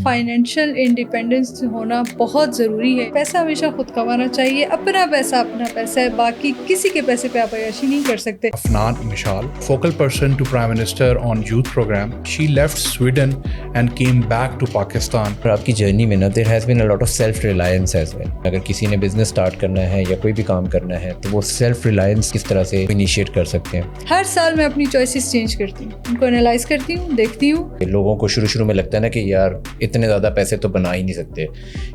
Financial independence ہونا بہت ضروری ہے. پیسہ ہمیشہ خود کمانا چاہیے. اپنا پیسہ ہے, باقی کسی کے پیسے پہ آپ عیاشی نہیں کر سکتے. Afnan Mishal, focal person to Prime Minister on Youth Program. She left Sweden and came back to Pakistan. اور آپ کی جرنی میں نا there has been a lot of self reliance as well. اگر کسی نے بزنس اسٹارٹ کرنا ہے یا کوئی بھی کام کرنا ہے تو وہ سیلف ریلائنس کس طرح سے انیشیٹ کر سکتے ہیں. ہر سال میں اپنی چوائسیز چینج کرتی ہوں, ان کو انالائز کرتی ہوں, دیکھتی ہوں. لوگوں کو شروع میں لگتا ہے نا کہ یار اتنے زیادہ پیسے تو بنا ہی نہیں سکتے,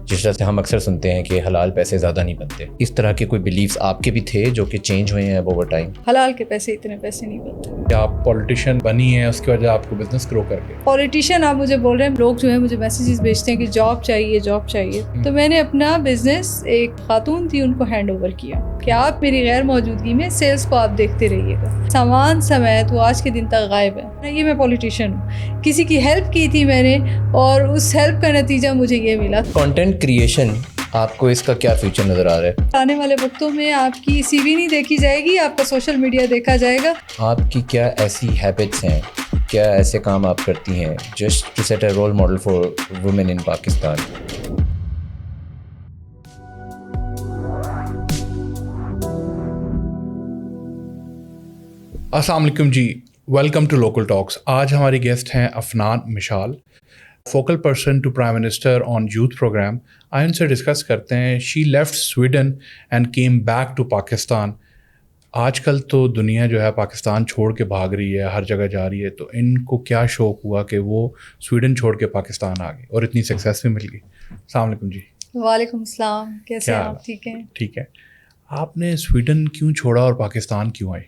جس طرح سے ہم اکثر سنتے ہیں کہ حلال پیسے زیادہ نہیں بنتے. اس طرح کے کوئی بلیفس آپ کے بھی تھے جو کہ چینج ہوئے ہیں اوور ٹائم؟ حلال کے پیسے اتنے پیسے نہیں بنتے. کیا آپ پولیٹیشین بنی ہیں اس کی وجہ آپ کو بزنس گرو کر کے؟ پولیٹیشین آپ مجھے بول رہے ہیں, لوگ جو ہیں مجھے میسیجز بھیجتے ہیں کہ جاب چاہیے, تو میں نے اپنا بزنس ایک خاتون تھی ان کو ہینڈ اوور کیا کہ آپ میری غیر موجودگی میں سیلز کو آپ دیکھتے رہیے گا. سامان سمیت وہ آج کے دن تک غائب ہے. یہ میں پولیٹیشین ہوں. کسی کی ہیلپ کی تھی میں نے اور اس ہیلپ کا نتیجہ مجھے یہ ملا. کنٹینٹ کریشن آپ کو اس کا کیا فیوچر نظر آ رہا ہے؟ آنے والے وقتوں میں آپ کی سی وی نہیں دیکھی جائے گی, آپ کا سوشل میڈیا دیکھا جائے گا. آپ کی کیا ایسی ہیبٹس ہیں, کیا ایسے کام آپ کرتی ہیں just to set a role model for women in Pakistan? السلام علیکم جی, ویلکم ٹو لوکل ٹاکس. آج ہماری گیسٹ ہیں Afnan Mishal, focal person to prime minister on youth programme. آئے ان سے ڈسکس کرتے ہیں. She left Sweden and came back to Pakistan. آج کل تو دنیا جو ہے پاکستان چھوڑ کے بھاگ رہی ہے, ہر جگہ جا رہی ہے, تو ان کو کیا شوق ہوا کہ وہ سویڈن چھوڑ کے پاکستان آ گئی اور اتنی سکسیس بھی مل گئی؟ السلام علیکم جی. وعلیکم السلام, کیسے ہیں آپ؟ ٹھیک ہیں. ٹھیک ہے. آپ نے سویڈن کیوں چھوڑا اور پاکستان کیوں آئی؟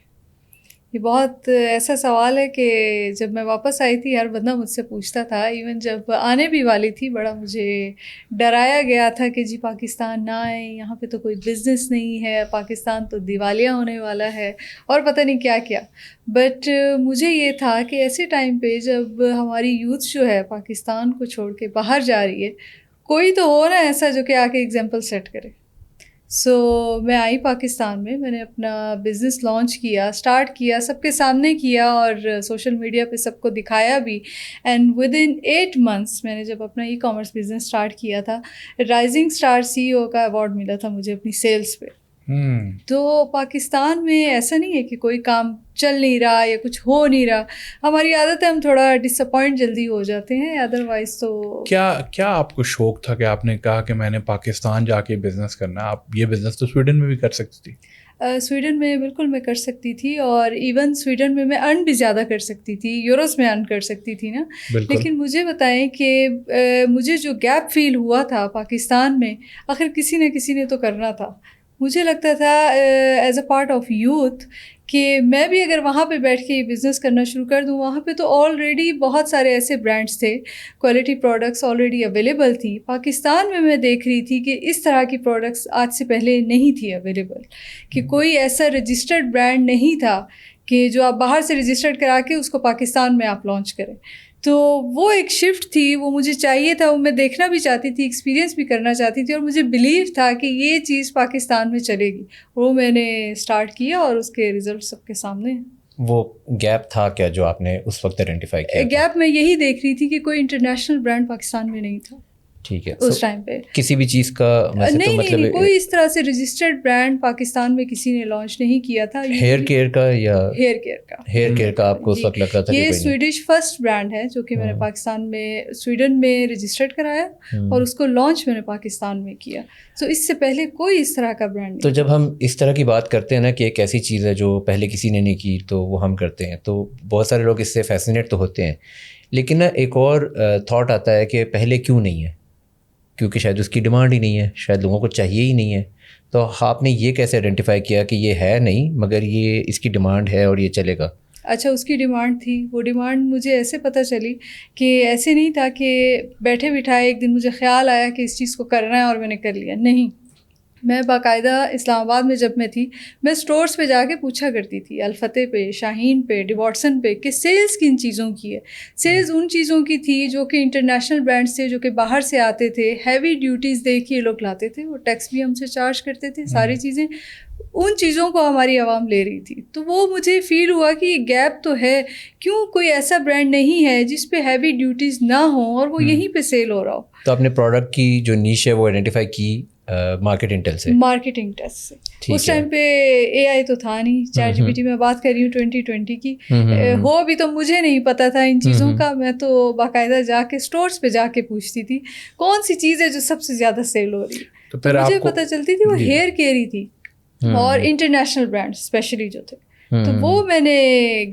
یہ بہت ایسا سوال ہے کہ جب میں واپس آئی تھی ہر بندہ مجھ سے پوچھتا تھا. ایون جب آنے بھی والی تھی بڑا مجھے ڈرایا گیا تھا کہ جی پاکستان نہ آئیں, یہاں پہ تو کوئی بزنس نہیں ہے, پاکستان تو دیوالیہ ہونے والا ہے اور پتہ نہیں کیا کیا. بٹ مجھے یہ تھا کہ ایسے ٹائم پہ جب ہماری یوتھ جو ہے پاکستان کو چھوڑ کے باہر جا رہی ہے, کوئی تو ہو نا ایسا جو کہ آ کے ایگزامپل سیٹ کرے. سو میں آئی پاکستان میں نے اپنا بزنس لانچ کیا, اسٹارٹ کیا, سب کے سامنے کیا اور سوشل میڈیا پہ سب کو دکھایا بھی. اینڈ ود ان 8 months میں نے جب اپنا ای کامرس بزنس اسٹارٹ کیا تھا, رائزنگ اسٹار CEO کا ایوارڈ ملا تھا مجھے اپنی سیلز پہ. تو پاکستان میں ایسا نہیں ہے کہ کوئی کام چل نہیں رہا یا کچھ ہو نہیں رہا. ہماری عادت ہے ہم تھوڑا ڈس اپوائنٹ جلدی ہو جاتے ہیں, ادروائز تو کیا آپ کو شوق تھا کہ آپ نے کہا کہ میں نے پاکستان جا کے بزنس کرنا ہے؟ آپ یہ بزنس تو سویڈن میں بھی کر سکتی تھی. سویڈن میں بالکل میں کر سکتی تھی, اور ایون سویڈن میں ارن بھی زیادہ کر سکتی تھی, یوروز میں ارن کر سکتی تھی نا. لیکن مجھے بتائیں کہ مجھے جو گیپ فیل ہوا تھا پاکستان میں, آخر کسی نے تو کرنا تھا. مجھے لگتا تھا as a part of youth کہ میں بھی اگر وہاں پہ بیٹھ کے یہ بزنس کرنا شروع کر دوں. وہاں پہ تو آلریڈی بہت سارے ایسے برانڈس تھے, کوالٹی پروڈکٹس آلریڈی اویلیبل تھی. پاکستان میں دیکھ رہی تھی کہ اس طرح کی پروڈکٹس آج سے پہلے نہیں تھی اویلیبل, کہ کوئی ایسا رجسٹرڈ برانڈ نہیں تھا کہ جو آپ باہر سے رجسٹرڈ کرا کے اس کو پاکستان میں آپ لانچ کریں. تو وہ ایک شفٹ تھی, وہ مجھے چاہیے تھا, وہ میں دیکھنا بھی چاہتی تھی, ایکسپیرینس بھی کرنا چاہتی تھی, اور مجھے بلیو تھا کہ یہ چیز پاکستان میں چلے گی. وہ میں نے اسٹارٹ کیا اور اس کے ریزلٹ سب کے سامنے ہیں. وہ گیپ تھا کیا جو آپ نے اس وقت آئیڈینٹیفائی کیا؟ گیپ میں یہی دیکھ رہی تھی کہ کوئی انٹرنیشنل برانڈ پاکستان میں نہیں تھا. ٹھیک ہے, اس ٹائم پہ کسی بھی چیز کا نہیں, کوئی اس طرح سے رجسٹرڈ برانڈ پاکستان میں کسی نے لانچ نہیں کیا تھا. ہیئر کیئر کا یا ہیئر کیئر کا آپ کو اس وقت لگتا تھا یہ سویڈش فرسٹ برانڈ ہے جو کہ میں نے پاکستان میں سویڈن میں رجسٹرڈ کرایا اور اس کو لانچ میں نے پاکستان میں کیا. تو اس سے پہلے کوئی اس طرح کا برانڈ نہیں. تو جب ہم اس طرح کی بات کرتے ہیں نا کہ ایک ایسی چیز ہے جو پہلے کسی نے نہیں کی تو وہ ہم کرتے ہیں, تو بہت سارے لوگ اس سے فیسینیٹ تو ہوتے ہیں, لیکن نا ایک اور تھاٹ آتا ہے کہ پہلے کیوں نہیں ہے, کیونکہ شاید اس کی ڈیمانڈ ہی نہیں ہے, شاید لوگوں کو چاہیے ہی نہیں ہے. تو آپ نے یہ کیسے آئیڈینٹیفائی کیا کہ یہ ہے نہیں مگر یہ اس کی ڈیمانڈ ہے اور یہ چلے گا؟ اچھا, اس کی ڈیمانڈ تھی. وہ ڈیمانڈ مجھے ایسے پتہ چلی کہ ایسے نہیں تھا کہ بیٹھے بٹھائے ایک دن مجھے خیال آیا کہ اس چیز کو کرنا ہے اور میں نے کر لیا. نہیں, میں باقاعدہ اسلام آباد میں جب میں تھی میں اسٹورس پہ جا کے پوچھا کرتی تھی، الفتح پہ، شاہین پہ، ڈیواٹسن پہ، کہ سیلز کن چیزوں کی ہے. سیلز ان چیزوں کی تھی جو کہ انٹرنیشنل برانڈس تھے، جو کہ باہر سے آتے تھے، ہیوی ڈیوٹیز دے کے یہ لوگ لاتے تھے، وہ ٹیکس بھی ہم سے چارج کرتے تھے، ساری چیزیں ان چیزوں کو ہماری عوام لے رہی تھی. تو وہ مجھے فیل ہوا کہ یہ گیپ تو ہے، کیوں کوئی ایسا برانڈ نہیں ہے جس پہ ہیوی ڈیوٹیز نہ ہوں اور وہ یہیں پہ سیل ہو رہا ہو. تو آپ نے پروڈکٹ کی جو نیش ہے وہ آئیڈینٹیفائی کی مارکیٹ انٹیل سے، مارکیٹنگ ٹیسٹ سے. اس ٹائم پہ اے آئی تو تھا نہیں، چیٹ جی پی ٹی میں بات کر رہی ہوں 2020 کی، ہو بھی تو مجھے نہیں پتا تھا ان چیزوں کا. میں تو باقاعدہ جا کے اسٹورس پہ جا کے پوچھتی تھی کون سی چیز ہے جو سب سے زیادہ سیل ہو رہی ہے. تو مجھے پتہ چلتی تھی وہ ہیئر کیئر ہی تھی اور انٹرنیشنل برانڈ اسپیشلی جو تھے. تو وہ میں نے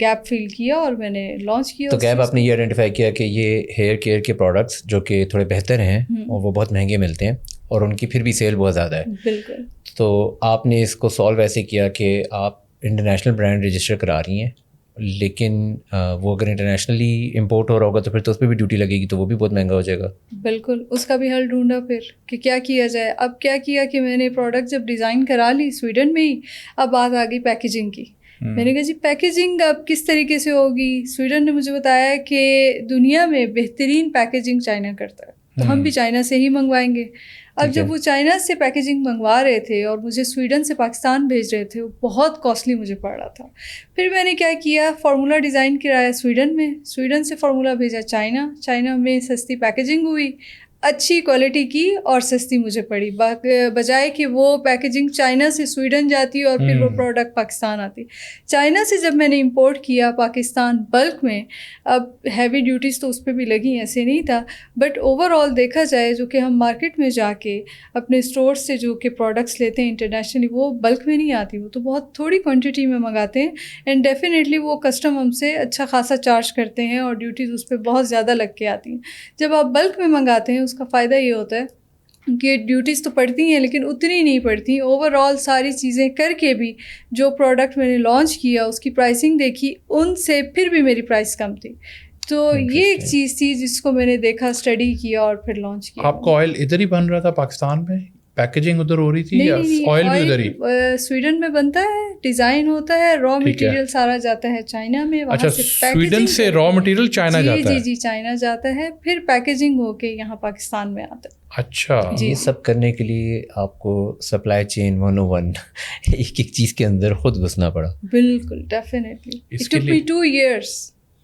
گیپ فیل کیا اور میں نے لانچ کیا. تو گیپ آپ نے یہ آئیڈینٹیفائی کیا کہ یہ ہیئر کیئر کے پروڈکٹس جو کہ تھوڑے بہتر ہیں اور وہ بہت مہنگے ملتے ہیں اور ان کی پھر بھی سیل بہت زیادہ ہے. بالکل. تو آپ نے اس کو سالو ایسے کیا کہ آپ انٹرنیشنل برانڈ رجسٹر کرا رہی ہیں، لیکن وہ اگر انٹرنیشنلی امپورٹ ہو رہا ہوگا تو پھر تو اس پہ بھی ڈیوٹی لگے گی، تو وہ بھی بہت مہنگا ہو جائے گا. بالکل، اس کا بھی حل ڈھونڈا پھر کہ کیا کیا جائے. اب کیا کیا کہ میں نے پروڈکٹ جب ڈیزائن کرا لی سویڈن میں ہی، اب بات آ گئی پیکیجنگ کی. میں نے کہا جی پیکیجنگ اب کس طریقے سے ہوگی. سویڈن نے مجھے بتایا کہ دنیا میں بہترین پیکیجنگ چائنا کرتا ہے، تو ہم بھی چائنا سے ہی منگوائیں گے. اب جب وہ چائنا سے پیکیجنگ منگوا رہے تھے اور مجھے سویڈن سے پاکستان بھیج رہے تھے، وہ بہت کاسٹلی مجھے پڑ رہا تھا. پھر میں نے کیا کیا، فارمولہ ڈیزائن کرایا سویڈن میں، سویڈن سے فارمولہ بھیجا چائنا، چائنا میں سستی پیکیجنگ ہوئی، اچھی کوالٹی کی اور سستی مجھے پڑی، بجائے کہ وہ پیکیجنگ چائنا سے سویڈن جاتی اور پھر وہ پروڈکٹ پاکستان آتی. چائنا سے جب میں نے امپورٹ کیا پاکستان بلک میں، اب ہیوی ڈیوٹیز تو اس پہ بھی لگی، ایسے نہیں تھا، بٹ اوور آل دیکھا جائے جو کہ ہم مارکیٹ میں جا کے اپنے اسٹور سے جو کہ پروڈکٹس لیتے ہیں انٹرنیشنلی، وہ بلک میں نہیں آتی، وہ تو بہت تھوڑی کوانٹٹی میں منگاتے ہیں، اینڈ ڈیفینیٹلی وہ کسٹم ہم سے اچھا خاصا چارج کرتے ہیں اور ڈیوٹیز اس پہ بہت زیادہ لگ کے آتی ہیں. جب آپ بلک میں منگاتے ہیں اس کا فائدہ یہ ہوتا ہے کہ ڈیوٹیز تو پڑتی ہیں لیکن اتنی نہیں پڑتی. اوور آل ساری چیزیں کر کے بھی جو پروڈکٹ میں نے لانچ کیا اس کی پرائسنگ دیکھی، ان سے پھر بھی میری پرائس کم تھی. تو یہ ایک چیز تھی جس کو میں نے دیکھا، اسٹڈی کیا اور پھر لانچ کیا. آپ کا آئل ادھر ہی بن رہا تھا پاکستان میں، پیکیجنگ ادھر ہو رہی تھی یا آئل بھی ادھر ہی؟ سویڈن میں بنتا ہے، ڈیزائن ہوتا ہے، را مٹیریل سارا جاتا ہے چائنا میں. اچھا، سویڈن سے را مٹیریل چائنا جاتا ہے؟ جی چائنا جاتا ہے، پھر پیکیجنگ ہو کے یہاں پاکستان میں آتا ہے. اچھا، یہ سب کرنے کے لیے آپ کو سپلائی چین 101 ایک ایک چیز کے اندر خود گھسنا پڑا. بالکل، definitely it took me 2 years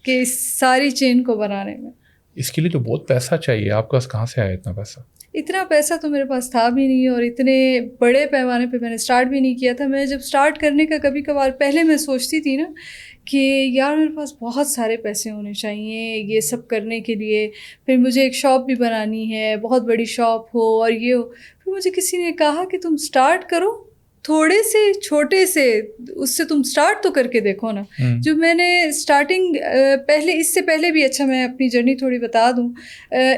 کہ اس ساری چین کو بنانے میں. اس کے لیے تو بہت پیسہ چاہیے، آپ کے پاس کہاں سے آیا اتنا پیسہ؟ اتنا پیسہ تو میرے پاس تھا بھی نہیں اور اتنے بڑے پیمانے پہ میں نے اسٹارٹ بھی نہیں کیا تھا. میں جب اسٹارٹ کرنے کا کبھی کبھار پہلے میں سوچتی تھی نا کہ یار میرے پاس بہت سارے پیسے ہونے چاہیے یہ سب کرنے کے لیے، پھر مجھے ایک شاپ بھی بنانی ہے، بہت بڑی شاپ ہو اور یہ ہو. پھر مجھے کسی نے کہا کہ تم اسٹارٹ کرو تھوڑے سے چھوٹے سے، اس سے تم اسٹارٹ تو کر کے دیکھو نا. جو میں نے اسٹارٹنگ پہلے، اس سے پہلے بھی، اچھا میں اپنی جرنی تھوڑی بتا دوں،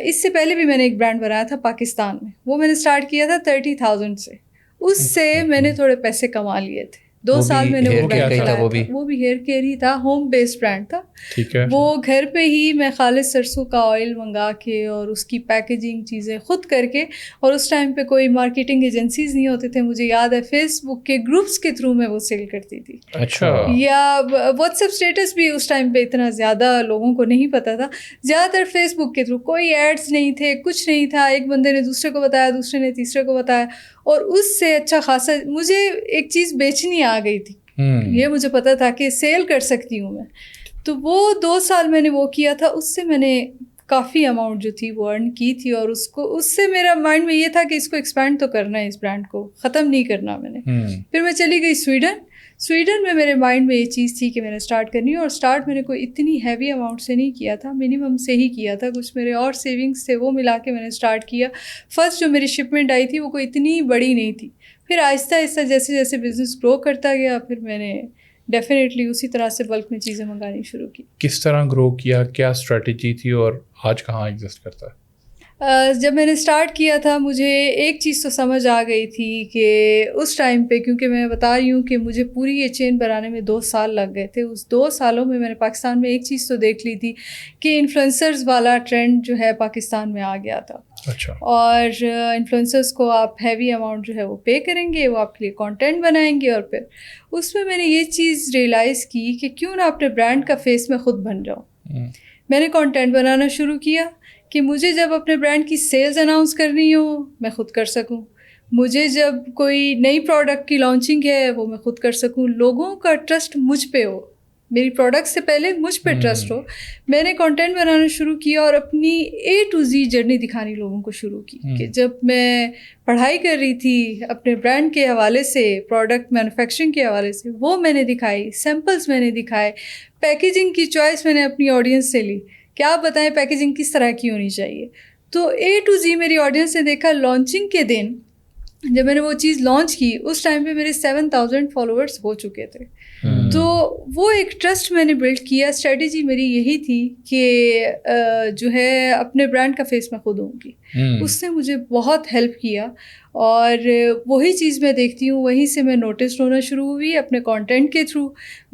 اس سے پہلے بھی میں نے ایک برانڈ بنایا تھا پاکستان میں. وہ میں نے اسٹارٹ کیا تھا 30,000 سے، اس سے میں نے تھوڑے پیسے کما لیے تھے. 2 سال میں نے وہ برانڈ چلایا تھا. وہ بھی ہیئر کیئر ہی تھا، ہوم بیسڈ برانڈ تھا. وہ گھر پہ ہی میں خالص سرسوں کا آئل منگا کے اور اس کی پیکیجنگ چیزیں خود کر کے، اور اس ٹائم پہ کوئی مارکیٹنگ ایجنسیز نہیں ہوتے تھے، مجھے یاد ہے فیس بک کے گروپس کے تھرو میں وہ سیل کرتی تھی. اچھا. یا واٹس ایپ اسٹیٹس بھی اس ٹائم پہ اتنا زیادہ لوگوں کو نہیں پتا تھا، زیادہ تر فیس بک کے تھرو، کوئی ایڈس نہیں تھے، کچھ نہیں تھا. ایک بندے نے دوسرے کو بتایا، دوسرے نے تیسرے کو بتایا، اور اس سے اچھا خاصا مجھے ایک چیز بیچنی آ گئی تھی. یہ مجھے پتا تھا کہ سیل کر سکتی ہوں میں. تو وہ 2 سال میں نے وہ کیا تھا، اس سے میں نے کافی اماؤنٹ جو تھی وہ ارن کی تھی. اور اس سے میرا مائنڈ میں یہ تھا کہ اس کو ایکسپینڈ تو کرنا ہے، اس برانڈ کو ختم نہیں کرنا میں نے. پھر میں چلی گئی سویڈن میں میرے مائنڈ میں یہ چیز تھی کہ میں نے اسٹارٹ کرنی ہے. اور اسٹارٹ میں نے کوئی اتنی ہیوی اماؤنٹ سے نہیں کیا تھا، منیمم سے ہی کیا تھا. کچھ میرے اور سیونگس تھے وہ ملا کے میں نے اسٹارٹ کیا. فرسٹ جو میری شپمنٹ آئی تھی وہ کوئی اتنی بڑی نہیں تھی. پھر آہستہ آہستہ جیسے جیسے بزنس گرو کرتا گیا، پھر میں نے ڈیفینیٹلی اسی طرح سے بلک میں چیزیں منگانی شروع کی. کس طرح گرو کیا، کیا اسٹریٹجی تھی، اور آج کہاں ایگزسٹ کرتا ہے؟ جب میں نے اسٹارٹ کیا تھا مجھے ایک چیز تو سمجھ آ گئی تھی کہ اس ٹائم پہ، کیونکہ میں بتا رہی ہوں کہ مجھے پوری یہ چین بنانے میں 2 سال لگ گئے تھے. اس 2 سالوں میں نے پاکستان میں ایک چیز تو دیکھ لی تھی کہ انفلوئنسرز والا ٹرینڈ جو ہے پاکستان میں آ گیا تھا. اچھا. اور انفلوئنسرز کو آپ ہیوی اماؤنٹ جو ہے وہ پے کریں گے، وہ آپ کے لیے کانٹینٹ بنائیں گے، اور پھر اس میں نے یہ چیز ریئلائز کی کہ کیوں نہ اپنے برانڈ کا فیس میں خود بن جاؤں. میں نے کانٹینٹ بنانا شروع کیا کہ مجھے جب اپنے برانڈ کی سیلز اناؤنس کرنی ہو میں خود کر سکوں، مجھے جب کوئی نئی پروڈکٹ کی لانچنگ ہے وہ میں خود کر سکوں، لوگوں کا ٹرسٹ مجھ پہ ہو، میری پروڈکٹ سے پہلے مجھ پہ ٹرسٹ ہو. میں نے کانٹینٹ بنانا شروع کیا اور اپنی A to Z جرنی دکھانی لوگوں کو شروع کی. کہ جب میں پڑھائی کر رہی تھی اپنے برانڈ کے حوالے سے، پروڈکٹ مینوفیکچرنگ کے حوالے سے، وہ میں نے دکھائی، سیمپلز میں نے دکھائے، پیکیجنگ کی چوائس میں نے اپنی آڈینس سے لی کہ آپ بتائیں پیکیجنگ کس طرح کی ہونی چاہیے. تو A to Z میری آڈینس نے دیکھا. لانچنگ کے دن جب میں نے وہ چیز لانچ کی اس ٹائم پہ میرے 7,000 فالوورس ہو چکے تھے. تو وہ ایک ٹرسٹ میں نے بلڈ کیا. اسٹریٹجی میری یہی تھی کہ جو ہے اپنے برانڈ کا فیس میں خود ہوں گی. اس نے مجھے بہت ہیلپ کیا اور وہی چیز میں دیکھتی ہوں، وہیں سے میں نوٹس ہونا شروع ہوئی اپنے کانٹینٹ کے تھرو.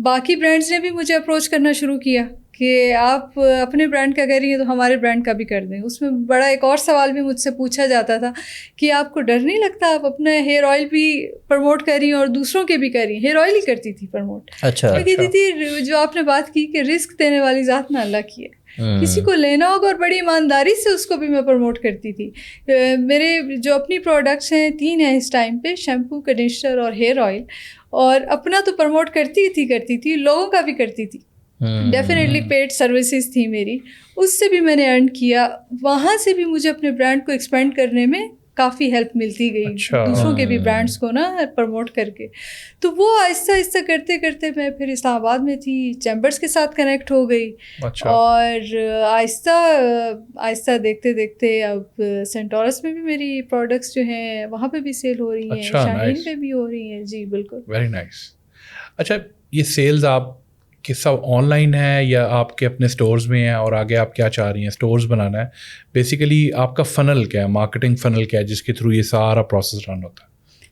باقی برانڈس نے بھی مجھے اپروچ کرنا شروع کیا کہ آپ اپنے برانڈ کا کر رہی ہیں تو ہمارے برانڈ کا بھی کر دیں. اس میں بڑا ایک اور سوال بھی مجھ سے پوچھا جاتا تھا کہ آپ کو ڈر نہیں لگتا آپ اپنا ہیئر آئل بھی پروموٹ کر رہی ہیں اور دوسروں کے بھی کر رہی ہیں؟ ہیئر آئل ہی کرتی تھی پروموٹ. اچھا. میں کہتی تھی جو آپ نے بات کی کہ رسک دینے والی ذات نہ اللہ کی ہے، کسی کو لینا ہوگا، اور بڑی ایمانداری سے اس کو بھی میں پروموٹ کرتی تھی. میرے جو اپنی پروڈکٹس ہیں 3 ہیں اس ٹائم پہ، شیمپو، کنڈیشنر اور ہیئر آئل. اور اپنا تو پروموٹ کرتی تھی، لوگوں کا بھی کرتی تھی. ڈیفینیٹلی پیڈ سروسز تھی میری، اس سے بھی میں نے ارن کیا. وہاں سے بھی مجھے اپنے برانڈ کو ایکسپینڈ کرنے میں کافی ہیلپ ملتی گئی. دوسروں کے بھی برانڈس کو نا پروموٹ کر کے. تو وہ آہستہ آہستہ کرتے کرتے میں پھر اسلام آباد میں تھی، چیمبرس کے ساتھ کنیکٹ ہو گئی. اور آہستہ آہستہ دیکھتے دیکھتے اب سینٹورس میں بھی میری پروڈکٹس جو ہیں وہاں پہ بھی سیل ہو رہی ہیں، شاہین پہ بھی ہو رہی ہیں. جی بالکل. Very nice. اچھا، یہ سیلز آپ کہ سب آن لائن ہے یا آپ کے اپنے اسٹورز میں ہیں، اور آگے آپ کیا چاہ رہی ہیں؟ اسٹورز بنانا ہے بیسیکلی. آپ کا فنل کیا ہے، مارکیٹنگ فنل کیا ہے جس کے تھرو یہ سارا پروسیس رن ہوتا ہے؟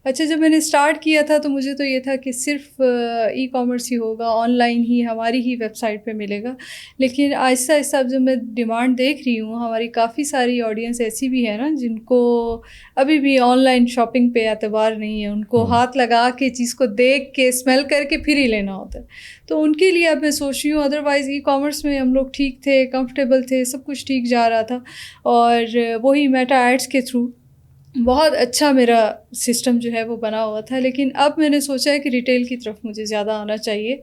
اچھا، جب میں نے اسٹارٹ کیا تھا تو مجھے تو یہ تھا کہ صرف ای کامرس ہی ہوگا، آن لائن ہی ہماری ہی ویب سائٹ پہ ملے گا. لیکن آہستہ آہستہ اب جب میں ڈیمانڈ دیکھ رہی ہوں، ہماری کافی ساری آڈینس ایسی بھی ہے نا جن کو ابھی بھی آن لائن شاپنگ پہ اعتبار نہیں ہے، ان کو ہاتھ لگا کے چیز کو دیکھ کے اسمیل کر کے پھر ہی لینا ہوتا ہے. تو ان کے لیے اب میں سوچ رہی ہوں. ادروائز ای کامرس میں ہم لوگ ٹھیک تھے، کمفرٹیبل تھے، سب کچھ ٹھیک جا رہا تھا، اور وہی میٹا ایڈس کے تھرو بہت اچھا میرا سسٹم جو ہے وہ بنا ہوا تھا. لیکن اب میں نے سوچا ہے کہ ریٹیل کی طرف مجھے زیادہ آنا چاہیے،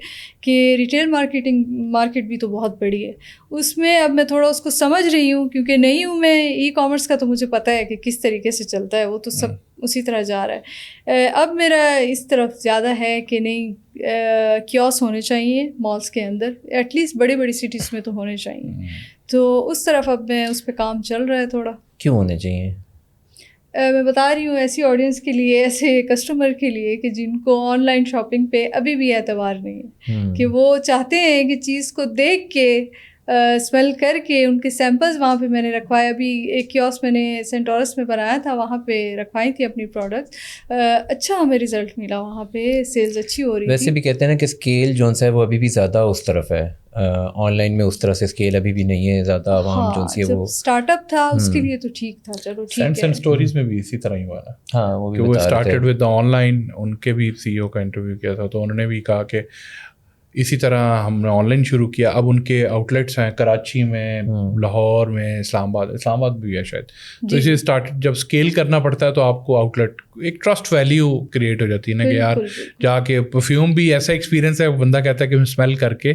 کہ ریٹیل مارکیٹ بھی تو بہت بڑی ہے. اس میں اب میں تھوڑا اس کو سمجھ رہی ہوں، کیونکہ نہیں ہوں میں ای کامرس کا، تو مجھے پتہ ہے کہ کس طریقے سے چلتا ہے، وہ تو سب اسی طرح جا رہا ہے. اب میرا اس طرف زیادہ ہے کہ نہیں، کیوس ہونے چاہیے مالس کے اندر، ایٹ لیسٹ بڑی بڑی سٹیز میں تو ہونے چاہیے. تو اس طرف اب میں اس پہ کام چل رہا ہے تھوڑا. کیوں ہونے چاہیے؟ میں بتا رہی ہوں ایسی آڈینس کے لیے، ایسے کسٹمر کے لیے کہ جن کو آن لائن شاپنگ پہ ابھی بھی اعتبار نہیں ہے، کہ وہ چاہتے ہیں کہ چیز کو دیکھ کے، اسمیل کر کے، ان کے سیمپلز وہاں پہ میں نے رکھوائے. ابھی ایک کیوس میں نے سینٹورس میں بنایا تھا، وہاں پہ رکھوائی تھی اپنی پروڈکٹس. اچھا ہمیں رزلٹ ملا، وہاں پہ سیلز اچھی ہو رہی. ویسے بھی کہتے ہیں نا کہ اسکیل جون سا ہے وہ ابھی بھی زیادہ اس طرف ہے، آن لائن میں اس طرح سے اسکیل ابھی بھی نہیں ہے زیادہ. عوام جون سی ہے وہ اسٹارٹ اپ تھا اس کے لیے تو ٹھیک تھا، چلو ٹھیک ہے. سینس اسٹوریز میں بھی اسی طرح ہی ہوا نا. ہاں، وہ بھی وہ اسٹارٹڈ ود آن لائن. ان کے بھی سی ای او کا انٹرویو کیا تھا تو انہوں نے بھی کہا کہ اسی طرح ہم نے آن لائن شروع کیا. اب ان کے آؤٹ لیٹس ہیں کراچی میں، لاہور میں، اسلام آباد بھی ہے شاید. تو اسی اسٹارٹ جب اسکیل کرنا پڑتا ہے تو آپ کو آؤٹ لیٹ ایک ٹرسٹ ویلیو کریٹ ہو جاتی ہے نا، کہ یار جا کے پرفیوم بھی ایسا ایکسپیرینس ہے، بندہ کہتا ہے کہ میں اسمیل کر کے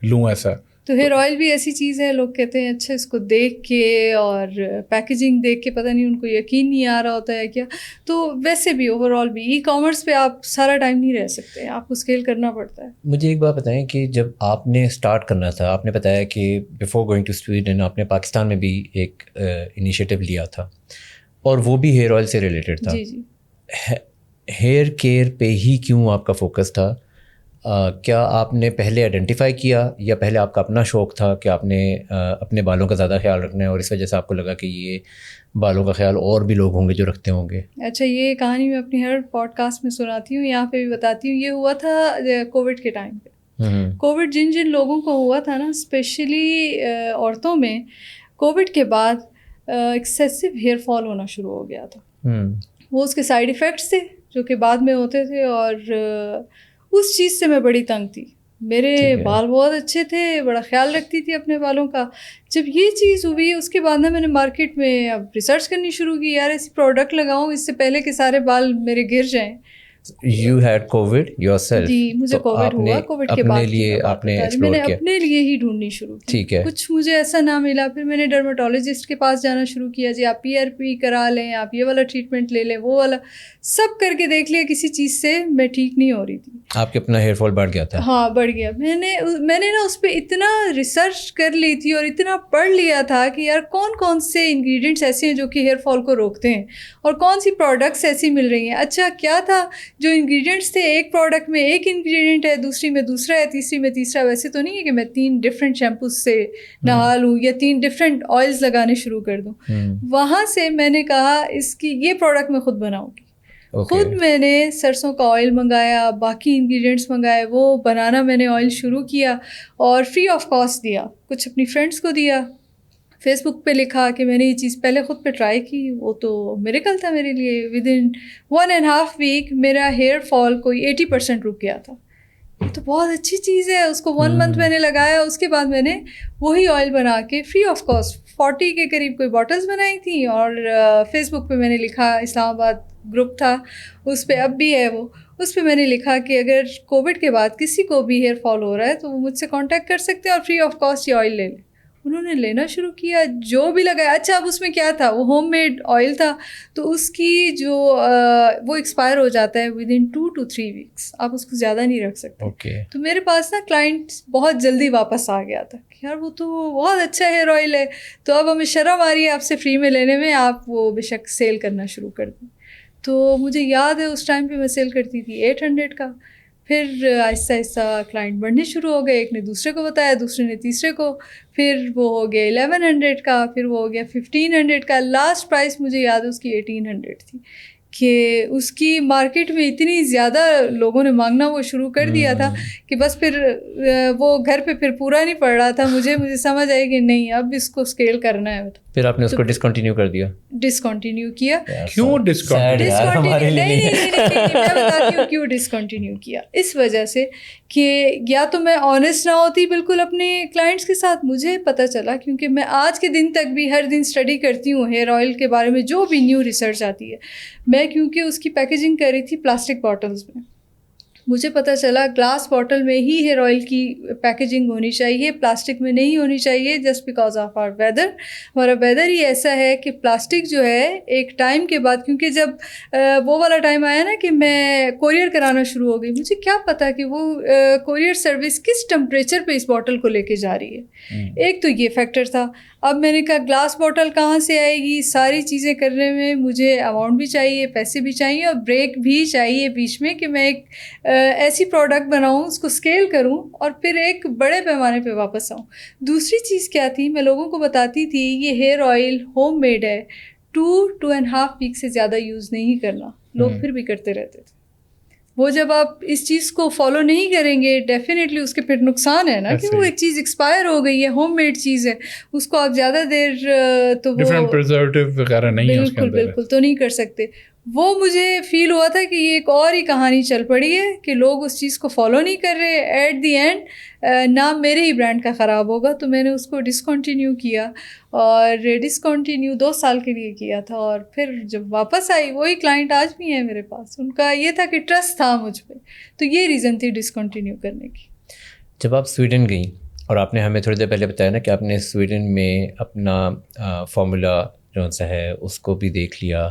لوں ایسا. تو ہیئر آئل بھی ایسی چیز ہے، لوگ کہتے ہیں اچھا اس کو دیکھ کے اور پیکیجنگ دیکھ کے پتہ نہیں ان کو یقین نہیں آ رہا ہوتا ہے کیا. تو ویسے بھی اوور آل بھی ای کامرس پہ آپ سارا ٹائم نہیں رہ سکتے، آپ کو اسکیل کرنا پڑتا ہے. مجھے ایک بات بتائیں کہ جب آپ نے اسٹارٹ کرنا تھا، آپ نے بتایا کہ بیفور گوئنگ ٹو سویڈن آپ نے پاکستان میں بھی ایک انیشیٹو لیا تھا، اور وہ بھی ہیئر آئل سے ریلیٹڈ تھا. جی جی. ہیئر کیئر پہ ہی کیوں آپ کا فوکس تھا؟ کیا آپ نے پہلے آئیڈینٹیفائی کیا یا پہلے آپ کا اپنا شوق تھا کہ آپ نے اپنے بالوں کا زیادہ خیال رکھنا ہے اور اس وجہ سے آپ کو لگا کہ یہ بالوں کا خیال اور بھی لوگ ہوں گے جو رکھتے ہوں گے؟ اچھا، یہ کہانی میں اپنی ہر پوڈ کاسٹ میں سناتی ہوں، یہاں پہ بھی بتاتی ہوں. یہ ہوا تھا کووڈ کے ٹائم پہ. کووڈ جن لوگوں کو ہوا تھا نا، اسپیشلی عورتوں میں، کووڈ کے بعد ایکسیسو ہیئر فال ہونا شروع ہو گیا تھا. وہ اس کے سائڈ ایفیکٹس تھے جو کہ بعد میں ہوتے تھے، اور اس چیز سے میں بڑی تنگ تھی. میرے بال بہت اچھے تھے، بڑا خیال رکھتی تھی اپنے بالوں کا. جب یہ چیز ہوئی اس کے بعد نا میں نے مارکیٹ میں اب ریسرچ کرنی شروع کی، یار ایسی پروڈکٹ لگاؤں اس سے پہلے کہ سارے بال میرے گر جائیں. You had COVID yourself. جی مجھے کووڈ ہوا، کووڈ کے بعد میں نے اپنے لیے ہی ڈھونڈنی شروع کی. ٹھیک ہے. کچھ مجھے ایسا نہ ملا، پھر میں نے ڈرماٹولوجسٹ کے پاس جانا شروع کیا. جی آپ PRP کرا لیں، آپ یہ والا ٹریٹمنٹ لے لیں، وہ والا سب کر کے دیکھ لیا، کسی چیز سے میں ٹھیک نہیں ہو رہی تھی. آپ کے اپنا ہیئر فال بڑھ گیا تھا؟ ہاں بڑھ گیا. میں نے نا اس پہ اتنا ریسرچ کر لی تھی اور اتنا پڑھ لیا تھا کہ یار کون کون سے انگریڈینٹس ایسے ہیں جو کہ ہیئر فال کو روکتے ہیں، اور کون سی پروڈکٹس ایسی مل رہی ہیں. اچھا کیا تھا جو انگریڈینٹس تھے، ایک پروڈکٹ میں ایک انگریڈینٹ ہے، دوسری میں دوسرا ہے، تیسری میں تیسرا. ویسے تو نہیں ہے کہ میں 3 ڈفرینٹ شیمپوز سے نہا لوں یا 3 ڈفرینٹ آئلس لگانے شروع کر دوں. وہاں سے میں نے کہا اس کی یہ پروڈکٹ میں خود بناؤں گی. خود میں نے سرسوں کا آئل منگایا، باقی انگریڈینٹس منگائے، وہ بنانا میں نے آئل شروع کیا اور فری آف کاسٹ دیا. کچھ اپنی فرینڈس کو دیا، فیس بک پہ لکھا کہ میں نے یہ چیز پہلے خود پہ ٹرائی کی. وہ تو میریکل تھا میرے لیے. ودن 1.5 ویک میرا ہیئر فال کوئی 80% رک گیا تھا. یہ تو بہت اچھی چیز ہے. اس کو 1 منتھ میں نے لگایا. اس کے بعد میں نے وہی آئل بنا کے فری آف کاسٹ 40 کے قریب کوئی باٹلز بنائی تھیں، اور فیس بک پہ میں نے لکھا، اسلام آباد گروپ تھا اس پہ، اب بھی ہے وہ، اس پہ میں نے لکھا کہ اگر کووڈ کے بعد کسی کو بھی ہیئر فال ہو رہا ہے تو وہ مجھ سے کانٹیکٹ کر سکتے ہیں اور فری آف کاسٹ یہ آئل لے لیں. انہوں نے لینا شروع کیا، جو بھی لگایا. اچھا اب اس میں کیا تھا، وہ ہوم میڈ آئل تھا، تو اس کی جو وہ ایکسپائر ہو جاتا ہے ودن 2 to 3 ویکس، آپ اس کو زیادہ نہیں رکھ سکتے. تو میرے پاس نا کلائنٹ بہت جلدی واپس آ گیا تھا کہ یار وہ تو بہت اچھا ہیئر آئل ہے، تو اب ہمیں شرم آ رہی ہے آپ سے فری میں لینے میں، آپ وہ بے شک سیل کرنا شروع کر دیں. تو مجھے یاد ہے اس ٹائم پہ میں سیل کرتی تھی 800 کا. پھر آہستہ آہستہ کلائنٹ بڑھنے شروع ہو گئے، ایک نے دوسرے کو بتایا، دوسرے نے تیسرے کو، پھر وہ ہو گیا 1100 کا، پھر وہ ہو گیا 1500 کا. لاسٹ پرائس مجھے یاد ہے اس کی 1800 تھی، کہ اس کی مارکیٹ میں اتنی زیادہ لوگوں نے مانگنا وہ شروع کر دیا تھا کہ بس پھر وہ گھر پہ پھر پورا نہیں پڑ رہا تھا. مجھے سمجھ آئی کہ نہیں اب اس کو اسکیل کرنا ہے. پھر آپ نے اس کو ڈسکنٹینیو کر دیا؟ ڈسکنٹینیو کیا. کیوں ڈسکنٹینیو؟ میں بتاتی ہوں کیوں ڈسکنٹینیو کیا. اس وجہ سے کہ یا تو میں آنیسٹ نہ ہوتی بالکل اپنے کلائنٹس کے ساتھ. مجھے پتہ چلا، کیونکہ میں آج کے دن تک بھی ہر دن اسٹڈی کرتی ہوں ہیئر آئل کے بارے میں، جو بھی نیو ریسرچ آتی ہے. میں کیونکہ اس کی پیکیجنگ کر رہی تھی پلاسٹک باٹلز میں، مجھے پتہ چلا گلاس باٹل میں ہی ہیئر آئل کی پیکیجنگ ہونی چاہیے، پلاسٹک میں نہیں ہونی چاہیے. Just because of our weather, ہمارا ویدر ہی ایسا ہے کہ پلاسٹک جو ہے ایک ٹائم کے بعد، کیونکہ جب وہ والا ٹائم آیا نا کہ میں کوریئر کرانا شروع ہو گئی، مجھے کیا پتا کہ وہ کوریئر سروس کس ٹمپریچر پہ اس باٹل کو لے کے جا رہی ہے. ایک تو یہ فیکٹر تھا. اب میں نے کہا گلاس باٹل کہاں سے آئے گی، ساری چیزیں کرنے میں مجھے اماؤنٹ بھی چاہیے، پیسے بھی چاہیے، اور بریک بھی چاہیے بیچ میں کہ میں ایک ایسی پروڈکٹ بناؤں، اس کو اسکیل کروں اور پھر ایک بڑے پیمانے پہ واپس آؤں. دوسری چیز کیا تھی، میں لوگوں کو بتاتی تھی یہ ہیئر آئل ہوم میڈ ہے، 2.5 ویک سے زیادہ یوز نہیں کرنا. لوگ پھر بھی کرتے رہتے تھے. وہ جب آپ اس چیز کو فالو نہیں کریں گے ڈیفینیٹلی اس کے پھر نقصان ہے نا، کہ وہ ایک چیز ایکسپائر ہو گئی ہے، ہوم میڈ چیز ہے، اس کو آپ زیادہ دیر تو ڈفرینٹ پرزرویٹو وغیرہ نہیں ہے اس کے اندر، بالکل تو نہیں کر سکتے. وہ مجھے فیل ہوا تھا کہ یہ ایک اور ہی کہانی چل پڑی ہے کہ لوگ اس چیز کو فالو نہیں کر رہے. ایٹ دی اینڈ نام میرے ہی برانڈ کا خراب ہوگا. تو میں نے اس کو ڈسکنٹینیو کیا، اور ڈسکنٹینیو 2 سال کے لیے کیا تھا. اور پھر جب واپس آئی، وہی کلائنٹ آج بھی ہیں میرے پاس. ان کا یہ تھا کہ ٹرسٹ تھا مجھ پہ، تو یہ ریزن تھی ڈسکنٹینیو کرنے کی. جب آپ سویڈن گئیں، اور آپ نے ہمیں تھوڑی دیر پہلے بتایا نا کہ آپ نے سویڈن میں اپنا فارمولا جو سا ہے اس کو بھی دیکھ لیا،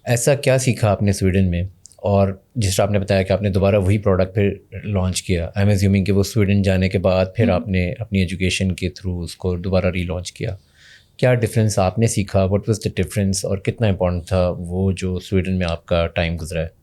ایسا کیا سیکھا آپ نے سویڈن میں؟ اور جس طرح آپ نے بتایا کہ آپ نے دوبارہ وہی پروڈکٹ پھر لانچ کیا، آئی ایم ایزیومنگ کہ وہ سویڈن جانے کے بعد پھر آپ نے اپنی ایجوکیشن کے تھرو اس کو دوبارہ ری لانچ کیا. کیا ڈفرینس آپ نے سیکھا؟ واٹ واز دا ڈفرینس، اور کتنا امپورٹنٹ تھا وہ جو سویڈن میں آپ کا ٹائم گزرا ہے؟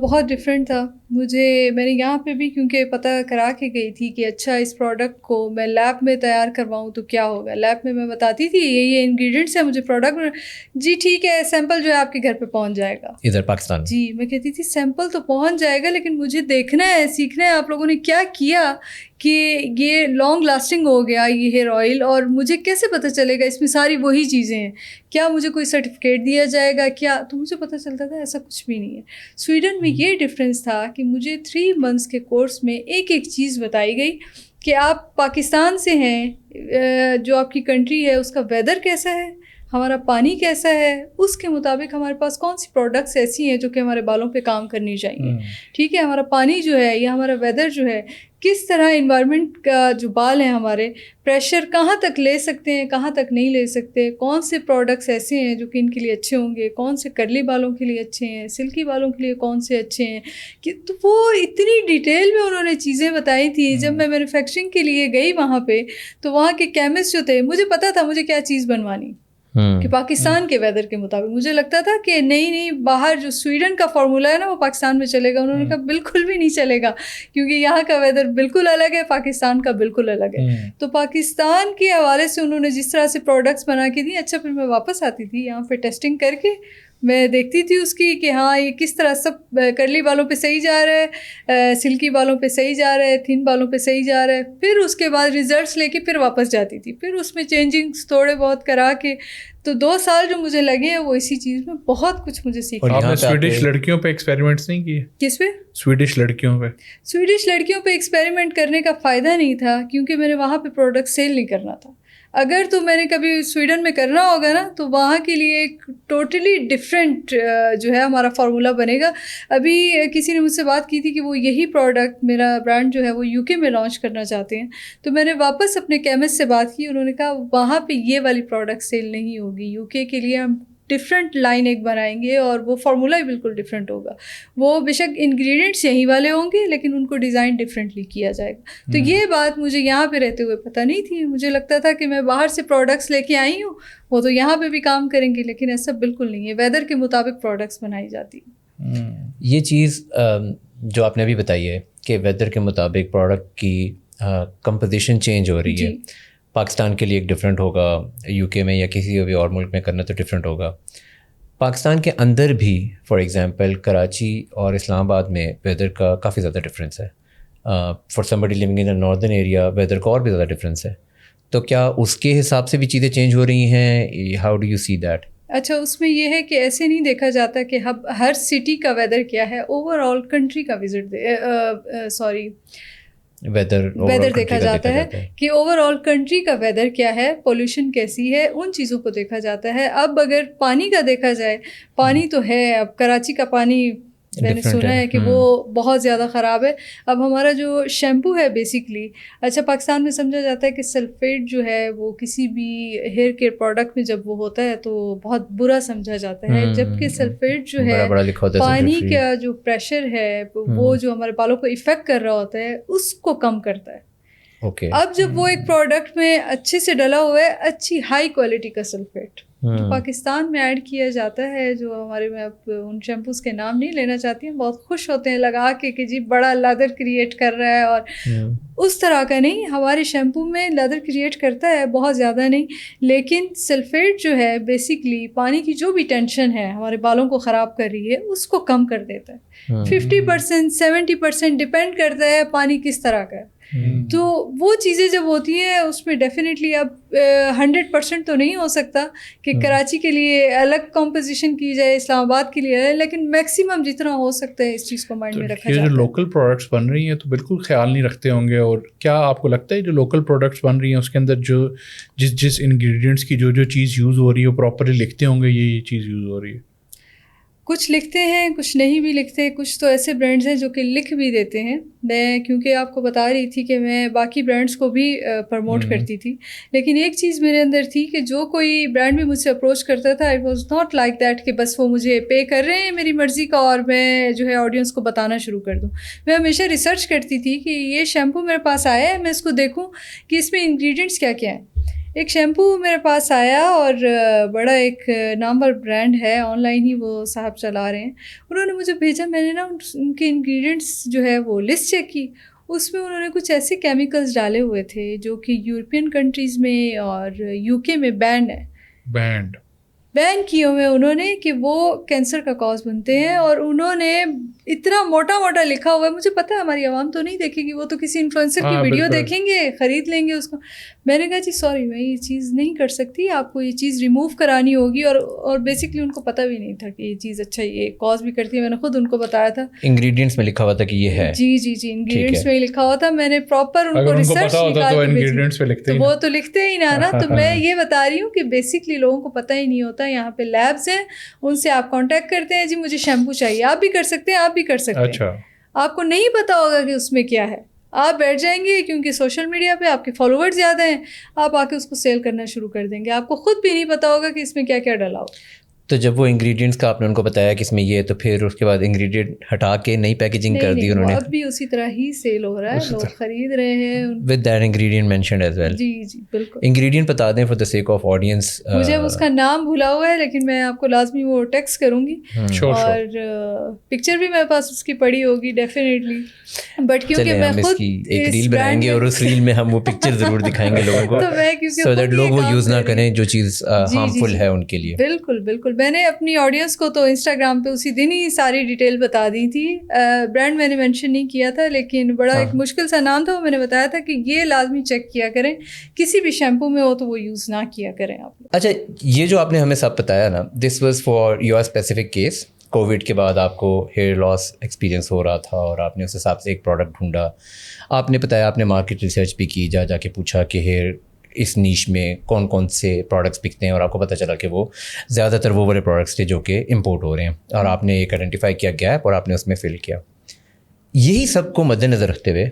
بہت ڈفرینٹ تھا مجھے. میں نے یہاں پہ بھی کیونکہ پتہ کرا کے گئی تھی کہ اچھا اس پروڈکٹ کو میں لیب میں تیار کرواؤں تو کیا ہوگا. لیب میں بتاتی تھی یہ انگریڈینٹس ہیں مجھے پروڈکٹ, جی ٹھیک ہے سیمپل جو ہے آپ کے گھر پہ پہنچ جائے گا ادھر پاکستان. جی میں کہتی تھی سیمپل تو پہنچ جائے گا لیکن مجھے دیکھنا ہے, سیکھنا ہے آپ لوگوں نے کیا کیا کہ یہ لانگ لاسٹنگ ہو گیا یہ ہیئر آئل, اور مجھے کیسے پتہ چلے گا اس میں ساری وہی چیزیں ہیں, کیا مجھے کوئی سرٹیفکیٹ دیا جائے گا کیا, تو مجھے پتہ چلتا تھا ایسا کچھ بھی نہیں ہے. سویڈن میں یہ ڈفرینس تھا کہ مجھے 3 months کے کورس میں ایک چیز بتائی گئی کہ آپ پاکستان سے ہیں, جو آپ کی کنٹری ہے اس کا ویدر کیسا ہے, ہمارا پانی کیسا ہے, اس کے مطابق ہمارے پاس کون سی پروڈکٹس ایسی ہیں جو کہ ہمارے بالوں پہ کام کرنی چاہیے. ٹھیک ہے, ہمارا پانی جو ہے یا ہمارا ویدر جو ہے کس طرح انوائرمنٹ کا جو بال ہیں ہمارے پریشر کہاں تک لے سکتے ہیں کہاں تک نہیں لے سکتے, کون سے پروڈکٹس ایسے ہیں جو کہ ان کے لیے اچھے ہوں گے, کون سے کرلی بالوں کے لیے اچھے ہیں, سلکی بالوں کے لیے کون سے اچھے ہیں, کہ تو وہ اتنی ڈیٹیل میں انہوں نے چیزیں بتائی تھیں. جب میں مینوفیکچرنگ کے لیے گئی وہاں پہ تو وہاں کے کیمسٹ جو تھے مجھے پتا تھا مجھے کیا چیز بنوانی کہ پاکستان کے ویدر کے مطابق. مجھے لگتا تھا کہ نہیں باہر جو سویڈن کا فارمولا ہے نا وہ پاکستان میں چلے گا. انہوں نے کہا بالکل بھی نہیں چلے گا کیونکہ یہاں کا ویدر بالکل الگ ہے, پاکستان کا بالکل الگ ہے. تو پاکستان کے حوالے سے انہوں نے جس طرح سے پروڈکٹس بنا کے دی, اچھا پھر میں واپس آتی تھی یہاں پہ ٹیسٹنگ کر کے میں دیکھتی تھی اس کی کہ ہاں یہ کس طرح سب کرلی بالوں پہ صحیح جا رہا ہے, سلکی بالوں پہ صحیح جا رہا ہے, تھن بالوں پہ صحیح جا رہا ہے. پھر اس کے بعد ریزلٹس لے کے پھر واپس جاتی تھی, پھر اس میں چینجنگس تھوڑے بہت کرا کے. تو 2 سال جو مجھے لگے ہیں وہ اسی چیز میں بہت کچھ مجھے سیکھا. آپ نے سویڈش لڑکیوں پہ ایکسپیریمنٹس نہیں کیے؟ کس پہ؟ سویڈش لڑکیوں پہ. سویڈش لڑکیوں پہ ایکسپیریمنٹ کرنے کا فائدہ نہیں تھا کیونکہ میں نے وہاں پہ پروڈکٹ سیل نہیں کرنا تھا. اگر تو میں نے کبھی سویڈن میں کرنا ہوگا نا تو وہاں کے لیے ایک ٹوٹلی ڈفرینٹ جو ہے ہمارا فارمولا بنے گا. ابھی کسی نے مجھ سے بات کی تھی کہ وہ یہی پروڈکٹ میرا برانڈ جو ہے وہ UK میں لانچ کرنا چاہتے ہیں. تو میں نے واپس اپنے کیمسٹ سے بات کی, انہوں نے کہا وہاں پہ یہ والی پروڈکٹ سیل نہیں ہوگی, UK کے لیے ہم ڈفرینٹ لائن ایک بنائیں گے اور وہ فارمولا ہی بالکل ڈفرینٹ ہوگا. وہ بے شک انگریڈینٹس یہی والے ہوں گے لیکن ان کو ڈیزائن ڈفرینٹلی کیا جائے گا. تو یہ بات مجھے یہاں پہ رہتے ہوئے پتہ نہیں تھی. مجھے لگتا تھا کہ میں باہر سے پروڈکٹس لے کے آئی ہوں وہ تو یہاں پہ بھی کام کریں گے, لیکن ایسا بالکل نہیں ہے. ویدر کے مطابق پروڈکٹس بنائی جاتی ہیں. یہ چیز جو آپ نے ابھی بتائی ہے کہ ویدر کے مطابق پروڈکٹ کی کمپوزیشن چینج ہو رہی ہے, پاکستان کے لیے ایک ڈفرینٹ ہوگا, UK میں یا کسی بھی اور ملک میں کرنا تو ڈفرینٹ ہوگا. پاکستان کے اندر بھی فار ایگزامپل کراچی اور اسلام آباد میں ویدر کا کافی زیادہ ڈفرینس ہے. For somebody living in northern area weather کا اور بھی زیادہ ڈفرینس ہے. تو کیا اس کے حساب سے بھی چیزیں چینج ہو رہی ہیں؟ How do you see that? اچھا, اس میں یہ ہے کہ ایسے نہیں دیکھا جاتا کہ ہر سٹی کا ویدر کیا ہے, اوور آل کنٹری کا ویدر دیکھا جاتا ہے کہ اوور آل کنٹری کا ویدر کیا ہے, پولوشن کیسی ہے, ان چیزوں کو دیکھا جاتا ہے. اب اگر پانی کا دیکھا جائے, پانی تو ہے, اب کراچی کا پانی میں نے سنا ہے کہ وہ بہت زیادہ خراب ہے. اب ہمارا جو شیمپو ہے بیسکلی, اچھا پاکستان میں سمجھا جاتا ہے کہ سلفیٹ جو ہے وہ کسی بھی ہیئر کیئر پروڈکٹ میں جب وہ ہوتا ہے تو بہت برا سمجھا جاتا ہے, جبکہ سلفیٹ جو ہے پانی کا جو پریشر ہے وہ جو ہمارے بالوں کو افیکٹ کر رہا ہوتا ہے اس کو کم کرتا ہے. اب جب وہ ایک پروڈکٹ میں اچھے سے ڈلا ہوا ہے, اچھی ہائی کوالٹی کا سلفیٹ پاکستان میں ایڈ کیا جاتا ہے, جو ہمارے, میں اب ان شیمپوز کے نام نہیں لینا چاہتی ہوں, بہت خوش ہوتے ہیں لگا کے کہ جی بڑا لیدر کریٹ کر رہا ہے, اور اس طرح کا نہیں. ہمارے شیمپو میں لیدر کریٹ کرتا ہے بہت زیادہ نہیں, لیکن سلفیٹ جو ہے بیسکلی پانی کی جو بھی ٹینشن ہے ہمارے بالوں کو خراب کر رہی ہے اس کو کم کر دیتا ہے. 50% 70% ڈپینڈ کرتا ہے پانی کس طرح کا ہے. تو وہ چیزیں جب ہوتی ہیں اس میں ڈیفینیٹلی اب 100% تو نہیں ہو سکتا کہ کراچی کے لیے الگ کمپوزیشن کی جائے, اسلام آباد کے لیے, لیکن میکسیمم جتنا ہو سکتا ہے اس چیز کو مائنڈ میں رکھا جاتا ہے. یہ جو لوکل پروڈکٹس بن رہی ہیں تو بالکل خیال نہیں رکھتے ہوں گے, اور کیا آپ کو لگتا ہے جو لوکل پروڈکٹس بن رہی ہیں اس کے اندر جو جس انگریڈینٹس کی جو چیز یوز ہو رہی ہے وہ پراپرلی لکھتے ہوں گے یہ چیز یوز ہو رہی ہے؟ کچھ لکھتے ہیں, کچھ نہیں بھی لکھتے. کچھ تو ایسے برانڈز ہیں جو کہ لکھ بھی دیتے ہیں. میں کیونکہ آپ کو بتا رہی تھی کہ میں باقی برانڈز کو بھی پروموٹ کرتی تھی, لیکن ایک چیز میرے اندر تھی کہ جو کوئی برانڈ بھی مجھ سے اپروچ کرتا تھا, it was not like that کہ بس وہ مجھے پے کر رہے ہیں میری مرضی کا اور میں جو ہے آڈینس کو بتانا شروع کر دوں. میں ہمیشہ ریسرچ کرتی تھی کہ یہ شیمپو میرے پاس آیا ہے, میں اس کو دیکھوں کہ اس میں انگریڈینٹس کیا کیا ہیں. ایک شیمپو میرے پاس آیا اور بڑا ایک نامور برانڈ ہے, آن لائن ہی وہ صاحب چلا رہے ہیں, انہوں نے مجھے بھیجا. میں نے نا ان کے انگریڈینٹس جو ہے وہ لسٹ چیک کی, اس میں انہوں نے کچھ ایسے کیمیکلز ڈالے ہوئے تھے جو کہ یورپین کنٹریز میں اور یو کے میں بین کیے ہوئے انہوں نے کہ وہ کینسر کا کاز بنتے ہیں. اور انہوں نے اتنا موٹا موٹا لکھا ہوا ہے, مجھے پتہ ہے ہماری عوام تو نہیں دیکھے گی, وہ تو کسی انفلوئنسر کی ویڈیو دیکھیں گے, خرید لیں گے اس کو. میں نے کہا جی سوری میں یہ چیز نہیں کر سکتی, آپ کو یہ چیز ریموو کرانی ہوگی. اور بیسکلی ان کو پتہ بھی نہیں تھا کہ یہ چیز اچھا یہ کاز بھی کرتی ہے. میں نے خود ان کو بتایا تھا, انگریڈینٹس میں لکھا ہوا تھا کہ یہ ہے. جی جی جی انگریڈینٹس میں ہی لکھا ہوا تھا. میں نے پراپر ان کو ریسرچ تو وہ تو لکھتے ہی نا. تو میں یہ بتا رہی ہوں کہ بیسکلی لوگوں کو پتہ ہی نہیں ہوتا. یہاں پہ لیبز ہیں, ان سے آپ کانٹیکٹ کرتے ہیں, جی مجھے شیمپو چاہیے, آپ بھی کر سکتے ہیں, آپ بھی کر سکتے ہیں. آپ کو نہیں پتا ہوگا کہ اس میں کیا ہے, آپ بیٹھ جائیں گے کیونکہ سوشل میڈیا پہ آپ کے فالوور زیادہ ہیں, آپ آ کے اس کو سیل کرنا شروع کر دیں گے. آپ کو خود بھی نہیں پتا ہوگا کہ اس میں کیا کیا ڈلا ہو. تو جب وہ انگریڈینٹس کا آپ نے ان کو بتایا کہ اس میں یہ, تو پھر اس کے بعد انگریڈینٹ ہٹا کے نئی پیکیجنگ کر دی انہوں نے. اب بھی اسی طرح ہی سیل ہو رہا ہے, لوگ خرید رہے ہیں with that ingredient mentioned as well. جی جی بالکل. انگریڈینٹ بتا دیں for the sake of audience. مجھے اس کا نام بھولا ہوا ہے لیکن میں آپ کو لازمی وہ ٹیکسٹ کروں گی, اور پکچر بھی میرے پاس اس کی پڑی ہوگی ڈیفینیٹلی. بٹ کیونکہ میں خود ایک ریل بنائیں گے اور اس ریل میں ہم وہ پکچر ضرور دکھائیں گے لوگوں کو, سو دیٹ لوگ وہ یوز نہ کریں جو چیز ہارمفل ہے ان کے لیے. بالکل بالکل. میں نے اپنی آڈینس کو تو انسٹاگرام پہ اسی دن ہی ساری ڈیٹیل بتا دی تھی. برانڈ میں نے مینشن نہیں کیا تھا, لیکن بڑا ایک مشکل سا نام تھا, وہ میں نے بتایا تھا کہ یہ لازمی چیک کیا کریں, کسی بھی شیمپو میں ہو تو وہ یوز نہ کیا کریں آپ. اچھا, یہ جو آپ نے ہمیں سب بتایا نا, this was for your specific case. Covid کے بعد آپ کو ہیئر لاس ایکسپیرینس ہو رہا تھا اور آپ نے اس حساب سے ایک پروڈکٹ ڈھونڈا. آپ نے بتایا آپ نے مارکیٹ ریسرچ بھی کی, جا کے پوچھا کہ ہیئر اس نیش میں کون کون سے پروڈکٹس بکتے ہیں, اور آپ کو پتہ چلا کہ وہ زیادہ تر وہ والے پروڈکٹس تھے جو کہ امپورٹ ہو رہے ہیں, اور آپ نے ایک آئیڈینٹیفائی کیا گیپ اور آپ نے اس میں فل کیا. یہی سب کو مد نظر رکھتے ہوئے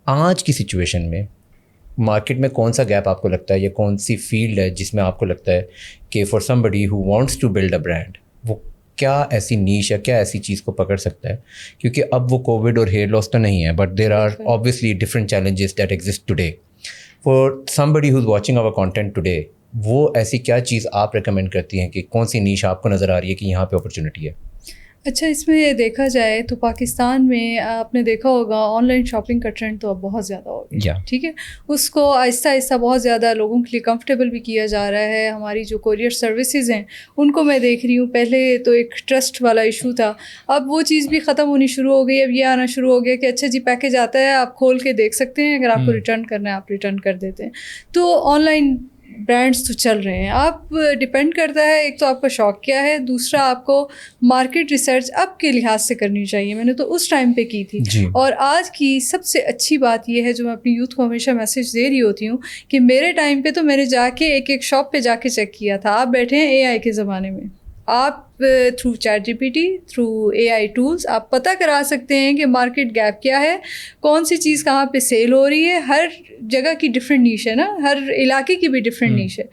آج کی سچویشن میں مارکیٹ میں کون سا گیپ آپ کو لگتا ہے, یا کون سی فیلڈ ہے جس میں آپ کو لگتا ہے کہ for somebody who wants to build a brand, وہ کیا ایسی نیش ہے, کیا ایسی چیز کو پکڑ سکتا ہے؟ کیونکہ اب وہ کووڈ اور ہیئر لاس تو نہیں ہے, but there are obviously different challenges that exist today. For somebody who's watching our content today, وہ ایسی کیا چیز آپ ریکمینڈ کرتی ہیں کہ کون سی نیش آپ کو نظر آ رہی ہے کہ یہاں پہ اپرچونیٹی ہے؟ اچھا, اس میں دیکھا جائے تو پاکستان میں آپ نے دیکھا ہوگا آن لائن شاپنگ کا ٹرینڈ تو اب بہت زیادہ ہو گیا. ٹھیک ہے, اس کو آہستہ آہستہ بہت زیادہ لوگوں کے لیے کمفرٹیبل بھی کیا جا رہا ہے. ہماری جو کوریئر سروسز ہیں ان کو میں دیکھ رہی ہوں, پہلے تو ایک ٹرسٹ والا ایشو تھا, اب وہ چیز بھی ختم ہونی شروع ہو گئی. اب یہ آنا شروع ہو گیا کہ اچھا جی پیکیج آتا ہے, آپ کھول کے دیکھ سکتے ہیں, اگر آپ کو ریٹرن کرنا ہے آپ ریٹرن کر دیتے ہیں. تو آن لائن برانڈس تو چل رہے ہیں. آپ ڈپینڈ کرتا ہے, ایک تو آپ کا شوق کیا ہے, دوسرا آپ کو مارکیٹ ریسرچ اب کے لحاظ سے کرنی چاہیے. میں نے تو اس ٹائم پہ کی تھی. اور آج کی سب سے اچھی بات یہ ہے جو میں اپنی یوتھ کو ہمیشہ میسیج دے رہی ہوتی ہوں کہ میرے ٹائم پہ تو میں نے جا کے ایک شاپ پہ جا کے چیک کیا تھا. آپ بیٹھے ہیں AI کے زمانے میں, آپ through chat GPT, through AI tools آپ پتہ کرا سکتے ہیں کہ مارکیٹ گیپ کیا ہے, کون سی چیز کہاں پہ سیل ہو رہی ہے. ہر جگہ کی ڈفرینٹ نیش ہے نا, ہر علاقے کی بھی ڈفرینٹ نیش ہے.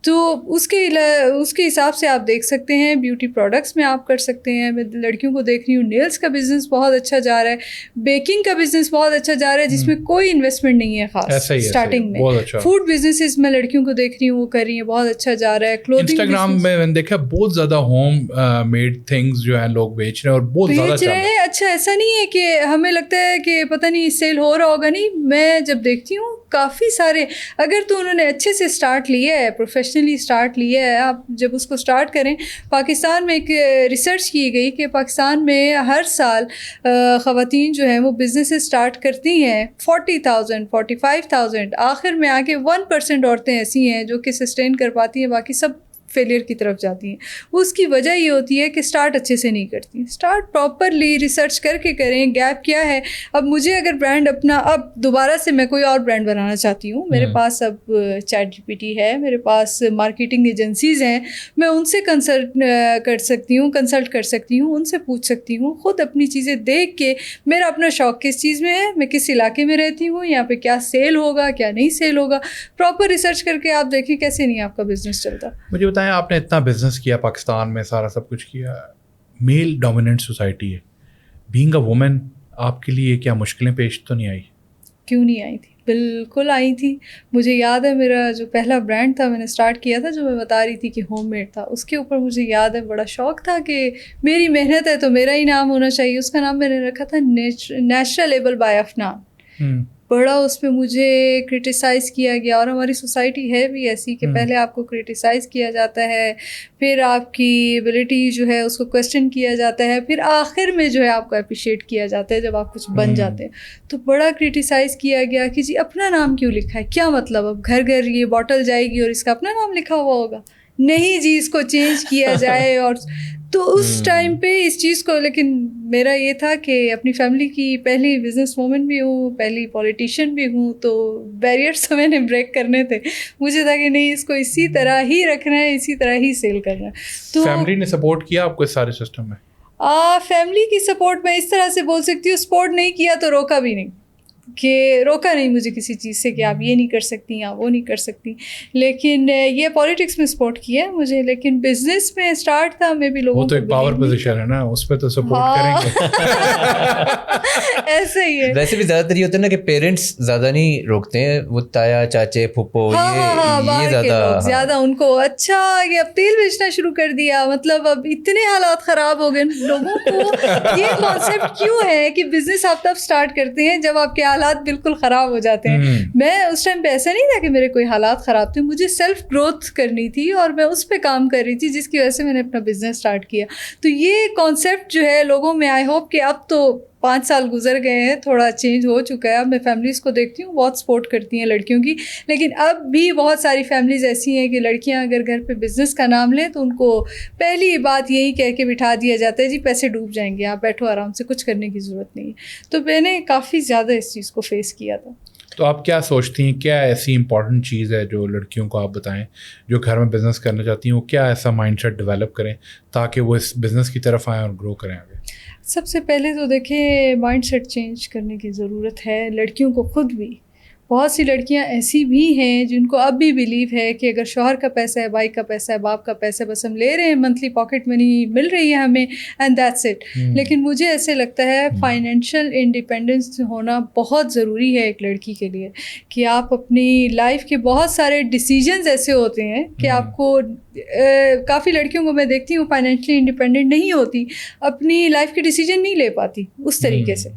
تو اس کے حساب سے آپ دیکھ سکتے ہیں. بیوٹی پروڈکٹس میں آپ کر سکتے ہیں. میں لڑکیوں کو دیکھ رہی ہوں, نیلس کا بزنس بہت اچھا جا رہا ہے, بیکنگ کا بزنس بہت اچھا جا رہا ہے جس میں کوئی انویسٹمنٹ نہیں ہے خاص اسٹارٹنگ میں. فوڈ بزنسز میں لڑکیوں کو دیکھ رہی ہوں, وہ کر رہی ہیں, بہت اچھا جا رہا ہے. کلوتھنگ انسٹاگرام میں نے دیکھا بہت زیادہ ہوم میڈ تھنگس جو ہیں لوگ بیچ رہے ہیں اور بہت زیادہ چل رہا ہے. اچھا, ایسا نہیں ہے کہ ہمیں لگتا ہے کہ پتہ نہیں سیل ہو رہا ہوگا. نہیں, میں جب دیکھتی ہوں کافی سارے, اگر تو انہوں نے اچھے سے اسٹارٹ لیا ہے, پروفیشنلی اسٹارٹ لیا ہے, آپ جب اس کو اسٹارٹ کریں. پاکستان میں ایک ریسرچ کی گئی کہ پاکستان میں ہر سال خواتین جو ہیں وہ بزنس اسٹارٹ کرتی ہیں 40,000 45,000, آخر میں آ کے 1% عورتیں ایسی ہیں جو کہ سسٹین کر پاتی ہیں, باقی سب فیلئر کی طرف جاتی ہیں. اس کی وجہ یہ ہوتی ہے کہ اسٹارٹ اچھے سے نہیں کرتی. اسٹارٹ پراپرلی ریسرچ کر کے کریں, گیپ کیا ہے. اب مجھے اگر برانڈ اپنا, اب دوبارہ سے میں کوئی اور برانڈ بنانا چاہتی ہوں, میرے پاس اب چیٹ GPT ہے, میرے پاس مارکیٹنگ ایجنسیز ہیں, میں ان سے کنسلٹ کر سکتی ہوں, ان سے پوچھ سکتی ہوں. خود اپنی چیزیں دیکھ کے میرا اپنا شوق کس چیز میں ہے, میں کس علاقے میں رہتی ہوں, یہاں پہ کیا سیل ہوگا کیا نہیں سیل ہوگا, پراپر ریسرچ کر کے آپ دیکھیں کیسے نہیں آپ کا بزنس چلتا. مجھے بتائیں, آپ نے اتنا بزنس کیا پاکستان میں, سارا سب کچھ کیا, میل ڈومیننٹ سوسائٹی ہے, بینگ اے وومن آپ کے لیے کیا مشکلیں پیش تو نہیں آئی؟ کیوں نہیں آئی تھی, بالکل آئی تھی. مجھے یاد ہے میرا جو پہلا برانڈ تھا میں نے اسٹارٹ کیا تھا جو میں بتا رہی تھی کہ ہوم میڈ تھا, اس کے اوپر مجھے یاد ہے بڑا شوق تھا کہ میری محنت ہے تو میرا ہی نام ہونا چاہیے. اس کا نام میں نے رکھا تھا نیچرل لیبل بائی افنان. بڑا اس پہ مجھے کرٹیسائز کیا گیا, اور ہماری سوسائٹی ہے بھی ایسی کہ پہلے آپ کو کرٹیسائز کیا جاتا ہے, پھر آپ کی ایبلٹی جو ہے اس کو کویسچن کیا جاتا ہے, پھر آخر میں جو ہے آپ کو اپریشیٹ کیا جاتا ہے جب آپ کچھ بن جاتے ہیں. تو بڑا کرٹیسائز کیا گیا کہ جی اپنا نام کیوں لکھا ہے, کیا مطلب اب گھر گھر یہ بوٹل جائے گی اور اس کا اپنا نام لکھا ہوا ہوگا, نہیں جی اس کو چینج کیا جائے. اور تو اس ٹائم پہ اس چیز کو, لیکن میرا یہ تھا کہ اپنی فیملی کی پہلی بزنس وومن بھی ہوں, پہلی پولیٹیشین بھی ہوں, تو بیریئرس میں نے بریک کرنے تھے. مجھے تھا کہ نہیں اس کو اسی طرح ہی رکھنا ہے, اسی طرح ہی سیل کرنا ہے. تو فیملی نے سپورٹ کیا آپ کو اس سارے سسٹم میں؟ فیملی کی سپورٹ میں اس طرح سے بول سکتی ہوں, سپورٹ نہیں کیا تو روکا بھی نہیں, کہ روکا نہیں مجھے کسی چیز سے کہ آپ یہ نہیں کر سکتی یا وہ نہیں کر سکتی. لیکن یہ پالیٹکس میں سپورٹ کیا ہے مجھے, لیکن بزنس میں اسٹارٹ تھا میں بھی لوگوں وہ تو ایک پاور پوزیشن ہے نا, اس پہ تو سپورٹ کریں گے. ایسے ہی ہے. ویسے بھی زیادہ تر یہ ہوتا ہے نا کہ پیرنٹس زیادہ نہیں روکتے ہیں, وہ تایا چاچے پھپھو یہ زیادہ ان کو اچھا کہ اب تیل بیچنا شروع کر دیا, مطلب اب اتنے حالات خراب ہو گئے لوگوں کو. یہ کانسیپٹ کیوں ہے کہ بزنس آپ تب اسٹارٹ کرتے ہیں جب آپ کے حالات بالکل خراب ہو جاتے ہیں. میں اس ٹائم پہ ایسا نہیں تھا کہ میرے کوئی حالات خراب تھے, مجھے سیلف گروتھ کرنی تھی اور میں اس پہ کام کر رہی تھی, جس کی وجہ سے میں نے اپنا بزنس اسٹارٹ کیا. تو یہ کانسیپٹ جو ہے لوگوں میں, آئی ہوپ کہ اب تو 5 سال گزر گئے ہیں, تھوڑا چینج ہو چکا ہے. اب میں فیملیز کو دیکھتی ہوں بہت سپورٹ کرتی ہیں لڑکیوں کی, لیکن اب بھی بہت ساری فیملیز ایسی ہیں کہ لڑکیاں اگر گھر پہ بزنس کا نام لیں تو ان کو پہلی بات یہی کہہ کے بٹھا دیا جاتا ہے جی پیسے ڈوب جائیں گے, آپ بیٹھو آرام سے, کچھ کرنے کی ضرورت نہیں ہے. تو میں نے کافی زیادہ اس چیز کو فیس کیا تھا. تو آپ کیا سوچتی ہیں, کیا ایسی امپورٹنٹ چیز ہے جو لڑکیوں کو آپ بتائیں جو گھر میں بزنس کرنا چاہتی ہیں, وہ کیا ایسا مائنڈ سیٹ ڈیولپ کریں تاکہ وہ اس بزنس کی طرف آئیں اور گرو کریں آگے؟ سب سے پہلے تو دیکھیں مائنڈ سیٹ چینج کرنے کی ضرورت ہے لڑکیوں کو خود بھی. بہت سی لڑکیاں ایسی بھی ہیں جن کو اب بھی بلیو ہے کہ اگر شوہر کا پیسہ ہے, بھائی کا پیسہ ہے, باپ کا پیسہ ہے, بس ہم لے رہے ہیں, منتھلی پاکٹ منی مل رہی ہے ہمیں, اینڈ دیٹس اٹ. لیکن مجھے ایسے لگتا ہے فائنینشیل انڈیپینڈنس ہونا بہت ضروری ہے ایک لڑکی کے لیے, کہ آپ اپنی لائف کے بہت سارے ڈیسیجنز ایسے ہوتے ہیں کہ آپ کو, کافی لڑکیوں کو میں دیکھتی ہوں فائنینشلی انڈیپینڈنٹ نہیں ہوتی, اپنی لائف کے ڈیسیجن نہیں لے پاتی اس طریقے سے.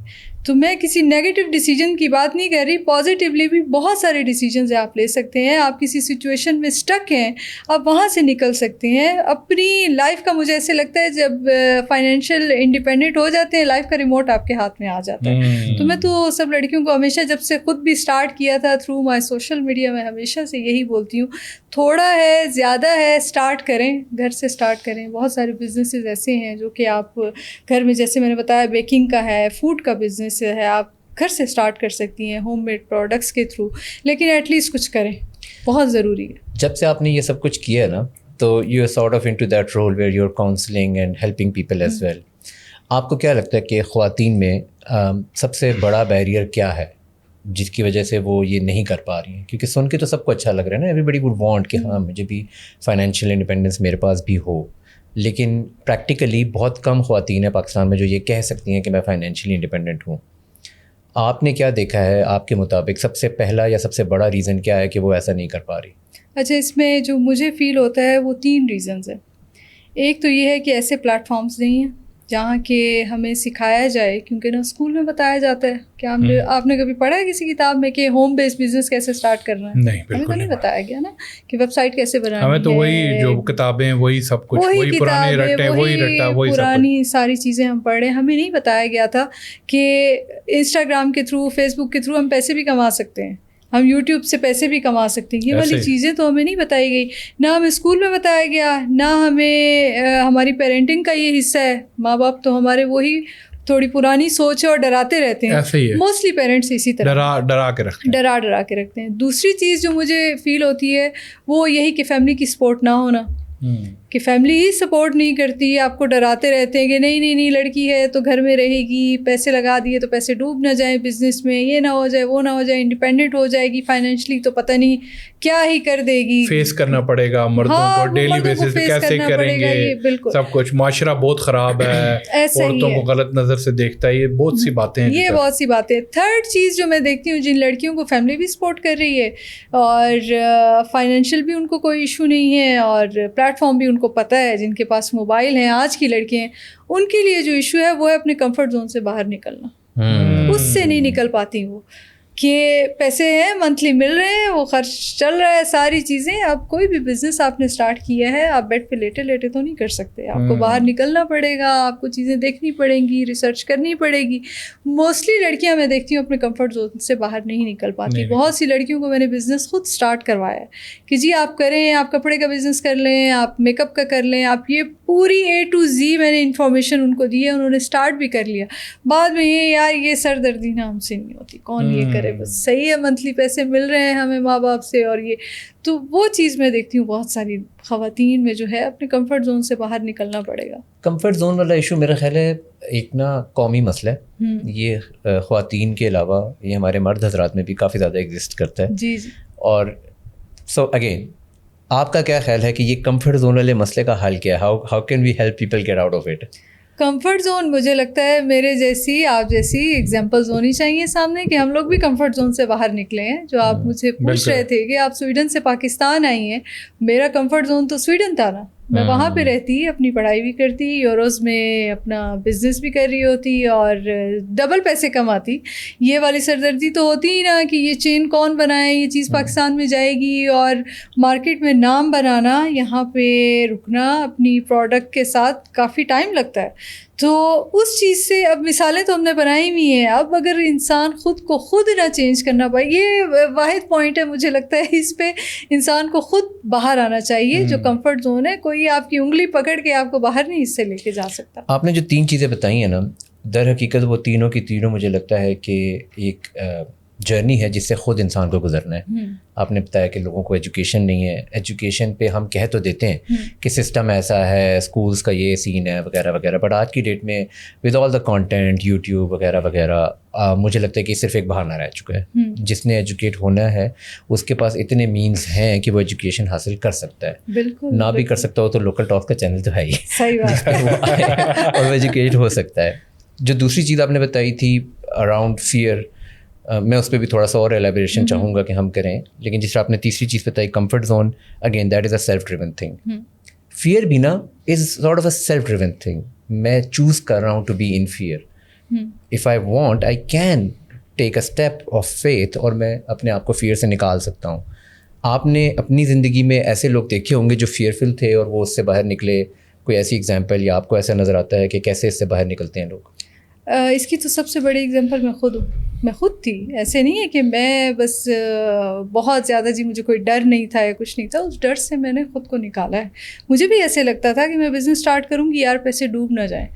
تو میں کسی نیگیٹو ڈیسیجن کی بات نہیں کر رہی, پازیٹیولی بھی بہت سارے ڈیسیجنز آپ لے سکتے ہیں. آپ کسی سچویشن میں اسٹک ہیں, آپ وہاں سے نکل سکتے ہیں. اپنی لائف کا مجھے ایسے لگتا ہے جب فائنینشیل انڈیپینڈنٹ ہو جاتے ہیں, لائف کا ریموٹ آپ کے ہاتھ میں آ جاتا ہے. تو میں تو سب لڑکیوں کو ہمیشہ, جب سے خود بھی اسٹارٹ کیا تھا تھرو مائی سوشل میڈیا, میں ہمیشہ سے یہی بولتی ہوں, تھوڑا ہے زیادہ ہے اسٹارٹ کریں, گھر سے اسٹارٹ کریں. بہت سارے بزنسز ایسے ہیں جو کہ آپ گھر میں, جیسے میں نے بتایا بیکنگ کا ہے, فوڈ کا بزنس ہے, آپ گھر سے اسٹارٹ کر سکتی ہیں ہوم میڈ پروڈکٹس کے تھرو, لیکن ایٹ لیسٹ کچھ کریں, بہت ضروری ہے. جب سے آپ نے یہ سب کچھ کیا ہے نا, تو you are sort of into that role where you are counselling and helping people as well. آپ کو کیا لگتا ہے کہ خواتین میں سب سے بڑا بیریئر کیا ہے جس کی وجہ سے وہ یہ نہیں کر پا رہی ہیں؟ کیونکہ سن کے تو سب کو اچھا لگ رہا ہے نا, ایوری بڈی وڈ وانٹ کہ ہاں مجھے بھی فائنینشیل انڈیپینڈنس میرے پاس بھی ہو, لیکن پریکٹیکلی بہت کم خواتین ہیں پاکستان میں جو یہ کہہ سکتی ہیں کہ میں فائنینشیلی انڈیپینڈنٹ ہوں. آپ نے کیا دیکھا ہے آپ کے مطابق سب سے پہلا یا سب سے بڑا ریزن کیا ہے کہ وہ ایسا نہیں کر پا رہی؟ اچھا, اس میں جو مجھے فیل ہوتا ہے وہ 3 ریزنز ہیں. ایک تو یہ ہے کہ ایسے پلیٹ فارمز نہیں ہیں جہاں کہ ہمیں سکھایا جائے, کیونکہ نا اسکول میں بتایا جاتا ہے کہ آپ نے کبھی پڑھا ہے کسی کتاب میں کہ ہوم بیس بزنس کیسے اسٹارٹ کرنا ہے؟ نہیں, بالکل نہیں بتایا گیا نا کہ ویب سائٹ کیسے بنانی ہے. ہمیں تو وہی جو کتابیں, وہی سب کچھ, وہی پرانے رٹے, وہی رٹا, وہی پرانی ساری چیزیں ہم پڑھ رہے ہیں. ہمیں نہیں بتایا گیا تھا کہ انسٹاگرام کے تھرو, فیس بک کے تھرو ہم پیسے بھی کما سکتے ہیں, ہم یوٹیوب سے پیسے بھی کما سکتے ہیں. یہ والی چیزیں تو ہمیں نہیں بتائی گئی, نہ ہمیں اسکول میں بتایا گیا, نہ ہمیں ہماری پیرنٹنگ کا یہ حصہ ہے. ماں باپ تو ہمارے وہی تھوڑی پرانی سوچ ہے اور ڈراتے رہتے ہیں, موسٹلی پیرنٹس اسی طرح ڈرا کے رکھتے ہیں. دوسری چیز جو مجھے فیل ہوتی ہے وہ یہی کہ فیملی کی سپورٹ نہ ہونا, کہ فیملی ہی سپورٹ نہیں کرتی, آپ کو ڈراتے رہتے ہیں کہ نہیں لڑکی ہے تو گھر میں رہے گی, پیسے لگا دیے تو پیسے ڈوب نہ جائیں بزنس میں, یہ نہ ہو جائے وہ نہ ہو جائے, انڈیپینڈنٹ ہو جائے گی فائنینشلی تو پتہ نہیں کیا ہی کر دے گی, فیس کرنا پڑے گا مردوں کو ڈیلی بیسس پہ, کیسے کریں گے, بالکل سب کچھ, معاشرہ بہت خراب ہے, عورتوں کو غلط نظر سے دیکھتا ہے, یہ بہت سی باتیں ہیں, یہ بہت سی باتیں. تھرڈ چیز جو میں دیکھتی ہوں, جن لڑکیوں کو فیملی بھی سپورٹ کر رہی ہے اور فائنینشیل بھی ان کو کوئی ایشو نہیں ہے اور پلیٹ فارم بھی ان کو پتہ ہے, جن کے پاس موبائل ہیں, آج کی لڑکیاں, ان کے لیے جو ایشو ہے وہ ہے اپنے کمفرٹ زون سے باہر نکلنا. اس سے نہیں نکل پاتی وہ کہ پیسے ہیں منتھلی مل رہے ہیں, وہ خرچ چل رہا ہے, ساری چیزیں. اب کوئی بھی بزنس آپ نے اسٹارٹ کیا ہے, آپ بیڈ پہ لیٹے لیٹے تو نہیں کر سکتے, آپ کو باہر نکلنا پڑے گا, آپ کو چیزیں دیکھنی پڑیں گی, ریسرچ کرنی پڑے گی. موسٹلی لڑکیاں میں دیکھتی ہوں اپنے کمفرٹ زون سے باہر نہیں نکل پاتی. بہت سی لڑکیوں کو میں نے بزنس خود اسٹارٹ کروایا ہے کہ جی آپ کریں, آپ کپڑے کا بزنس کر لیں, آپ میک اپ کا کر لیں, آپ یہ پوری A to Z میں نے انفارمیشن ان کو دی ہے, انہوں نے اسٹارٹ بھی کر لیا. بعد میں یہ یار یہ سر دردی نا ہم سے نہیں ہوتی, کون یہ کرے, بس صحیح ہے منتھلی پیسے مل رہے ہیں ہمیں ماں باپ سے, اور یہ تو وہ چیز میں دیکھتی ہوں بہت ساری خواتین میں جو ہے اپنے کمفرٹ زون سے باہر نکلنا پڑے گا. کمفرٹ زون والا ایشو میرا خیال ہے ایک نا قومی مسئلہ ہے, یہ خواتین کے علاوہ یہ ہمارے مرد حضرات میں بھی کافی زیادہ ایگزسٹ کرتا ہے. جی جی. اور سو اگین آپ کا کیا خیال ہے کہ یہ کمفرٹ زون والے مسئلے کا حل کیا ہے؟ How can we help people get out of it? Comfort zone مجھے لگتا ہے میرے جیسی آپ جیسی ایگزامپلز ہونی چاہیے سامنے کہ ہم لوگ بھی کمفرٹ زون سے باہر نکلے ہیں. جو آپ مجھ سے پوچھ رہے تھے کہ آپ سویڈن سے پاکستان آئی ہیں, میرا کمفرٹ زون تو سویڈن تھا نا, میں وہاں پہ رہتی, اپنی پڑھائی بھی کرتی, یوروز میں اپنا بزنس بھی کر رہی ہوتی اور ڈبل پیسے کماتی. یہ والی سردردی تو ہوتی ہی نا کہ یہ چین کون بنائے, یہ چیز پاکستان میں جائے گی, اور مارکیٹ میں نام بنانا, یہاں پہ رکنا اپنی پروڈکٹ کے ساتھ کافی ٹائم لگتا ہے. تو اس چیز سے اب مثالیں تو ہم نے بنائی ہوئی ہیں. اب اگر انسان خود کو خود نہ چینج کرنا پائے, یہ واحد پوائنٹ ہے مجھے لگتا ہے, اس پہ انسان کو خود باہر آنا چاہیے. جو کمفرٹ زون ہے, کوئی آپ کی انگلی پکڑ کے آپ کو باہر نہیں اس سے لے کے جا سکتا. آپ نے جو 3 چیزیں بتائی ہیں نا, در حقیقت وہ تینوں کی تینوں مجھے لگتا ہے کہ ایک جرنی ہے جس سے خود انسان کو گزرنا ہے. آپ نے بتایا کہ لوگوں کو ایجوکیشن نہیں ہے, ایجوکیشن پہ ہم کہہ تو دیتے ہیں کہ سسٹم ایسا ہے, اسکولس کا یہ سین ہے وغیرہ وغیرہ, بٹ آج کی ڈیٹ میں with all the content, YouTube وغیرہ وغیرہ, مجھے لگتا ہے کہ صرف ایک بہانہ رہ چکا ہے. جس نے ایجوکیٹ ہونا ہے اس کے پاس اتنے مینس ہیں کہ وہ ایجوکیشن حاصل کر سکتا ہے. بالکل, نہ بھی کر سکتا ہو تو لوکل ٹاک کا چینل تو ہے ہی, صحیح بات ہے, اور وہ ایجوکیٹ ہو سکتا ہے. جو دوسری چیز آپ نے بتائی تھی اراؤنڈ فیئر, میں اس پہ بھی تھوڑا سا اور ایلیبریشن چاہوں گا کہ ہم کریں. لیکن جس طرح آپ نے تیسری چیز بتائی comfort zone, again that is a self driven thing. Fear بھی نا is sort of a self driven thing. میں چوز کر رہا ہوں to be in fear. If I want I can take a step of faith, اور میں اپنے آپ کو فیئر سے نکال سکتا ہوں. آپ نے اپنی زندگی میں ایسے لوگ دیکھے ہوں گے جو فیئرفل تھے اور وہ اس سے باہر نکلے. کوئی ایسی ایگزامپل یا آپ کو ایسا نظر آتا ہے کہ کیسے اس سے باہر نکلتے ہیں لوگ؟ اس کی تو سب سے بڑی ایگزامپل میں خود ہوں. میں خود تھی. ایسے نہیں ہے کہ میں بس بہت زیادہ جی مجھے کوئی ڈر نہیں تھا یا کچھ نہیں تھا, اس ڈر سے میں نے خود کو نکالا ہے. مجھے بھی ایسے لگتا تھا کہ میں بزنس اسٹارٹ کروں گی یار پیسے ڈوب نہ جائیں,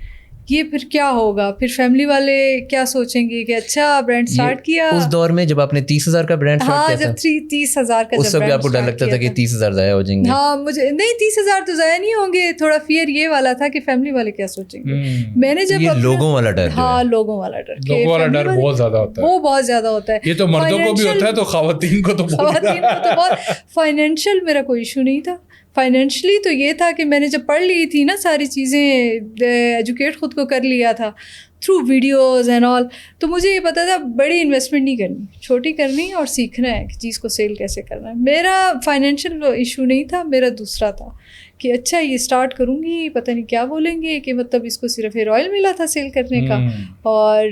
یہ پھر کیا ہوگا, پھر فیملی والے کیا سوچیں گے کہ اچھا برانڈ اسٹارٹ کیا. اس دور میں جب آپ نے 30,000 کا برانڈ اسٹارٹ کیا تھا, جب 30,000 کا, اس سے بھی آپ کو ڈر لگتا تھا کہ 30,000 ضائع ہو جائیں گے؟ ہاں, مجھے نہیں 30,000 تو ضائع نہیں ہوں گے, تھوڑا فیئر یہ والا تھا کہ فیملی والے کیا سوچیں گے. میں نے جب لوگوں والا ڈر, ہاں لوگوں والا ڈر, لوگوں والا ڈر بہت زیادہ ہوتا ہے, وہ بہت زیادہ ہوتا ہے. یہ تو مردوں کو بھی ہوتا ہے, تو خواتین کو تو بہت. فائنینشیل میرا کوئی ایشو نہیں تھا. فائنینشلی تو یہ تھا کہ میں نے جب پڑھ لی تھی نا ساری چیزیں, ایجوکیٹ خود کو کر لیا تھا تھرو ویڈیوز اینڈ آل, تو مجھے یہ پتا تھا بڑی انویسٹمنٹ نہیں کرنی, چھوٹی کرنی اور سیکھنا ہے کہ چیز کو سیل کیسے کرنا ہے. میرا فائنینشیل ایشو نہیں تھا, میرا دوسرا تھا کہ اچھا یہ اسٹارٹ کروں گی, پتہ نہیں کیا بولیں گے کہ مطلب اس کو صرف ہیئر آئل ملا تھا سیل کرنے کا, اور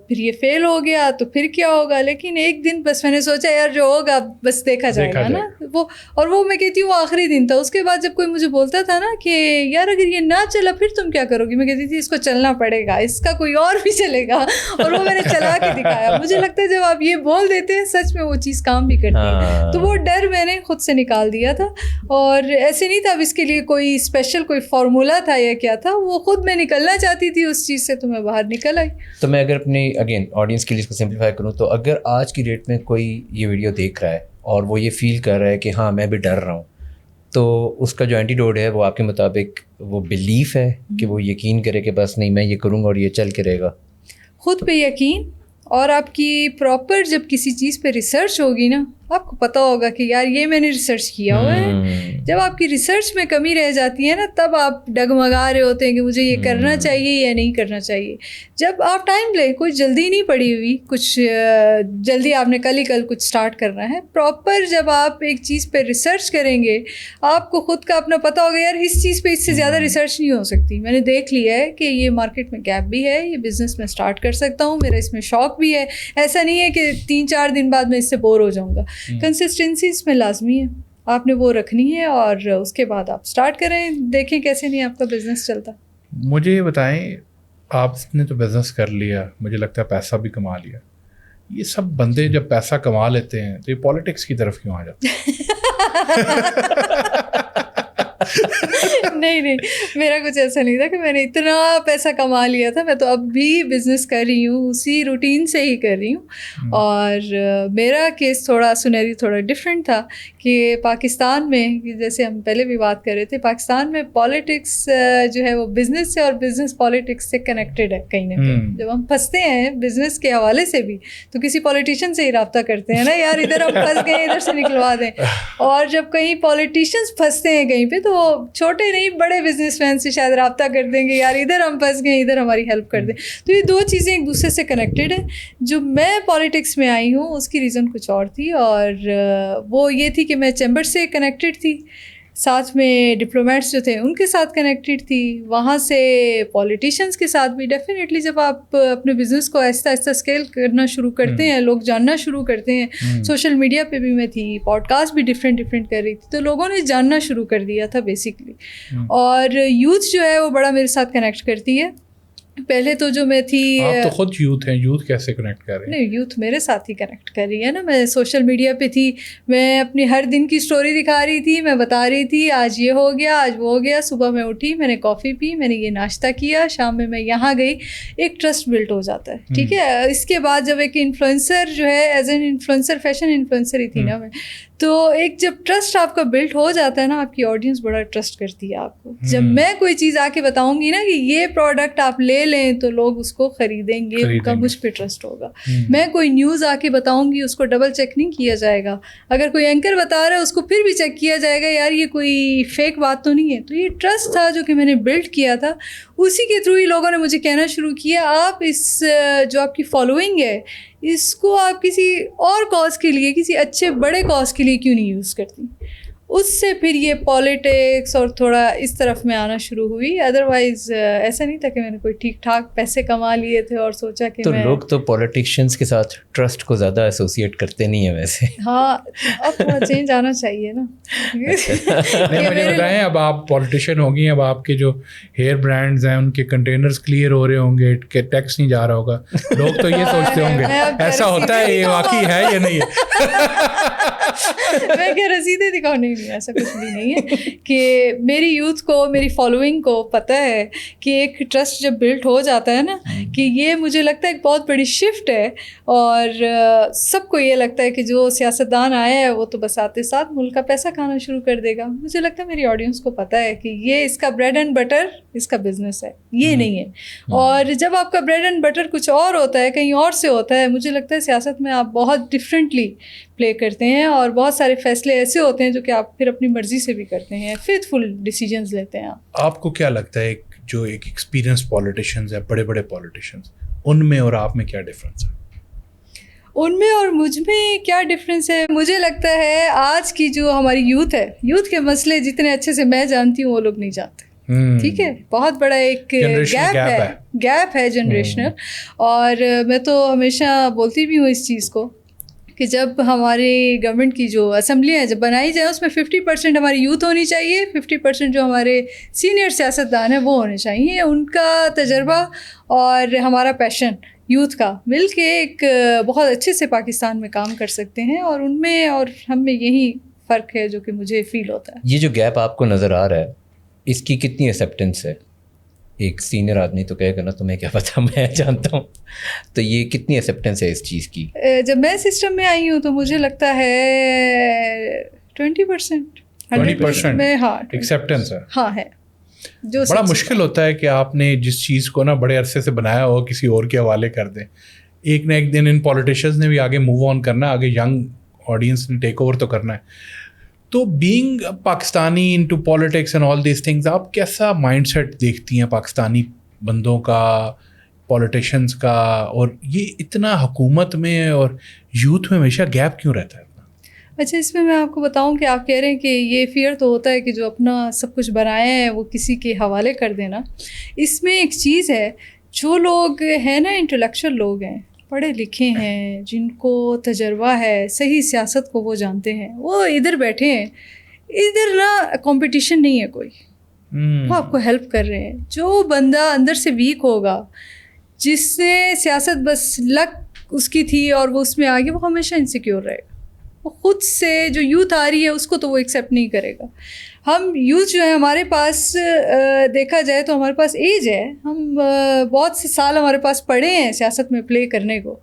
پھر یہ فیل ہو گیا تو پھر کیا ہوگا. لیکن ایک دن بس میں نے سوچا یار جو ہوگا بس دیکھا جائے گا نا وہ, اور وہ میں کہتی ہوں وہ آخری دن تھا. اس کے بعد جب کوئی مجھے بولتا تھا نا کہ یار اگر یہ نہ چلا پھر تم کیا کرو گی, میں کہتی تھی اس کو چلنا پڑے گا, اس کا کوئی اور بھی چلے گا, اور وہ میں نے چلا کے دکھایا. مجھے لگتا ہے جب آپ یہ بول دیتے ہیں سچ میں وہ چیز کام بھی کرتی ہے. تو وہ ڈر میں نے خود سے نکال دیا تھا, اور ایسے نہیں تھا اب اس کے لیے کوئی اسپیشل کوئی فارمولا تھا یا کیا تھا, وہ خود میں نکلنا چاہتی تھی اس چیز سے, تو میں باہر نکل آئی. تو میں اگر اپنی اگین آڈینس کے لیے اس کو سمپلیفائی کروں, تو اگر آج کی ڈیٹ میں کوئی یہ ویڈیو دیکھ رہا ہے اور وہ یہ فیل کر رہا ہے کہ ہاں میں بھی ڈر رہا ہوں, تو اس کا جو اینٹیڈوٹ ہے وہ آپ کے مطابق وہ بلیف ہے کہ وہ یقین کرے کہ بس نہیں میں یہ کروں گا اور یہ چل کے رہے گا؟ خود پہ یقین، اور آپ کی پراپر جب کسی چیز پہ ریسرچ ہوگی نا، آپ کو پتہ ہوگا کہ یار یہ میں نے ریسرچ کیا ہوا ہے. جب آپ کی ریسرچ میں کمی رہ جاتی ہے نا، تب آپ ڈگمگا رہے ہوتے ہیں کہ مجھے یہ کرنا چاہیے یا نہیں کرنا چاہیے. جب آپ ٹائم لیں، کوئی جلدی نہیں پڑی ہوئی، کچھ جلدی آپ نے کل ہی کل کچھ سٹارٹ کرنا ہے. پراپر جب آپ ایک چیز پہ ریسرچ کریں گے، آپ کو خود کا اپنا پتہ ہوگا یار اس چیز پہ اس سے زیادہ ریسرچ نہیں ہو سکتی. میں نے دیکھ لیا ہے کہ یہ مارکیٹ میں گیپ بھی ہے، یہ بزنس میں سٹارٹ کر سکتا ہوں، میرا اس میں شوق بھی ہے. ایسا نہیں ہے کہ 3-4 دن بعد میں اس سے بور ہو جاؤں گا. کنسسٹنسی اس میں لازمی ہے، آپ نے وہ رکھنی ہے، اور اس کے بعد آپ سٹارٹ کریں، دیکھیں کیسے نہیں آپ کا بزنس چلتا. مجھے یہ بتائیں، آپ نے تو بزنس کر لیا، مجھے لگتا ہے پیسہ بھی کما لیا، یہ سب بندے جب پیسہ کما لیتے ہیں تو یہ پالیٹکس کی طرف کیوں آ جاتے ہیں؟ نہیں، میرا کچھ ایسا نہیں تھا کہ میں نے اتنا پیسہ کما لیا تھا. میں تو اب بھی بزنس کر رہی ہوں، اسی روٹین سے ہی کر رہی ہوں. اور میرا کیس تھوڑا سنہری، تھوڑا ڈفرینٹ تھا کہ پاکستان میں، جیسے ہم پہلے بھی بات کر رہے تھے، پاکستان میں پالیٹکس جو ہے وہ بزنس سے اور بزنس پالیٹکس سے کنیکٹڈ ہے کہیں نہ کہیں. جب ہم پھنستے ہیں بزنس کے حوالے سے بھی تو کسی پولیٹیشین سے ہی رابطہ کرتے ہیں نا، یار ادھر ہم پھنس گئے ادھر سے نکلوا دیں. اور جب کہیں پولیٹیشینس پھنستے ہیں کہیں پہ تو چھوٹے نہیں بڑے بزنس مین سے شاید رابطہ کر دیں گے، یار ادھر ہم پھنس گئے ادھر ہماری ہیلپ کر دیں. تو یہ دو چیزیں ایک دوسرے سے کنیکٹڈ ہیں. جو میں پالیٹکس میں آئی ہوں اس کی ریزن کچھ اور تھی، اور وہ یہ تھی کہ میں چیمبر سے کنیکٹڈ تھی، ساتھ میں ڈپلومیٹس جو تھے ان کے ساتھ کنیکٹڈ تھی، وہاں سے پولیٹیشینس کے ساتھ بھی. ڈیفینیٹلی جب آپ اپنے بزنس کو آہستہ آہستہ اسکیل کرنا شروع کرتے ہیں، لوگ جاننا شروع کرتے ہیں. سوشل میڈیا پہ بھی میں تھی، پوڈ کاسٹ بھی ڈفرینٹ کر رہی تھی، تو لوگوں نے جاننا شروع کر دیا تھا بیسکلی. اور یوتھ جو ہے وہ بڑا میرے ساتھ کنیکٹ کرتی ہے. پہلے تو جو میں تھی، آپ تو خود یوتھ ہیں، یوتھ کیسے کنیکٹ کر رہے ہیں؟ نہیں، یوتھ میرے ساتھ ہی کنیکٹ کر رہی ہے نا. میں سوشل میڈیا پہ تھی، میں اپنی ہر دن کی اسٹوری دکھا رہی تھی، میں بتا رہی تھی آج یہ ہو گیا، آج وہ ہو گیا. صبح میں اٹھی، میں نے کافی پی، میں نے یہ ناشتہ کیا، شام میں یہاں گئی. ایک ٹرسٹ بلڈ ہو جاتا ہے، ٹھیک ہے. اس کے بعد جب ایک انفلوئنسر جو ہے، as an influencer, fashion influencer ہی تھی نا میں، تو ایک جب ٹرسٹ آپ کا بلڈ ہو جاتا ہے نا، آپ کی آڈینس بڑا ٹرسٹ کرتی ہے آپ کو. جب میں کوئی چیز آ کے بتاؤں گی نا کہ یہ پروڈکٹ آپ لے لیں تو لوگ اس کو خریدیں گے، ان کا مجھ پہ ٹرسٹ ہوگا. میں کوئی نیوز آ کے بتاؤں گی، اس کو ڈبل چیک نہیں کیا جائے گا. اگر کوئی اینکر بتا رہا ہے اس کو پھر بھی چیک کیا جائے گا، یار یہ کوئی فیک بات تو نہیں ہے. تو یہ ٹرسٹ تھا جو کہ میں نے بلڈ کیا تھا. اسی کے تھرو ہی لوگوں نے مجھے کہنا شروع کیا آپ اس جو آپ کی فالوئنگ ہے اس کو آپ کسی اور کاز کے لیے، کسی اچھے بڑے کاز کے لیے کیوں نہیں یوز کرتی. اس سے پھر یہ پالیٹکس اور تھوڑا اس طرف میں آنا شروع ہوئی. ادروائز ایسا نہیں تھا کہ میں نے کوئی ٹھیک ٹھاک پیسے کما لیے تھے اور سوچا کہ تو لوگ تو پولیٹیشینس کے ساتھ ٹرسٹ کو زیادہ ایسوسیٹ کرتے نہیں ہیں ویسے. ہاں، اب تھوڑا چینج آنا چاہیے نا. مجھے بتائیں، اب آپ پولیٹیشین ہو گئی، اب آپ کے جو ہیئر برانڈز ہیں ان کے کنٹینرز کلیئر ہو رہے ہوں گے کہ ٹیکس نہیں جا رہا ہوگا. لوگ تو یہ سوچتے ہوں گے ایسا ہوتا ہے، یہ واقعی ہے یا نہیں ہے؟ میں کیا رسیدیں دکھاؤ؟ نہیں، ایسا کچھ بھی نہیں ہے. کہ میری یوتھ کو، میری فالوئنگ کو پتہ ہے کہ ایک ٹرسٹ جب بلڈ ہو جاتا ہے نا، کہ یہ مجھے لگتا ہے ایک بہت بڑی شفٹ ہے. اور سب کو یہ لگتا ہے کہ جو سیاستدان آیا ہے وہ تو بس آتے ساتھ ملک کا پیسہ کھانا شروع کر دے گا. مجھے لگتا ہے میری آڈینس کو پتہ ہے کہ یہ اس کا بریڈ اینڈ بٹر اس کا بزنس ہے، یہ نہیں ہے. اور جب آپ کا بریڈ اینڈ بٹر کچھ اور ہوتا ہے، کہیں اور سے ہوتا ہے، مجھے لگتا ہے سیاست میں آپ بہت ڈفرینٹلی پلے کرتے ہیں، اور بہت سارے فیصلے ایسے ہوتے ہیں جو کہ آپ پھر اپنی مرضی سے بھی کرتے ہیں، فیتھفل ڈیسیجنز لیتے ہیں. آپ کو کیا لگتا ہے جو ایک ایکسپیرینس پولیٹیشینز ہیں، بڑے بڑے پولیٹیشینز، ان میں اور آپ میں کیا ڈفرینس ہے؟ ان میں اور مجھ میں کیا ڈفرینس ہے؟ مجھے لگتا ہے آج کی جو ہماری یوتھ ہے، یوتھ کے مسئلے جتنے اچھے سے میں جانتی ہوں وہ لوگ نہیں جانتے. ٹھیک ہے، بہت بڑا ایک گیپ ہے جنریشنل. اور میں تو ہمیشہ بولتی بھی ہوں اس چیز کو کہ جب ہماری گورنمنٹ کی جو اسمبلیاں جب بنائی جائیں اس میں 50% ہماری یوتھ ہونی چاہیے، 50% جو ہمارے سینئر سیاستدان ہیں وہ ہونے چاہیے. ان کا تجربہ اور ہمارا پیشن یوتھ کا مل کے ایک بہت اچھے سے پاکستان میں کام کر سکتے ہیں. اور ان میں اور ہم میں یہی فرق ہے جو کہ مجھے فیل ہوتا ہے. یہ جو گیپ آپ کو نظر آ رہا ہے اس کی کتنی ایکسیپٹنس ہے؟ ایک سینئر آدمی تو کہے گا نا تمہیں کیا پتا، میں جانتا ہوں. تو یہ کتنی ایکسیپٹنس ہے اس چیز کی؟ جب میں سسٹم میں آئی ہوں تو مجھے لگتا ہے 20%. 20% میں ہاں ایکسیپٹنس ہے. ہاں ہے جو بڑا مشکل ہوتا ہے کہ آپ نے جس چیز کو نا بڑے عرصے سے بنایا ہو کسی اور کے حوالے کر دیں. ایک نہ ایک دن ان پولیٹیشینز نے بھی آگے موو آن کرنا ہے, آگے ینگ آڈینس نے ٹیک اوور تو کرنا ہے. تو being Pakistani into politics and all these things, آپ کیسا مائنڈ سیٹ دیکھتی ہیں پاکستانی بندوں کا, پولیٹیشینز کا, اور یہ اتنا حکومت میں اور یوتھ میں ہمیشہ گیپ کیوں رہتا ہے؟ اچھا, اس میں آپ کو بتاؤں کہ آپ کہہ رہے ہیں کہ یہ فیئر تو ہوتا ہے کہ جو اپنا سب کچھ بنایا ہے وہ کسی کے حوالے کر دینا. اس میں ایک چیز ہے, جو لوگ ہیں نا انٹلیکچوئل لوگ ہیں, پڑھے لکھے ہیں, جن کو تجربہ ہے, صحیح سیاست کو وہ جانتے ہیں, وہ ادھر بیٹھے ہیں. ادھر نا کمپٹیشن نہیں ہے کوئی, وہ آپ کو ہیلپ کر رہے ہیں. جو بندہ اندر سے ویک ہوگا, جس نے سیاست بس لک اس کی تھی اور وہ اس میں آگے, وہ ہمیشہ انسیکیور رہے گا. وہ خود سے جو یوتھ آ رہی ہے اس کو تو وہ ایکسیپٹ نہیں کرے گا. ہم یوتھ جو ہے ہمارے پاس دیکھا جائے تو ہمارے پاس ایج ہے, ہم بہت سے سال ہمارے پاس پڑے ہیں سیاست میں پلے کرنے کو.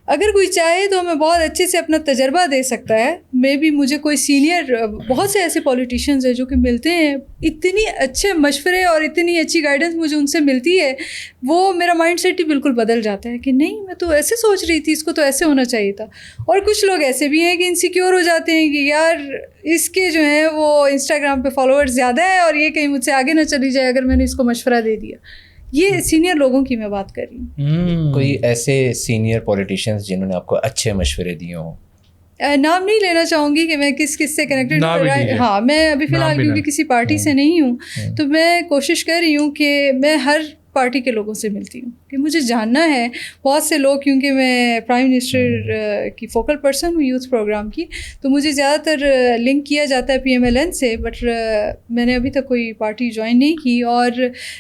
اگر کوئی چاہے تو ہمیں بہت اچھے سے اپنا تجربہ دے سکتا ہے. مے بی مجھے کوئی سینئر, بہت سے ایسے پولیٹیشینز ہیں جو کہ ملتے ہیں, اتنی اچھے مشورے اور اتنی اچھی گائیڈنس مجھے ان سے ملتی ہے, وہ میرا مائنڈ سیٹ ہی بالکل بدل جاتا ہے کہ نہیں میں تو ایسے سوچ رہی تھی, اس کو تو ایسے ہونا چاہیے تھا. اور کچھ لوگ ایسے بھی ہیں کہ انسیکیور ہو جاتے ہیں کہ یار اس کے جو ہیں وہ انسٹاگرام پہ فالوورز زیادہ ہیں اور یہ کہیں مجھ سے آگے نہ چلی جائے اگر میں نے اس کو مشورہ دے دیا. یہ سینئر لوگوں کی میں بات کر رہی ہوں. کوئی ایسے سینئر پولیٹیشینس جنہوں نے آپ کو اچھے مشورے دیے ہوں؟ نام نہیں لینا چاہوں گی کہ میں کس سے کنیکٹڈ ہوں. ہاں, میں ابھی فی الحال کیونکہ کسی پارٹی سے نہیں ہوں, تو میں کوشش کر رہی ہوں کہ میں ہر پارٹی کے لوگوں سے ملتی ہوں کہ مجھے جاننا ہے. بہت سے لوگ, کیونکہ میں پرائم منسٹر کی فوکل پرسن ہوں یوتھ پروگرام کی, تو مجھے زیادہ تر لنک کیا جاتا ہے PMLN سے, بٹ میں نے ابھی تک کوئی پارٹی جوائن نہیں کی. اور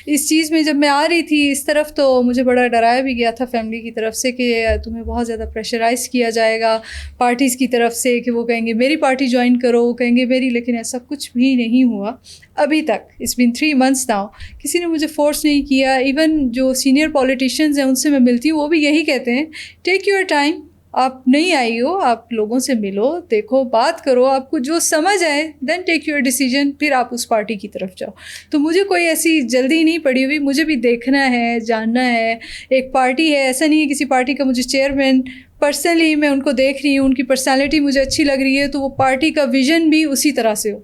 اس چیز میں جب میں آ رہی تھی اس طرف تو مجھے بڑا ڈرایا بھی گیا تھا فیملی کی طرف سے کہ تمہیں بہت زیادہ پریشرائز کیا جائے گا پارٹیز کی طرف سے, کہ وہ کہیں گے میری پارٹی جوائن کرو, وہ کہیں گے میری. لیکن ایسا کچھ بھی نہیں ہوا ابھی تک. It's been 3 months now. کسی نے مجھے فورس نہیں کیا. ایون جو سینئر پولیٹیشینز ہیں ان سے میں ملتی ہوں, وہ بھی یہی کہتے ہیں ٹیک یور ٹائم, آپ نہیں آئی ہو, آپ لوگوں سے ملو, دیکھو, بات کرو, آپ کو جو سمجھ آئے دین ٹیک یور ڈیسیجن, پھر آپ اس پارٹی کی طرف جاؤ. تو مجھے کوئی ایسی جلدی نہیں پڑی ہوئی, مجھے بھی دیکھنا ہے, جاننا ہے. ایک پارٹی ہے, ایسا نہیں ہے کسی پارٹی کا مجھے چیئرمین پرسنلی میں ان کو دیکھ رہی ہوں, ان کی پرسنالٹی مجھے اچھی لگ رہی ہے, تو وہ پارٹی کا ویژن بھی اسی طرح سے ہو.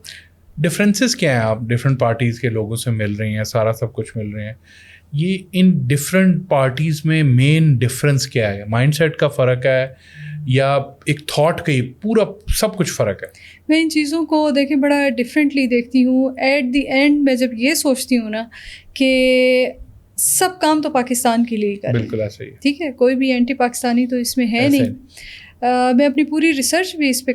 ڈفرینسز کیا ہیں؟ آپ ڈفرینٹ پارٹیز کے لوگوں سے مل رہی ہیں, سارا سب کچھ مل رہے ہیں, یہ ان ڈفرینٹ پارٹیز میں مین ڈفرینس کیا ہے؟ مائنڈ سیٹ کا فرق ہے یا ایک تھاٹ کا ہی پورا سب کچھ فرق ہے؟ میں ان چیزوں کو دیکھیں بڑا ڈفرینٹلی دیکھتی ہوں. ایٹ دی اینڈ میں جب یہ سوچتی ہوں نا کہ سب کام تو پاکستان کے لیے ہی کریں, بالکل ایسا ہی ہے, ٹھیک ہے, کوئی بھی اینٹی پاکستانی تو اس میں ہے نہیں. میں اپنی پوری ریسرچ بھی اس پہ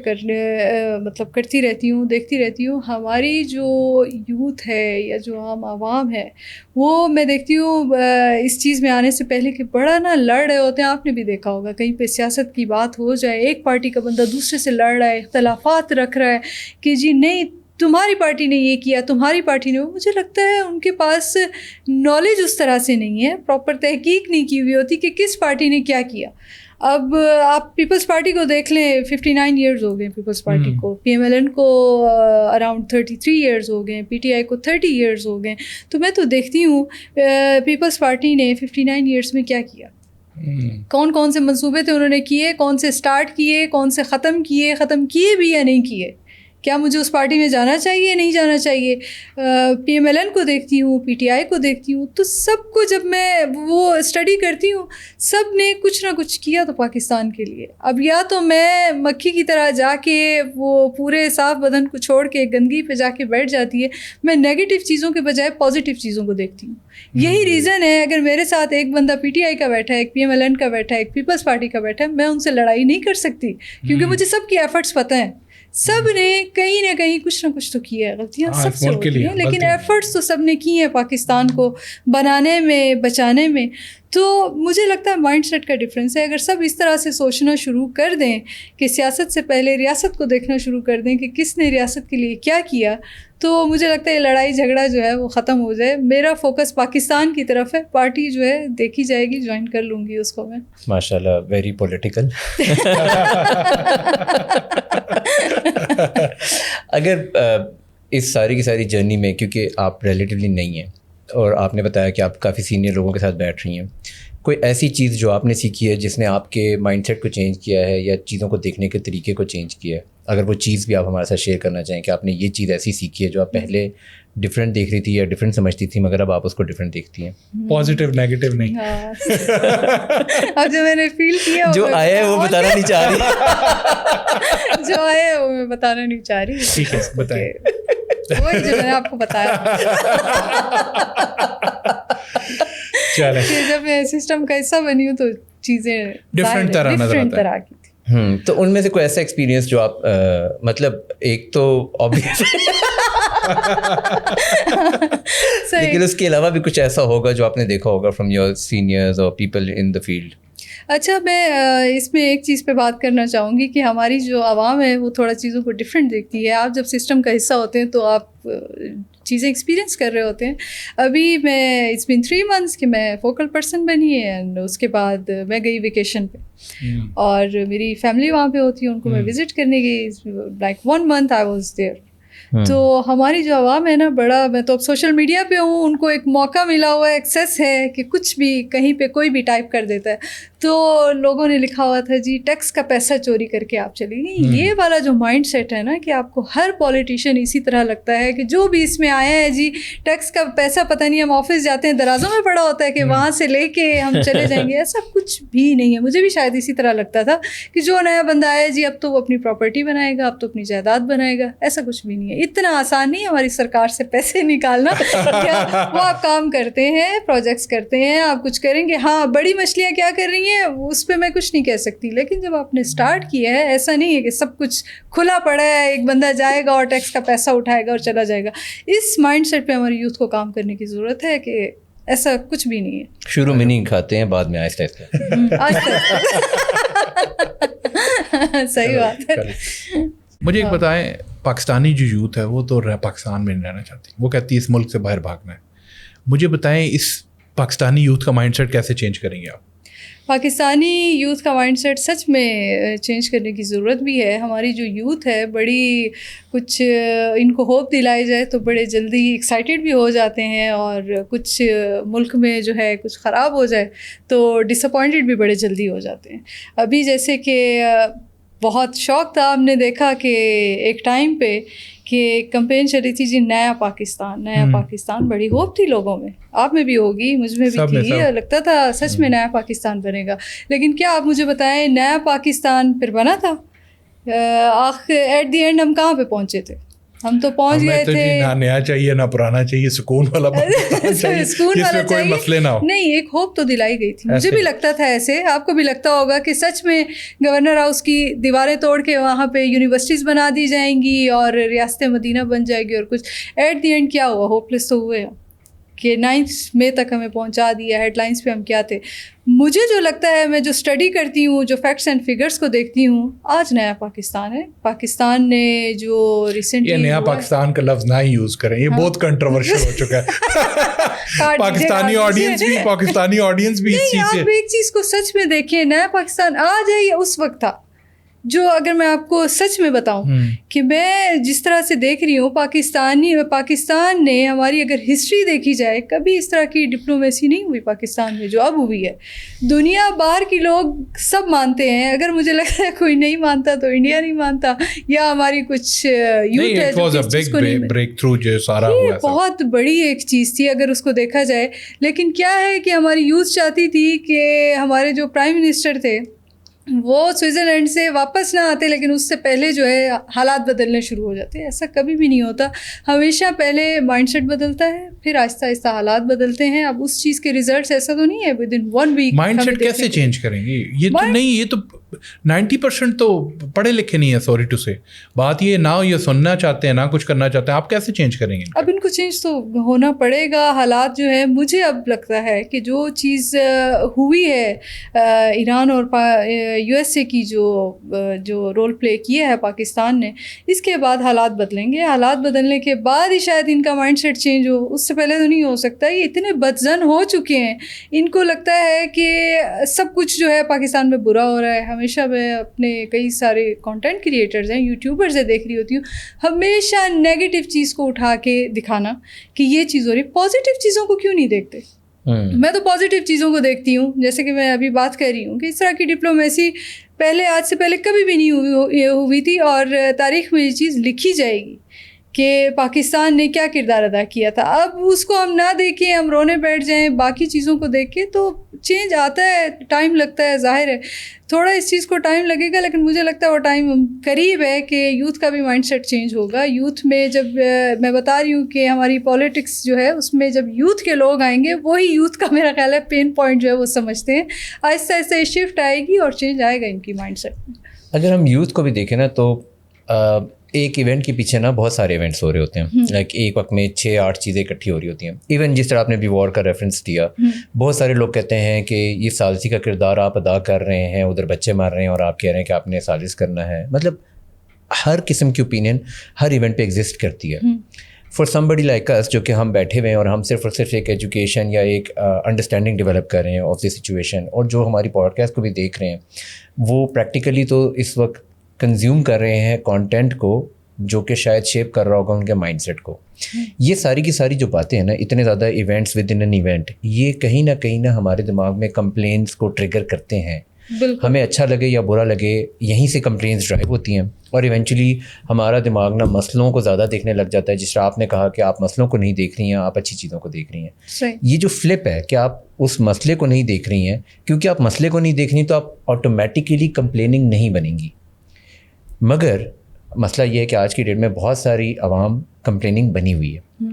مطلب کرتی رہتی ہوں, دیکھتی رہتی ہوں. ہماری جو یوتھ ہے یا جو عام عوام ہے وہ میں دیکھتی ہوں اس چیز میں آنے سے پہلے کہ بڑا نا لڑ رہے ہوتے ہیں. آپ نے بھی دیکھا ہوگا کہیں پہ سیاست کی بات ہو جائے, ایک پارٹی کا بندہ دوسرے سے لڑ رہا ہے, اختلافات رکھ رہا ہے کہ جی نہیں تمہاری پارٹی نے یہ کیا, تمہاری پارٹی نے وہ. مجھے لگتا ہے ان کے پاس نالج اس طرح سے نہیں ہے, پراپر تحقیق نہیں کی ہوئی ہوتی کہ کس پارٹی نے کیا کیا. اب آپ پیپلز پارٹی کو دیکھ لیں, 59 ایئرز ہو گئے پیپلز پارٹی کو, PMLN کو اراؤنڈ 33 ایئرز ہو گئے, PTI کو 30 ایئرز ہو گئے. تو میں تو دیکھتی ہوں پیپلز پارٹی نے 59 ایئرز میں کیا کیا, کون کون سے منصوبے تھے انہوں نے کیے, کون سے سٹارٹ کیے, کون سے ختم کیے بھی یا نہیں کیے. کیا مجھے اس پارٹی میں جانا چاہیے, نہیں جانا چاہیے. PMLN کو دیکھتی ہوں, PTI کو دیکھتی ہوں, تو سب کو جب میں وہ اسٹڈی کرتی ہوں, سب نے کچھ نہ کچھ کیا تو پاکستان کے لیے. اب یا تو میں مکھی کی طرح جا کے وہ پورے صاف بدن کو چھوڑ کے گندگی پہ جا کے بیٹھ جاتی ہے, میں نیگیٹو چیزوں کے بجائے پازیٹیو چیزوں کو دیکھتی ہوں. یہی ریزن ہے اگر میرے ساتھ ایک بندہ PTI کا بیٹھا ہے, ایک PMLN کا بیٹھا ہے, ایک پیپلز پارٹی کا بیٹھا ہے, میں ان سے لڑائی نہیں کر سکتی کیونکہ مجھے سب کی ایفرٹس پتہ ہیں. سب نے کہیں نہ کہیں کچھ نہ کچھ تو کیا ہے, غلطیاں سب سے ہوتی ہیں, لیکن ایفرٹس تو سب نے کی ہیں پاکستان کو بنانے میں, بچانے میں. تو مجھے لگتا ہے مائنڈ سیٹ کا ڈفرینس ہے. اگر سب اس طرح سے سوچنا شروع کر دیں کہ سیاست سے پہلے ریاست کو دیکھنا شروع کر دیں کہ کس نے ریاست کے لیے کیا کیا, تو مجھے لگتا ہے یہ لڑائی جھگڑا جو ہے وہ ختم ہو جائے. میرا فوکس پاکستان کی طرف ہے, پارٹی جو ہے دیکھی جائے گی, جوائن کر لوں گی اس کو میں. ماشاء اللہ, ویری پولیٹیکل. اگر اس ساری کی ساری جرنی میں کیونکہ آپ ریلیٹیولی نہیں ہیں اور آپ نے بتایا کہ آپ کافی سینئر لوگوں کے ساتھ بیٹھ رہی ہیں, کوئی ایسی چیز جو آپ نے سیکھی ہے جس نے آپ کے مائنڈ سیٹ کو چینج کیا ہے یا چیزوں کو دیکھنے کے طریقے کو چینج کیا ہے, اگر وہ چیز بھی آپ ہمارے ساتھ شیئر کرنا چاہیں کہ آپ نے یہ چیز ایسی سیکھی ہے جو آپ پہلے ڈفرینٹ دیکھ رہی تھی یا ڈفرینٹ سمجھتی تھی مگر اب آپ اس کو ڈفرینٹ دیکھتی ہیں. پازیٹیو نیگیٹو نہیں, اب جو میں نے فیل کیا جو آیا ہے وہ بتانا نہیں چاہ رہی, جو آیا ہے وہ میں بتانا نہیں چاہ رہی. ٹھیک ہے بتائیں. وہی جو میں نے آپ کو بتایا کہ جب میں سسٹم کا حصہ بنی ہوں تو چیزیں ڈفرینٹ طرح کی تھی. تو ان میں سے کوئی ایسا ایکسپیرینس جو آپ مطلب ایک تو obvious لیکن اس کے علاوہ بھی کچھ ایسا ہوگا جو آپ نے دیکھا ہوگا فرام یور سینئرز اور پیپل ان دا فیلڈ. اچھا, میں اس میں ایک چیز پہ بات کرنا چاہوں گی کہ ہماری جو عوام ہے وہ تھوڑا چیزوں کو ڈفرینٹ دیکھتی ہے. آپ جب سسٹم کا حصہ ہوتے ہیں تو آپ چیزیں ایکسپیرینس کر رہے ہوتے ہیں. ابھی میں اٹس بین 3 months کہ میں فوکل پرسن بنی ہے, اینڈ اس کے بعد میں گئی ویکیشن پہ اور میری فیملی وہاں پہ ہوتی ہے, ان کو میں وزٹ کرنے گئی. Like 1 month I was there. تو ہماری جو عوام ہے نا, بڑا, میں تو اب سوشل میڈیا پہ ہوں, ان کو ایک موقع ملا ہوا ہے, ایکسیس ہے کہ کچھ بھی کہیں پہ کوئی بھی ٹائپ کر دیتا ہے. تو لوگوں نے لکھا ہوا تھا جی ٹیکس کا پیسہ چوری کر کے آپ چلی گئی. یہ والا جو مائنڈ سیٹ ہے نا کہ آپ کو ہر پولیٹیشین اسی طرح لگتا ہے کہ جو بھی اس میں آیا ہے جی ٹیکس کا پیسہ, پتہ نہیں ہم آفس جاتے ہیں درازوں میں پڑا ہوتا ہے کہ وہاں سے لے کے ہم چلے جائیں گے. ایسا کچھ بھی نہیں ہے. مجھے بھی شاید اسی طرح لگتا تھا کہ جو نیا بندہ آیا جی اب تو وہ اپنی پراپرٹی بنائے گا, اب تو اپنی جائیداد بنائے گا. ایسا کچھ بھی نہیں ہے. اتنا آسان نہیں ہے ہماری سرکار سے پیسے نکالنا. وہ آپ کام کرتے ہیں, پروجیکٹس کرتے ہیں, آپ کچھ کریں گے. ہاں, بڑی مچھلیاں کیا کر رہی ہیں اس پہ میں کچھ نہیں کہہ سکتی, لیکن جب آپ نے اسٹارٹ کیا ہے ایسا نہیں ہے کہ سب کچھ کھلا پڑا ہے, ایک بندہ جائے گا اور ٹیکس کا پیسہ اٹھائے گا اور چلا جائے گا. اس مائنڈ سیٹ پہ ہماری یوتھ کو کام کرنے کی ضرورت ہے کہ ایسا کچھ بھی نہیں ہے. شروع میں نہیں کھاتے ہیں, بعد میں آہستہ آہستہ. صحیح بات ہے. مجھے ایک بتائیں, پاکستانی جو یوتھ ہے وہ تو پاکستان میں نہیں رہنا چاہتی, وہ کہتی ہے اس ملک سے باہر بھاگنا ہے. مجھے بتائیں اس پاکستانی یوتھ کا مائنڈ سیٹ کیسے چینج کریں گے آپ؟ پاکستانی یوتھ کا مائنڈ سیٹ سچ میں چینج کرنے کی ضرورت بھی ہے. ہماری جو یوتھ ہے بڑی کچھ ان کو ہوپ دلائی جائے تو بڑے جلدی ایکسائٹیڈ بھی ہو جاتے ہیں, اور کچھ ملک میں جو ہے کچھ خراب ہو جائے تو ڈس اپوائنٹڈ بھی بڑے جلدی ہو جاتے ہیں. ابھی جیسے کہ بہت شوق تھا, ہم نے دیکھا کہ ایک ٹائم پہ کہ کمپین چلی تھی جی نیا پاکستان, نیا پاکستان. بڑی ہوپ تھی لوگوں میں, آپ میں بھی ہوگی, مجھ میں بھی تھی, لگتا تھا سچ میں نیا پاکستان بنے گا. لیکن کیا آپ مجھے بتائیں نیا پاکستان پھر بنا تھا؟ ایٹ دی اینڈ ہم کہاں پہ پہنچے تھے؟ ہم تو پہنچ گئے تھے نہ نیا چاہیے نہ پرانا چاہیے, سکون والا سکون والا کوئی مسئلے نہ ہو. نہیں, ایک ہوپ تو دلائی گئی تھی. مجھے بھی لگتا تھا ایسے, آپ کو بھی لگتا ہوگا کہ سچ میں گورنر ہاؤس کی دیواریں توڑ کے وہاں پہ یونیورسٹیز بنا دی جائیں گی اور ریاست مدینہ بن جائے گی اور کچھ. ایٹ دی اینڈ کیا ہوا؟ ہوپ لیس تو ہوئے کہ 9 مئی تک ہمیں پہنچا دیا. ہیڈ لائنس پہ ہم کیا تھے. مجھے جو لگتا ہے, میں جو اسٹڈی کرتی ہوں, جو فیکٹس اینڈ فگرس کو دیکھتی ہوں, آج نیا پاکستان ہے. پاکستان نے جو ریسنٹلی, یہ نیا پاکستان کا لفظ نہ ہی یوز کریں, یہ بہت کنٹروورشل ہو چکا ہے. پاکستانی آڈینس بھی اس چیز سے, آپ ایک چیز کو سچ میں دیکھیں, نیا پاکستان آج ہے یا اس وقت تھا؟ جو اگر میں آپ کو سچ میں بتاؤں کہ میں جس طرح سے دیکھ رہی ہوں, پاکستان نے ہماری اگر ہسٹری دیکھی جائے کبھی اس طرح کی ڈپلومیسی نہیں ہوئی پاکستان میں جو اب ہوئی ہے. دنیا باہر کی لوگ سب مانتے ہیں. اگر مجھے لگتا ہے کوئی نہیں مانتا تو انڈیا نہیں مانتا, یا ہماری کچھ یوتھ ہے جو اس چیز کو نہیں. بریک تھرو جو سارا ہوا ہے بہت بڑی ایک چیز تھی اگر اس کو دیکھا جائے. لیکن کیا ہے کہ ہماری یوتھ چاہتی تھی کہ ہمارے جو پرائم منسٹر تھے وہ سوئٹزرلینڈ سے واپس نہ آتے, لیکن اس سے پہلے جو ہے حالات بدلنے شروع ہو جاتے. ایسا کبھی بھی نہیں ہوتا. ہمیشہ پہلے مائنڈ سیٹ بدلتا ہے, پھر آہستہ آہستہ حالات بدلتے ہیں. اب اس چیز کے ریزلٹس ایسا تو نہیں ہے with in 1 week. Mind set کیسے چینج کریں گے؟ یہ تو نہیں, یہ تو 90% تو پڑھے لکھے نہیں ہیں, سوری ٹو سے. بات یہ نہ یہ سننا چاہتے ہیں نہ کچھ کرنا چاہتے ہیں. آپ کیسے چینج کریں گے؟ اب ان کو چینج تو ہونا پڑے گا. حالات جو ہے, مجھے اب لگتا ہے کہ جو چیز ہوئی ہے ایران اور یو ایس اے کی جو رول پلے کیا ہے پاکستان نے, اس کے بعد حالات بدلیں گے. حالات بدلنے کے بعد ہی شاید ان کا مائنڈ سیٹ چینج ہو, اس سے پہلے تو نہیں ہو سکتا. یہ اتنے بدزن ہو چکے ہیں, ان کو لگتا ہے کہ سب کچھ جو ہے پاکستان میں برا ہو رہا ہے. ہمیشہ میں اپنے کئی سارے کانٹینٹ کریٹرز ہیں، یوٹیوبرز دیکھ رہی ہوتی ہوں، ہمیشہ نیگیٹو چیز کو اٹھا کے دکھانا کہ یہ چیز ہو رہی، پازیٹیو چیزوں کو کیوں نہیں دیکھتے؟ میں تو پازیٹیو چیزوں کو دیکھتی ہوں، جیسے کہ میں ابھی بات کر رہی ہوں کہ اس طرح کی ڈپلومیسی پہلے، آج سے پہلے کبھی بھی نہیں ہوئی تھی، اور تاریخ میں یہ چیز لکھی جائے گی کہ پاکستان نے کیا کردار ادا کیا تھا۔ اب اس کو ہم نہ دیکھیں، ہم رونے بیٹھ جائیں باقی چیزوں کو دیکھ کے، تو چینج آتا ہے، ٹائم لگتا ہے، ظاہر ہے تھوڑا اس چیز کو ٹائم لگے گا، لیکن مجھے لگتا ہے وہ ٹائم قریب ہے کہ یوتھ کا بھی مائنڈ سیٹ چینج ہوگا۔ یوتھ میں جب میں بتا رہی ہوں کہ ہماری پالیٹکس جو ہے اس میں جب یوتھ کے لوگ آئیں گے، وہی یوتھ کا میرا خیال ہے پین پوائنٹ جو ہے وہ سمجھتے ہیں، آہستہ آہستہ یہ شفٹ آئے گی اور چینج آئے گا ان کی مائنڈ سیٹ میں۔ اگر ہم یوتھ کو بھی دیکھیں نا تو ایک ایونٹ کے پیچھے نا بہت سارے ایونٹس ہو رہے ہوتے ہیں، لائک ایک وقت میں 6-8 چیزیں اکٹھی ہو رہی ہوتی ہیں۔ ایون جس طرح آپ نے بھی وار کا ریفرنس دیا، بہت سارے لوگ کہتے ہیں کہ یہ ثالثی کا کردار آپ ادا کر رہے ہیں، ادھر بچے مار رہے ہیں اور آپ کہہ رہے ہیں کہ آپ نے ثالث کرنا ہے۔ مطلب ہر قسم کی اوپینین ہر ایونٹ پہ ایگزسٹ کرتی ہے۔ فار سم بڈی لائک اس، جو کہ ہم بیٹھے ہوئے ہیں اور ہم صرف اور صرف ایک ایجوکیشن یا ایک انڈرسٹینڈنگ ڈیولپ کر رہے ہیں آف دی سچویشن، اور جو ہماری پوڈ کاسٹ کو بھی دیکھ رہے ہیں وہ پریکٹیکلی تو اس وقت کنزیوم کر رہے ہیں کانٹینٹ کو جو کہ شاید شیپ کر رہا ہوگا ان کے مائنڈ سیٹ کو۔ یہ ساری کی ساری جو باتیں ہیں نا، اتنے زیادہ events with in an event, یہ کہیں نہ ہمارے دماغ میں کمپلینس کو ٹریگر کرتے ہیں۔ ہمیں اچھا لگے یا برا لگے، یہیں سے کمپلینس ڈرائیو ہوتی ہیں، اور ایونچولی ہمارا دماغ نا مسئلوں کو زیادہ دیکھنے لگ جاتا ہے۔ جس طرح آپ نے کہا کہ آپ مسئلوں کو نہیں دیکھ رہی ہیں، آپ اچھی چیزوں کو دیکھ رہی ہیں۔ یہ جو فلپ ہے کہ آپ اس مسئلے کو نہیں دیکھ رہی ہیں، کیونکہ آپ مسئلے کو نہیں دیکھ رہی تو آپ آٹومیٹیکلی کمپلیننگ نہیں بنیں گی۔ مگر مسئلہ یہ ہے کہ آج کی ڈیٹ میں بہت ساری عوام کمپلیننگ بنی ہوئی ہے،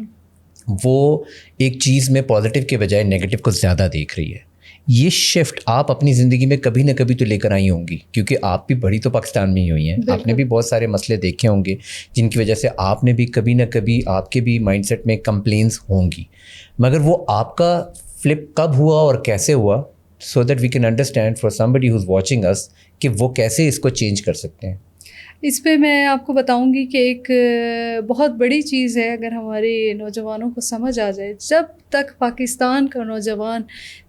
وہ ایک چیز میں پازیٹیو کے بجائے نیگیٹو کو زیادہ دیکھ رہی ہے۔ یہ شفٹ آپ اپنی زندگی میں کبھی نہ کبھی تو لے کر آئی ہوں گی، کیونکہ آپ بھی بڑی تو پاکستان میں ہی ہوئی ہیں، آپ نے بھی بہت سارے مسئلے دیکھے ہوں گے جن کی وجہ سے آپ نے بھی کبھی نہ کبھی آپ کے بھی مائنڈ سیٹ میں کمپلینس ہوں گی۔ مگر وہ آپ کا فلپ کب ہوا اور کیسے ہوا، so that we can understand for somebody who's watching اس کہ وہ کیسے اس کو چینج کر سکتے ہیں۔ اس پہ میں آپ کو بتاؤں گی کہ ایک بہت بڑی چیز ہے، اگر ہمارے نوجوانوں کو سمجھ آ جائے، جب تک پاکستان کا نوجوان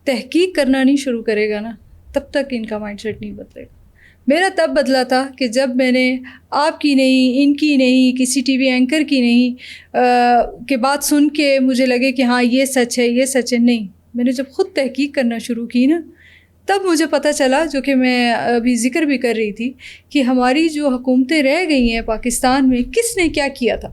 تحقیق کرنا نہیں شروع کرے گا نا، تب تک ان کا مائنڈ سیٹ نہیں بدلے گا۔ میرا تب بدلا تھا کہ جب میں نے آپ کی نہیں، ان کی نہیں، کسی ٹی وی اینکر کی نہیں کہ بات سن کے مجھے لگے کہ ہاں یہ سچ ہے، یہ سچ ہے، نہیں، میں نے جب خود تحقیق کرنا شروع کی نا، تب مجھے پتہ چلا، جو کہ میں ابھی ذکر بھی کر رہی تھی، کہ ہماری جو حکومتیں رہ گئی ہیں پاکستان میں، کس نے کیا کیا تھا۔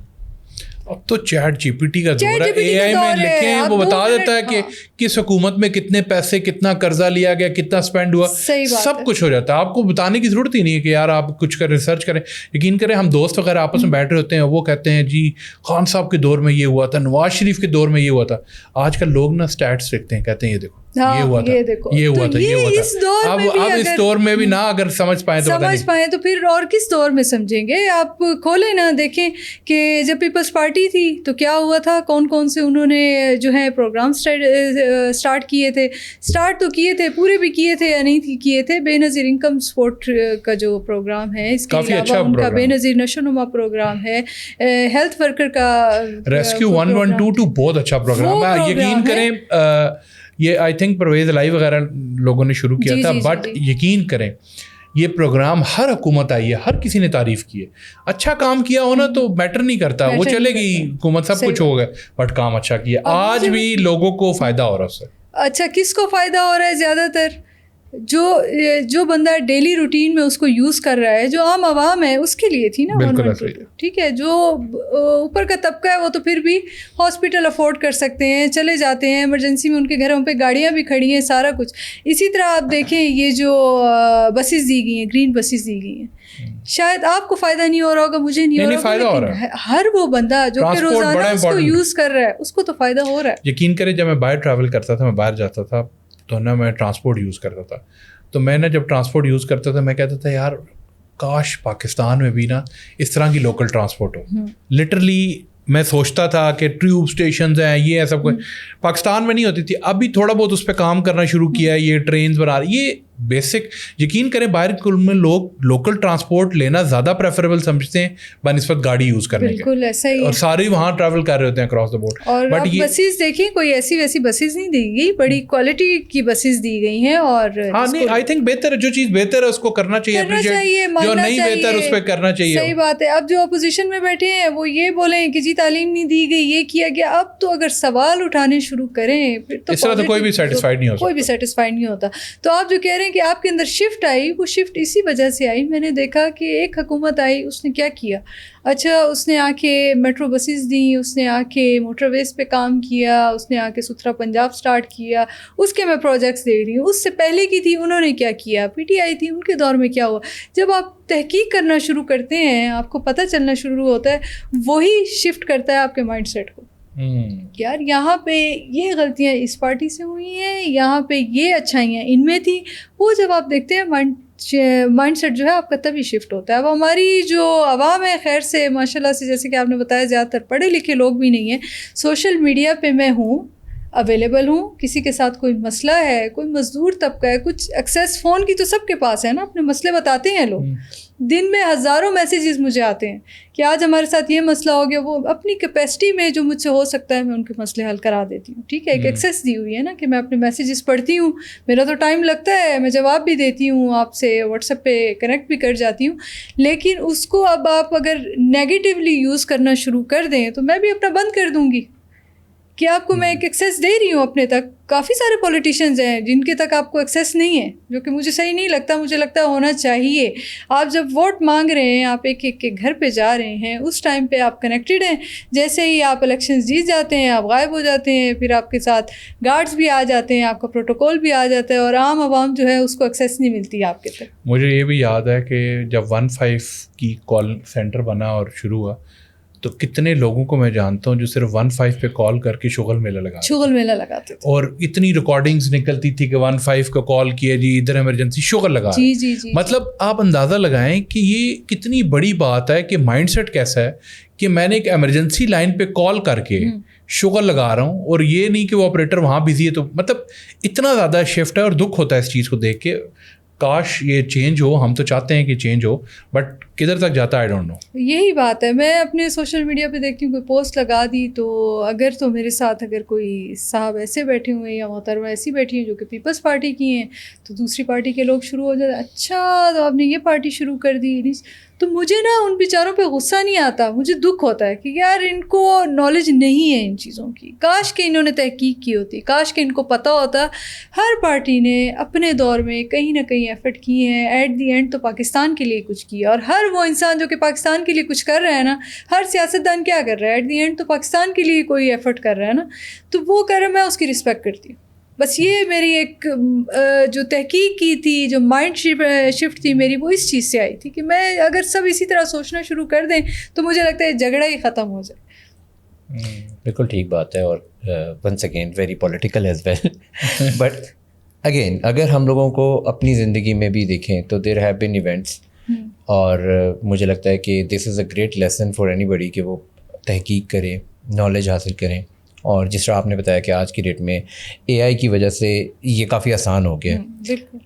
اب تو چیٹ جی پی ٹی کا دور ہے، اے آئی میں لکھیں وہ بتا دیتا ہے کہ کس حکومت میں کتنے پیسے، کتنا قرضہ لیا گیا، کتنا اسپینڈ ہوا، سب کچھ ہو جاتا ہے۔ آپ کو بتانے کی ضرورت ہی نہیں ہے کہ یار آپ کچھ کر ریسرچ کریں۔ یقین کریں، ہم دوست وغیرہ آپس میں بیٹھے ہوتے ہیں، وہ کہتے ہیں جی خان صاحب کے دور میں یہ ہوا تھا، نواز شریف کے دور میں یہ ہوا تھا۔ آج کل لوگ نا اسٹیٹس لکھتے ہیں، کہتے ہیں یہ دیکھو یہ ہوا تھا، یہ ہوا تھا، یہ ہوا تھا۔ اب اس دور میں بھی نہ اگر سمجھ پائیں تو پھر اور کس دور میں سمجھیں گے؟ آپ کھولیں نا، دیکھیں کہ جب پیپلز پارٹی تھی تو کیا ہوا تھا، کون کون سے انہوں نے جو ہے پروگرام اسٹارٹ کیے تھے، اسٹارٹ تو کیے تھے، پورے بھی کیے تھے یا نہیں کیے تھے۔ بے نظیر انکم سپورٹ کا جو پروگرام ہے، اس کے علاوہ ان کا بے نظیر نشو نما پروگرام ہے، ہیلتھ ورکر کا ریسکیو 112 بہت اچھا پروگرام ہے۔ یقین کریں یہ آئی تھنک پرویز الہی وغیرہ لوگوں نے شروع کیا تھا، بٹ یقین کریں یہ پروگرام ہر حکومت آئی ہے، ہر کسی نے تعریف کی ہے۔ اچھا کام کیا ہونا تو میٹر نہیں کرتا، وہ چلے گی حکومت، سب کچھ ہو گیا، بٹ کام اچھا کیا۔ آج بھی لوگوں کو فائدہ ہو رہا ہے اس سے۔ اچھا، کس کو فائدہ ہو رہا ہے زیادہ تر؟ جو بندہ ڈیلی روٹین میں اس کو یوز کر رہا ہے، جو عام عوام ہے، اس کے لیے تھی نا 112۔ ٹھیک ہے، جو اوپر کا طبقہ ہے وہ تو پھر بھی ہاسپٹل افورڈ کر سکتے ہیں، چلے جاتے ہیں ایمرجنسی میں، ان کے گھروں پہ گاڑیاں بھی کھڑی ہیں، سارا کچھ۔ اسی طرح آپ دیکھیں یہ جو بسیز دی گئی ہیں، گرین بسیز دی گئی ہیں، شاید آپ کو فائدہ نہیں ہو رہا ہوگا، مجھے نہیں ہو رہا ہوگا، لیکن ہر وہ بندہ جو کہ روزانہ اس کو یوز کر رہا ہے، اس کو تو فائدہ ہو رہا ہے۔ یقین کریں، جب میں باہر ٹریول کرتا تھا، میں باہر جاتا تھا تو نا میں ٹرانسپورٹ یوز کرتا تھا، تو میں نا جب ٹرانسپورٹ یوز کرتا تھا میں کہتا تھا یار کاش پاکستان میں بھی نا اس طرح کی لوکل ٹرانسپورٹ ہو۔ لٹرلی میں سوچتا تھا کہ ٹیوب اسٹیشنز ہیں، یہ سب کچھ پاکستان میں نہیں ہوتی تھی۔ ابھی تھوڑا بہت اس پہ کام کرنا شروع کیا ہے، یہ ٹرینز بنا رہی، یہ بیسک یقین کریں باہر کے ملک میں لوگ لوکل ٹرانسپورٹ لینا زیادہ پریفریبل سمجھتے ہیں بنسبت گاڑی یوز کرنے کے. بالکل ایسا ہی, اور سارے وہاں ٹریول کر رہے ہوتے ہیں اکراس دا بورڈ. اور اب بسیز دیکھیں کوئی ایسی ویسی بسیز نہیں دی گئی, بڑی کوالٹی کی بسیز دی گئی ہیں. اور ہاں نہیں, آئی تھنک بہتر ہے, جو چیز بہتر ہے اس کو کرنا چاہیے, جو نہیں بہتر اس پہ کرنا چاہیے. صحیح بات ہے. اب جو اپوزیشن میں بیٹھے ہیں وہ یہ بولیں کہ جی تعلیم نہیں دی گئی, یہ کیا گیا. اب تو اگر سوال اٹھانے شروع کریں پھر تو اس طرح تو کوئی بھی سیٹسفائڈ نہیں ہوتا, کوئی بھی سیٹسفائڈ نہیں ہوتا. تو آپ جو کہہ رہے ہیں کہ آپ کے اندر شفٹ آئی, وہ شفٹ اسی وجہ سے آئی. میں نے دیکھا کہ ایک حکومت آئی, اس نے کیا کیا, اچھا اس نے آ کے میٹرو بسیز دیں, اس نے آ کے موٹر ویز پہ کام کیا, اس نے آ کے ستھرا پنجاب سٹارٹ کیا, اس کے میں پروجیکٹس دے رہی ہوں. اس سے پہلے کی تھی انہوں نے کیا کیا, پی ٹی آئی تھی, ان کے دور میں کیا ہوا. جب آپ تحقیق کرنا شروع کرتے ہیں, آپ کو پتہ چلنا شروع ہوتا ہے, وہی شفٹ کرتا ہے آپ کے مائنڈ سیٹ کو. یار یہاں پہ یہ غلطیاں اس پارٹی سے ہوئی ہیں, یہاں پہ یہ اچھائیاں ان میں تھیں. وہ جب آپ دیکھتے ہیں مائنڈ سیٹ جو ہے آپ کا تبھی شفٹ ہوتا ہے. اب ہماری جو عوام ہے خیر سے ماشاء اللہ سے, جیسے کہ آپ نے بتایا زیادہ تر پڑھے لکھے لوگ بھی نہیں ہیں. سوشل میڈیا پہ میں ہوں, اویلیبل ہوں, کسی کے ساتھ کوئی مسئلہ ہے, کوئی مزدور طبقہ ہے, کچھ ایکسیس فون کی تو سب کے پاس ہے نا, اپنے مسئلے بتاتے ہیں لوگ. دن میں ہزاروں میسیجز مجھے آتے ہیں کہ آج ہمارے ساتھ یہ مسئلہ ہو گیا. وہ اپنی کیپیسٹی میں جو مجھ سے ہو سکتا ہے میں ان کے مسئلے حل کرا دیتی ہوں. ٹھیک ہے, ایک ایکسیس دی ہوئی ہے نا کہ میں اپنے میسیجز پڑھتی ہوں, میرا تو ٹائم لگتا ہے, میں جواب بھی دیتی ہوں, آپ سے واٹس ایپ پہ کنیکٹ بھی کر جاتی ہوں. لیکن اس کو اب آپ اگر نیگیٹیولی یوز کرنا شروع کر دیں تو میں بھی اپنا بند کر دوں گی کہ آپ کو میں ایک ایکسیس دے رہی ہوں اپنے تک. کافی سارے پولیٹیشینز ہیں جن کے تک آپ کو ایکسیس نہیں ہے, جو کہ مجھے صحیح نہیں لگتا. مجھے لگتا ہے ہونا چاہیے. آپ جب ووٹ مانگ رہے ہیں, آپ ایک ایک کے گھر پہ جا رہے ہیں, اس ٹائم پہ آپ کنیکٹڈ ہیں. جیسے ہی آپ الیکشنز جیت جاتے ہیں آپ غائب ہو جاتے ہیں, پھر آپ کے ساتھ گارڈز بھی آ جاتے ہیں, آپ کا پروٹوکول بھی آ جاتا ہے, اور عام عوام جو ہے اس کو ایکسیس نہیں ملتی آپ کے تک. مجھے یہ بھی یاد ہے کہ جب 15 کی کال سینٹر بنا اور شروع ہوا تو کتنے لوگوں کو میں جانتا ہوں جو صرف 15 پہ کال کر کے شغل میلہ لگاتے تھے, اور اتنی ریکارڈنگز نکلتی تھی کہ 15 کا کال کیا جی ادھر ایمرجنسی شغل لگا. جی. مطلب آپ اندازہ لگائیں کہ یہ کتنی بڑی بات ہے کہ مائنڈ سیٹ کیسا ہے کہ میں نے ایک ایمرجنسی لائن پہ کال کر کے شغل لگا رہا ہوں, اور یہ نہیں کہ وہ آپریٹر وہاں بزی ہے. تو مطلب اتنا زیادہ شفٹ ہے, اور دکھ ہوتا ہے اس چیز کو دیکھ کے. کاش یہ چینج ہو, ہم تو چاہتے ہیں کہ چینج ہو, بٹ کدھر تک جاتا ہے آئی ڈونٹ نو. یہی بات ہے. میں اپنے سوشل میڈیا پہ دیکھتی ہوں کوئی پوسٹ لگا دی تو اگر تو میرے ساتھ اگر کوئی صاحب ایسے بیٹھے ہوئے ہیں یا محترمہ ایسی بیٹھی ہیں جو کہ پیپلز پارٹی کی ہیں, تو دوسری پارٹی کے لوگ شروع ہو جاتے ہیں, اچھا تو آپ نے یہ پارٹی شروع کر دی. تو مجھے نا ان بیچاروں پہ غصہ نہیں آتا, مجھے دکھ ہوتا ہے کہ یار ان کو نالج نہیں ہے ان چیزوں کی. کاش کہ انہوں نے تحقیق کی ہوتی, کاش کہ ان کو پتہ ہوتا. ہر پارٹی نے اپنے دور میں کہیں نہ کہیں ایفرٹ کیے ہیں, ایٹ دی اینڈ تو پاکستان کے لیے کچھ کیا. اور ہر وہ انسان جو کہ پاکستان کے لیے کچھ کر رہا ہے نا, ہر سیاستدان کیا کر رہا ہے, ایٹ دی اینڈ تو پاکستان کے لیے کوئی ایفرٹ کر رہا ہے نا, تو وہ کر رہا ہے, میں اس کی رسپیکٹ کرتی ہوں. بس یہ میری ایک جو تحقیق کی تھی, جو مائنڈ شفٹ تھی میری, وہ اس چیز سے آئی تھی کہ میں اگر سب اسی طرح سوچنا شروع کر دیں تو مجھے لگتا ہے جھگڑا ہی ختم ہو جائے. بالکل ٹھیک بات ہے, اور once again very political as well. But again اگر ہم لوگوں کو اپنی زندگی میں بھی دیکھیں تو دیر ہیو بین ایونٹس, اور مجھے لگتا ہے کہ this is a great lesson for anybody کہ وہ تحقیق کریں, نالج حاصل کریں. اور جس طرح آپ نے بتایا کہ آج کی ڈیٹ میں اے آئی کی وجہ سے یہ کافی آسان ہو گیا. بالکل.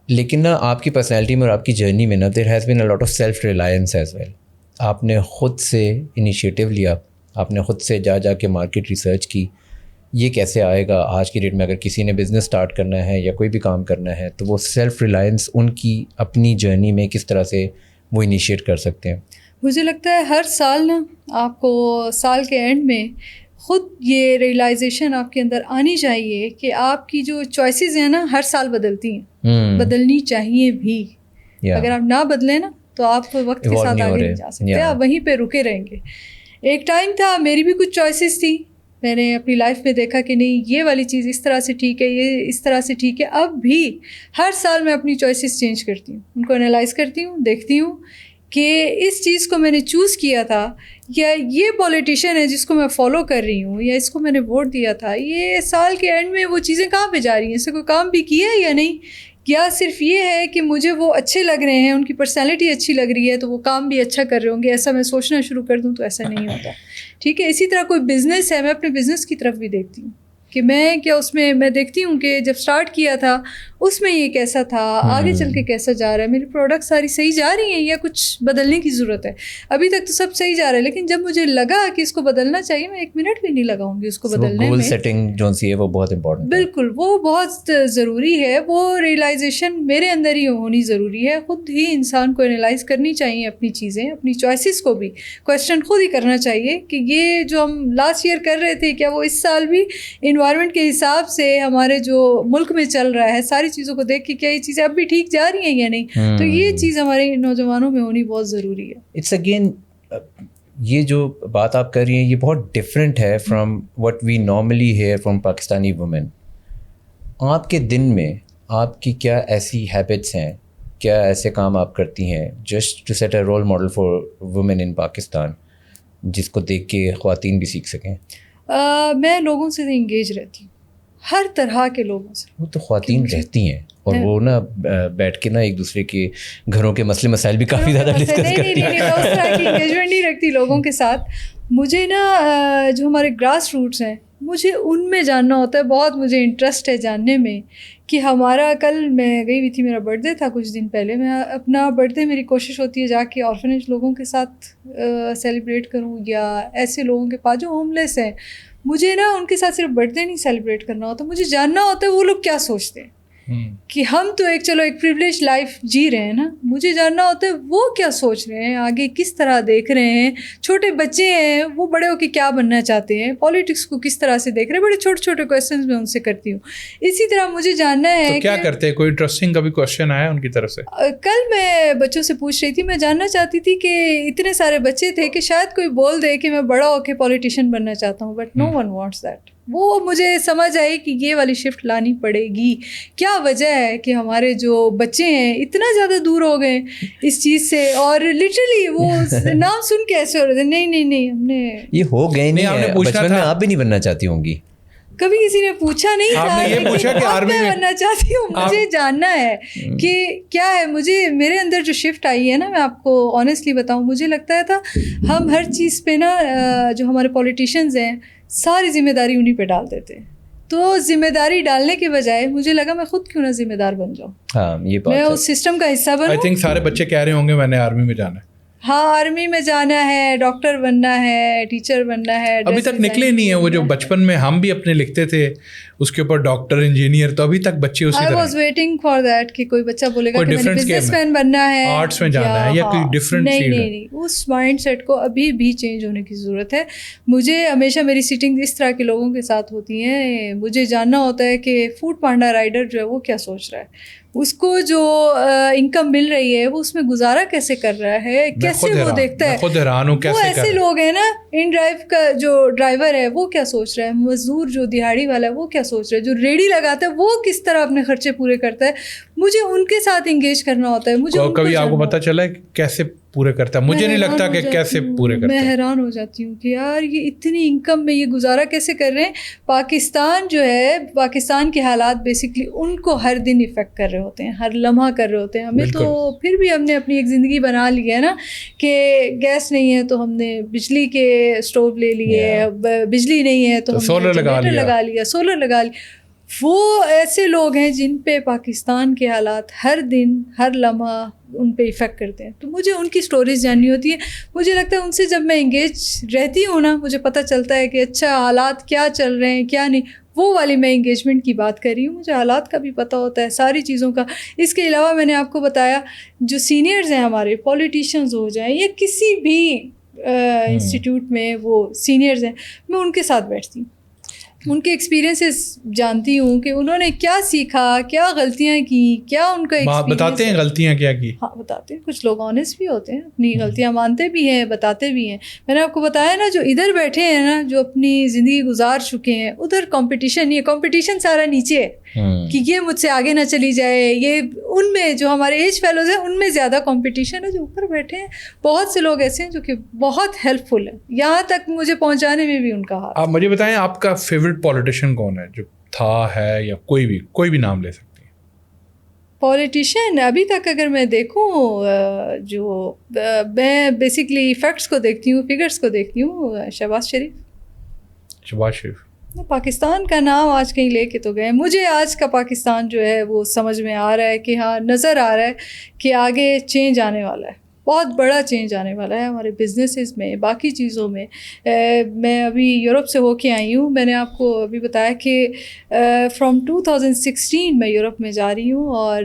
لیکن نا آپ کی پرسنالٹی میں اور آپ کی جرنی میں نا there has been a lot of self reliance as well. آپ نے خود سے انیشیٹو لیا, آپ نے خود سے جا کے مارکیٹ ریسرچ کی. یہ کیسے آئے گا آج کی ڈیٹ میں اگر کسی نے بزنس اسٹارٹ کرنا ہے یا کوئی بھی کام کرنا ہے, تو وہ سیلف ریلائنس ان کی اپنی جرنی میں کس طرح سے وہ انیشیٹ کر سکتے ہیں. مجھے لگتا ہے ہر سال نا آپ کو سال کے اینڈ میں خود یہ ریئلائزیشن آپ کے اندر آنی چاہیے کہ آپ کی جو چوائسیز ہیں نا ہر سال بدلتی ہیں, بدلنی چاہیے بھی. اگر آپ نہ بدلیں نا تو آپ وقت کے ساتھ آگے نہیں جا سکتے, آپ وہیں پہ رکے رہیں گے. ایک ٹائم تھا میری بھی کچھ چوائسیز تھی, میں نے اپنی لائف میں دیکھا کہ نہیں یہ والی چیز اس طرح سے ٹھیک ہے, یہ اس طرح سے ٹھیک ہے. اب بھی ہر سال میں اپنی چوائسیز چینج کرتی ہوں, ان کو انالائز کرتی ہوں, دیکھتی ہوں کہ اس چیز کو میں نے چوز کیا تھا, یا یہ پولیٹیشین ہے جس کو میں فالو کر رہی ہوں, یا اس کو میں نے ووٹ دیا تھا, یہ سال کے اینڈ میں وہ چیزیں کہاں پہ جا رہی ہیں, اس سے کوئی کام بھی کیا ہے یا نہیں, یا صرف یہ ہے کہ مجھے وہ اچھے لگ رہے ہیں, ان کی پرسنالٹی اچھی لگ رہی ہے تو وہ کام بھی اچھا کر رہے ہوں گے. ایسا میں سوچنا شروع کر دوں تو ایسا نہیں ہوتا. ٹھیک ہے. اسی طرح کوئی بزنس ہے, میں اپنے بزنس کی طرف بھی دیکھتی ہوں کہ میں کیا اس میں دیکھتی ہوں کہ جب سٹارٹ کیا تھا اس میں یہ کیسا تھا, آگے چل کے کیسا جا رہا ہے, میری پروڈکٹ ساری صحیح جا رہی ہیں یا کچھ بدلنے کی ضرورت ہے. ابھی تک تو سب صحیح جا رہا ہے, لیکن جب مجھے لگا کہ اس کو بدلنا چاہیے, میں 1 منٹ بھی نہیں لگاؤں گی اس کو بدلنے گول میں. سیٹنگ جو سی ہے وہ بہت امپورٹنٹ. بالکل, وہ بہت ضروری ہے. وہ ریئلائزیشن میرے اندر ہی ہونی ضروری ہے. خود ہی انسان کو انالائز کرنی چاہیے اپنی چیزیں, اپنی چوائسیز کو بھی کویسچن خود ہی کرنا چاہیے کہ یہ جو ہم لاسٹ ایئر کر رہے تھے, کیا وہ اس سال بھی انوائرمنٹ کے حساب سے ہمارے جو ملک میں چل رہا ہے ساری چیزوں کو دیکھ کے کیا یہ چیزیں اب بھی ٹھیک جا رہی ہیں یا نہیں. تو یہ چیز ہمارے نوجوانوں میں ہونی بہت ضروری ہے. اٹس اگین یہ جو بات آپ کر رہی ہیں یہ بہت ڈفرینٹ ہے from what we normally hear from Pakistani women. آپ کے دن میں آپ کی کیا ایسی ہیبٹس ہیں, کیا ایسے کام آپ کرتی ہیں just to set a role model for women in Pakistan, جس کو دیکھ کے خواتین بھی سیکھ سکیں؟ میں لوگوں سے انگیج رہتی ہوں, ہر طرح کے لوگوں سے. وہ تو خواتین رہتی ہیں اور وہ نا بیٹھ کے نا ایک دوسرے کے گھروں کے مسئلے مسائل بھی کافی زیادہ ڈسکس کرتی ہیں. نہیں, میں اس طرح کی انگیجمنٹ نہیں رکھتی لوگوں کے ساتھ. مجھے نا جو ہمارے گراس روٹس ہیں مجھے ان میں جاننا ہوتا ہے. بہت مجھے انٹرسٹ ہے جاننے میں کہ ہمارا, کل میں گئی ہوئی تھی, میرا برتھ ڈے تھا کچھ دن پہلے. میں اپنا برتھ ڈے, میری کوشش ہوتی ہے جا کے آرفنیج لوگوں کے ساتھ سیلیبریٹ کروں, یا ایسے لوگوں کے پاس جو ہوم لیس ہیں. مجھے نا ان کے ساتھ صرف برتھ ڈے نہیں سیلیبریٹ کرنا ہوتا, مجھے جاننا ہوتا ہے وہ لوگ کیا سوچتے ہیں. کہ ہم تو ایک پریولیج لائف جی رہے ہیں نا, مجھے جاننا ہوتا ہے وہ کیا سوچ رہے ہیں, آگے کس طرح دیکھ رہے ہیں. چھوٹے بچے ہیں, وہ بڑے ہو کے کیا بننا چاہتے ہیں, پالیٹکس کو کس طرح سے دیکھ رہے ہیں. بڑے چھوٹے چھوٹے کویسچنز میں ان سے کرتی ہوں. اسی طرح مجھے جاننا ہے کیا کرتے ہیں, کوئی انٹرسٹنگ کبھی کویسچن آیا ان کی طرف سے؟ کل میں بچوں سے پوچھ رہی تھی, میں جاننا چاہتی تھی کہ اتنے سارے بچے تھے کہ شاید کوئی بول دے کہ میں بڑا ہو کے پولیٹیشین بننا چاہتا ہوں, but no one wants that. وہ مجھے سمجھ آئی کہ یہ والی شفٹ لانی پڑے گی. کیا وجہ ہے کہ ہمارے جو بچے ہیں اتنا زیادہ دور ہو گئے اس چیز سے, اور لٹرلی وہ نام سن کے ایسے ہو رہے تھے. نہیں, ہم نے یہ ہو گئے نہیں, بچپن میں آپ بھی نہیں بننا چاہتی ہوں گی. کبھی کسی نے پوچھا نہیں تھا, یہ پوچھا کہ آرمی میں بننا چاہتی ہوں. مجھے جاننا ہے کہ کیا ہے. مجھے میرے اندر جو شفٹ آئی ہے نا, میں آپ کو آنیسٹلی بتاؤں, مجھے لگتا تھا ہم ہر چیز پہ نا, جو ہمارے پولیٹیشینز ہیں ساری ذمہ داری انہیں پہ ڈال دیتے ہیں. تو ذمہ داری ڈالنے کے بجائے مجھے لگا میں خود کیوں نہ ذمہ دار بن جاؤں. ہاں, یہ بات میں اس سسٹم کا حصہ بنوں. آئی تھنک سارے بچے کہہ رہے ہوں گے میں نے آرمی میں جانا ہے. ہاں, آرمی میں جانا ہے, ڈاکٹر بننا ہے, ٹیچر بننا ہے. ابھی تک نکلے نہیں ہیں وہ جو بچپن میں ہم بھی اپنے لکھتے تھے اس کے اوپر ڈاکٹر, انجینئر, تو ابھی تک بچے اسی طرح. I was waiting for that کہ کوئی بچہ بولے گا کہ میں نے بزنس مین بننا ہے, آرٹس میں جانا ہے, یا کوئی ڈفرینٹ فیلڈ. نہیں, اس مائنڈ سیٹ کو ابھی بھی چینج ہونے کی ضرورت ہے. مجھے ہمیشہ میری سیٹنگ اس طرح کے لوگوں کے ساتھ ہوتی ہیں. مجھے جاننا ہوتا ہے کہ فوڈ پانڈا رائڈر جو ہے وہ کیا سوچ رہا ہے, اس کو جو انکم مل رہی ہے وہ اس میں گزارا کیسے کر رہا ہے, کیسے وہ دیکھتا ہے. خود حیران ہوں کیسے. وہ ایسے لوگ ہیں نا, ان ڈرائیو کا جو ڈرائیور ہے وہ کیا سوچ رہا ہے, مزدور جو دیہاڑی والا ہے وہ کیا سوچ رہا ہے, جو ریڑھی لگاتا ہے وہ کس طرح اپنے خرچے پورے کرتا ہے. مجھے ان کے ساتھ انگیج کرنا ہوتا ہے. مجھے کبھی آپ کو پتہ چلا ہے کیسے پورے کرتا ہے؟ مجھے نہیں لگتا کہ کیسے پورے کرتا ہے. میں حیران ہو جاتی ہوں کہ یار یہ اتنی انکم میں یہ گزارا کیسے کر رہے ہیں. پاکستان جو ہے, پاکستان کے حالات بیسکلی ان کو ہر دن افیکٹ کر رہے ہوتے ہیں, ہر لمحہ کر رہے ہوتے ہیں. ہمیں تو پھر بھی ہم نے اپنی ایک زندگی بنا لی ہے نا کہ گیس نہیں ہے تو ہم نے بجلی کے اسٹوو لے لیے, بجلی نہیں ہے تو ہم نے سولر لگا لیا, سولر لگا لیا. وہ ایسے لوگ ہیں جن پہ پاکستان کے حالات ہر دن ہر لمحہ ان پہ افیکٹ کرتے ہیں. تو مجھے ان کی سٹوریز جاننی ہوتی ہے. مجھے لگتا ہے ان سے جب میں انگیج رہتی ہوں نا, مجھے پتہ چلتا ہے کہ اچھا حالات کیا چل رہے ہیں کیا نہیں. وہ والی میں انگیجمنٹ کی بات کر رہی ہوں. مجھے حالات کا بھی پتہ ہوتا ہے, ساری چیزوں کا. اس کے علاوہ میں نے آپ کو بتایا جو سینئرز ہیں ہمارے, پولیٹیشینز ہو جائیں یا کسی بھی انسٹیٹیوٹ میں وہ سینئرز ہیں, میں ان کے ساتھ بیٹھتی ہوں, ان کے ایکسپیرینسز جانتی ہوں کہ انہوں نے کیا سیکھا, کیا غلطیاں کی, کیا ان کا ایکسپیرینس. بتاتے ہیں غلطیاں کیا کی. ہاں بتاتے ہیں. کچھ لوگ آنیسٹ بھی ہوتے ہیں, اپنی غلطیاں مانتے بھی ہیں, بتاتے بھی ہیں. میں نے آپ کو بتایا نا, جو ادھر بیٹھے ہیں نا, جو اپنی زندگی گزار چکے ہیں, ادھر کمپٹیشن نہیں ہے. کمپٹیشن سارا نیچے ہے کہ یہ مجھ سے آگے نہ چلی جائے. یہ ان میں جو ہمارے ایج فیلوز ہیں ان میں زیادہ کمپٹیشن ہے. جو اوپر بیٹھے ہیں بہت سے لوگ ایسے ہیں جو کہ بہت ہیلپ فل ہیں, یہاں تک مجھے پہنچانے میں بھی ان کا ہاتھ. آپ مجھے بتائیں آپ کا فیوریٹ پولیٹیشین کون ہے, جو تھا, ہے, یا کوئی بھی نام لے سکتی ہیں. پولیٹیشین ابھی تک اگر میں دیکھوں, جو میں بیسکلی فیکٹس کو دیکھتی ہوں, فگرس کو دیکھتی ہوں, شہباز شریف. پاکستان کا نام آج کہیں لے کے تو گئے. مجھے آج کا پاکستان جو ہے وہ سمجھ میں آ رہا ہے کہ ہاں نظر آ رہا ہے کہ آگے چینج آنے والا ہے, بہت بڑا چینج آنے والا ہے ہمارے بزنسز میں, باقی چیزوں میں. میں ابھی یورپ سے ہو کے آئی ہوں, میں نے آپ کو ابھی بتایا کہ فرام 2016 میں یورپ میں جا رہی ہوں, اور